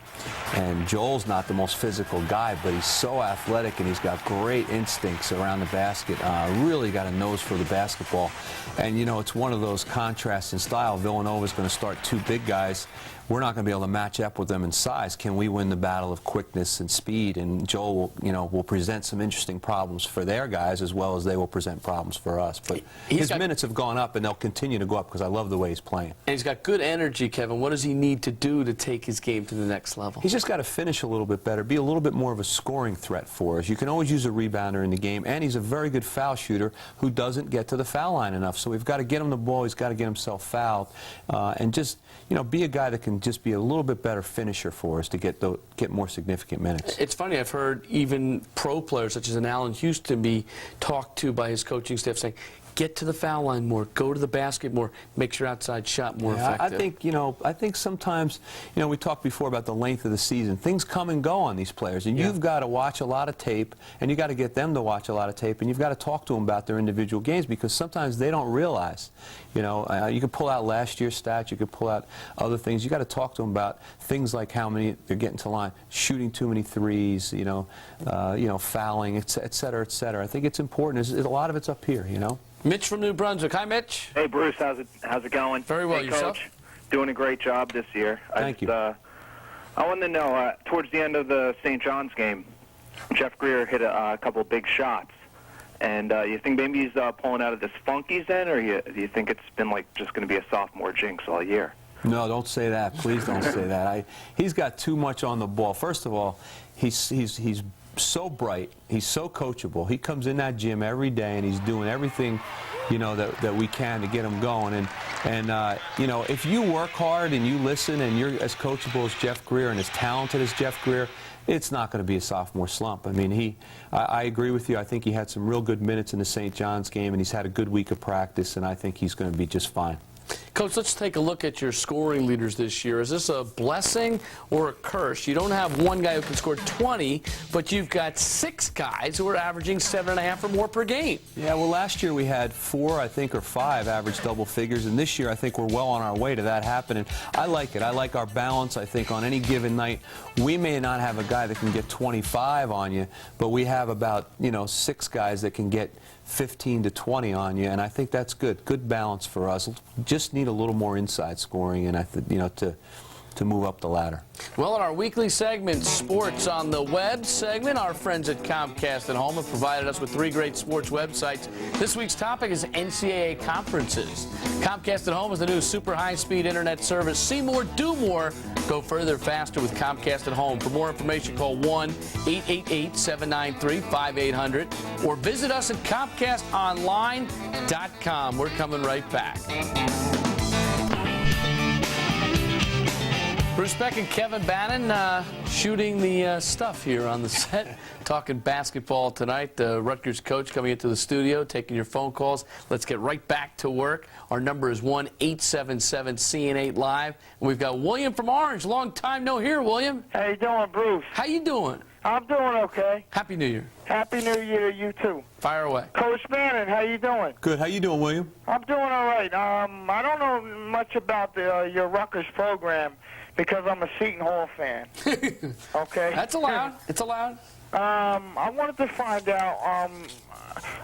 And Joel's not the most physical guy, but he's so athletic and he's got great instincts around the basket. Really got a nose for the basketball. And, you know, it's one of those contrasts in style. Villanova's going to start two big guys. We're not going to be able to match up with them in size. Can we win the battle of quickness and speed? And Joel will, you know, will present some interesting problems for their guys as well as they will present problems for us. But his minutes have gone up and they'll continue to go up because I love the way he's playing. And he's got good energy, Kevin. What does he need to do to take his game to the next level? He's just got to finish a little bit better, be a little bit more of a scoring threat for us. You can always use a rebounder in the game, and he's a very good foul shooter who doesn't get to the foul line enough. So we've got to get him the ball. He's got to get himself fouled, and just, you know, be a guy that can just be a little bit better finisher for us to get more significant minutes. It's funny, I've heard even pro players such as an Allen Houston be talked to by his coaching staff saying, get to the foul line more, go to the basket more, makes your outside shot more effective. I think, you know, I think sometimes, you know, we talked before about the length of the season. Things come and go on these players, and you've got to watch a lot of tape, and you've got to get them to watch a lot of tape, and you've got to talk to them about their individual games because sometimes they don't realize, you know, you can pull out last year's stats, you could pull out other things. You've got to talk to them about things like how many they're getting to line, shooting too many threes, you know, fouling, et cetera, et cetera. I think it's important. A lot of it's up here, you know. Mitch from New Brunswick. Hi, Mitch. Hey, Bruce. How's it going? Very well. Hey, yourself? Coach. Doing a great job this year. Thank you. I wanted to know, towards the end of the St. John's game, Jeff Greer hit a couple of big shots. And you think maybe he's pulling out of this funk he's in, or do you think it's been like just going to be a sophomore jinx all year? No, don't say that. Please don't say that. He's got too much on the ball. First of all, he's so bright. He's so coachable. He comes in that gym every day and he's doing everything, you know, that we can to get him going. And you know, if you work hard and you listen and you're as coachable as Jeff Greer and as talented as Jeff Greer, it's not going to be a sophomore slump. I mean, I agree with you. I think he had some real good minutes in the St. John's game, and he's had a good week of practice, and I think he's going to be just fine. Coach, let's take a look at your scoring leaders this year. Is this a blessing or a curse? You don't have one guy who can score 20, but you've got 6 guys who are averaging 7.5 or more per game. Yeah, well, last year we had 4, I think, or 5 average double figures, and this year I think we're well on our way to that happening. I like it. I like our balance. I think on any given night, we may not have a guy that can get 25 on you, but we have about, you know, 6 guys that can get 15 to 20 on you, and I think that's good. Good balance for us. Just need a little more inside scoring, and you know, to move up the ladder. Well, in our weekly segment, Sports on the Web segment, our friends at Comcast at Home have provided us with 3 great sports websites. This week's topic is NCAA conferences. Comcast at Home is the new super high-speed internet service. See more, do more, go further, faster with Comcast at Home. For more information, call 1-888-793-5800 or visit us at ComcastOnline.com. We're coming right back. Bruce Beck and Kevin Bannon shooting the stuff here on the set, talking basketball tonight. The Rutgers coach coming into the studio, taking your phone calls. Let's get right back to work. Our number is 1-877-CN8-LIVE. And we've got William from Orange. Long time no hear, William. How you doing, Bruce? How you doing? I'm doing okay. Happy New Year. Happy New Year to you, too. Fire away. Coach Bannon, how you doing? Good. How you doing, William? I'm doing all right. I don't know much about your Rutgers program, because I'm a Seton Hall fan. Okay? That's allowed. It's allowed. I wanted to find out,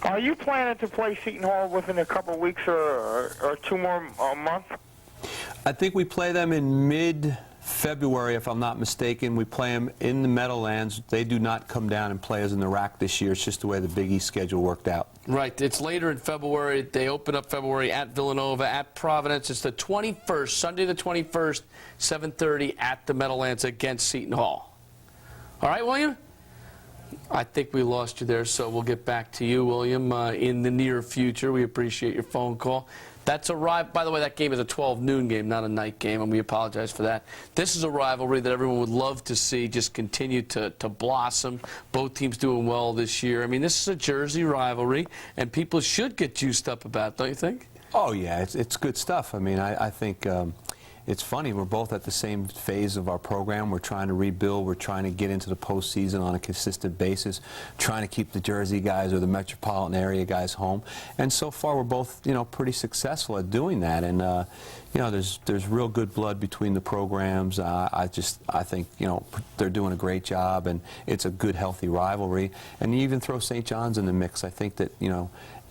are you planning to play Seton Hall within a couple of weeks or 2 more months? I think we play them in mid-February, if I'm not mistaken. We play them in the Meadowlands. They do not come down and play us in the RAC this year. It's just the way the Big East schedule worked out. Right. It's later in February. They open up February at Villanova, at Providence. It's the 21st, Sunday the 21st, 7:30 at the Meadowlands against Seton Hall. All right, William? I think we lost you there, so we'll get back to you, William, in the near future. We appreciate your phone call. That's a rivalry. By the way, that game is a 12 noon game, not a night game, and we apologize for that. This is a rivalry that everyone would love to see just continue to blossom. Both teams doing well this year. I mean, this is a Jersey rivalry, and people should get juiced up about it, don't you think? Oh, yeah, it's good stuff. I mean, I think it's funny, we're both at the same phase of our program. We're trying to rebuild. We're trying to get into the postseason on a consistent basis, trying to keep the Jersey guys or the metropolitan area guys home. And so far, we're both, pretty successful at doing that. And, there's real good blood between the programs. I think, they're doing a great job, and it's a good, healthy rivalry. And you even throw St. John's in the mix. I think that,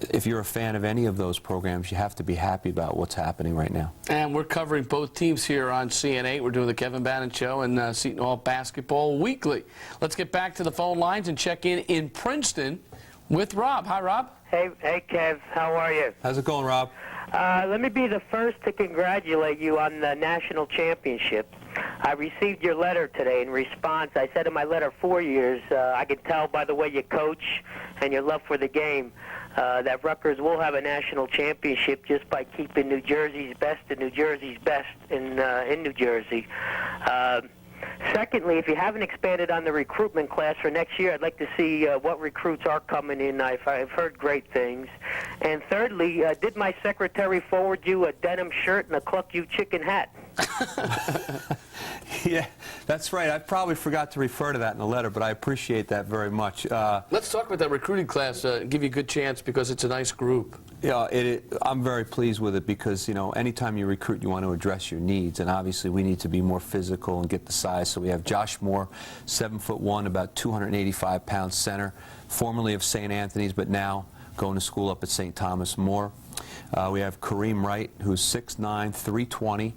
if you're a fan of any of those programs, you have to be happy about what's happening right now. And we're covering both teams here on CN8. We're doing the Kevin Bannon Show and Seton Hall Basketball Weekly. Let's get back to the phone lines and check in Princeton with Rob. Hi, Rob. Hey, Kev. How are you? How's it going, Rob? Let me be the first to congratulate you on the national championship. I received your letter today. In response, I said in my letter 4 years, I could tell by the way you coach and your love for the game that Rutgers will have a national championship just by keeping New Jersey's best and New Jersey's best in New Jersey. Secondly, if you haven't expanded on the recruitment class for next year, I'd like to see what recruits are coming in. I've heard great things. And thirdly, did my secretary forward you a denim shirt and a Cluck You chicken hat? Yeah, that's right. I probably forgot to refer to that in the letter, but I appreciate that very much. Let's talk about that recruiting class. Give you a good chance because it's a nice group. Yeah, I'm very pleased with it because, anytime you recruit, you want to address your needs. And obviously, we need to be more physical and get the size. So we have Josh Moore, 7'1", about 285-pound center, formerly of St. Anthony's, but now going to school up at St. Thomas More. We have Kareem Wright, who's 6'9", 320.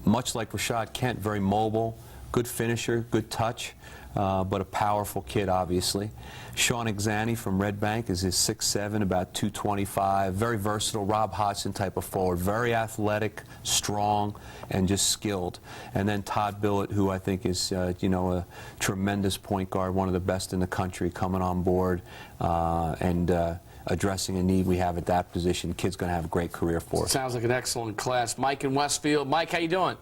Much like Rashad Kent, very mobile, good finisher, good touch, but a powerful kid, obviously. Sean Exani from Red Bank is 6'7", about 225, very versatile, Rob Hodgson type of forward, very athletic, strong, and just skilled. And then Todd Billett, who I think is, a tremendous point guard, one of the best in the country, coming on board and addressing a need we have at that position. Kid's going to have a great career for us. Sounds like an excellent class. Mike in Westfield. Mike, how you doing?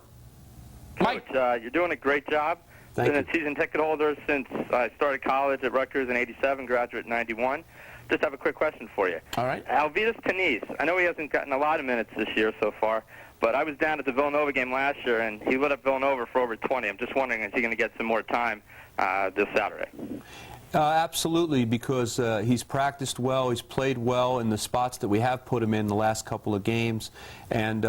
Mike, you're doing a great job. Thank Been you. a season ticket holder since I started college at Rutgers in '87, graduate in '91. Just have a quick question for you. All right. Alvidas Tanis, I know he hasn't gotten a lot of minutes this year so far, but I was down at the Villanova game last year, and he lit up Villanova for over 20. I'm just wondering, is he going to get some more time this Saturday? Absolutely, because he's practiced well, he's played well in the spots that we have put him in the last couple of games. And,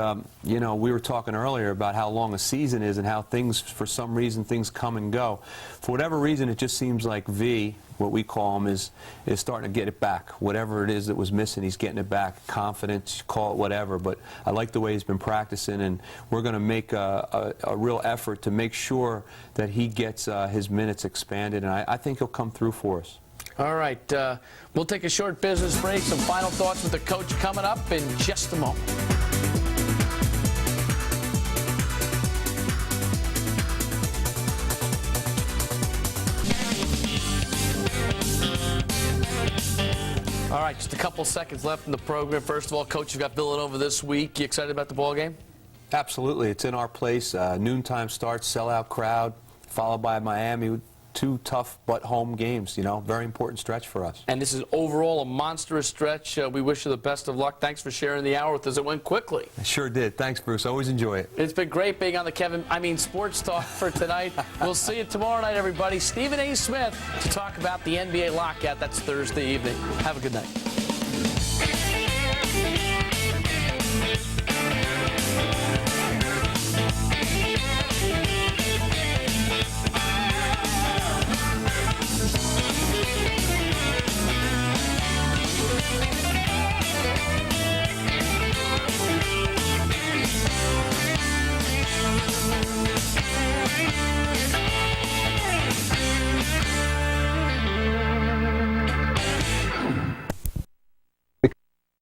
we were talking earlier about how long a season is and how things, for some reason, things come and go. For whatever reason, it just seems like V, what we call him, is starting to get it back. Whatever it is that was missing, he's getting it back. Confidence, call it whatever. But I like the way he's been practicing, and we're going to make a real effort to make sure that he gets his minutes expanded, and I think he'll come through for us. All right. We'll take a short business break. Some final thoughts with the coach coming up in just a moment. All right, just a couple seconds left in the program. First of all, Coach, you've got Villanova this week. You excited about the ball game? Absolutely. It's in our place. Noontime starts, sellout crowd, followed by Miami. 2 tough but home games, very important stretch for us. And this is overall a monstrous stretch. We wish you the best of luck. Thanks for sharing the hour with us. It went quickly. I sure did. Thanks, Bruce. Always enjoy it. It's been great being on the Sports Talk for tonight. We'll see you tomorrow night, everybody. Stephen A. Smith to talk about the NBA lockout. That's Thursday evening. Have a good night.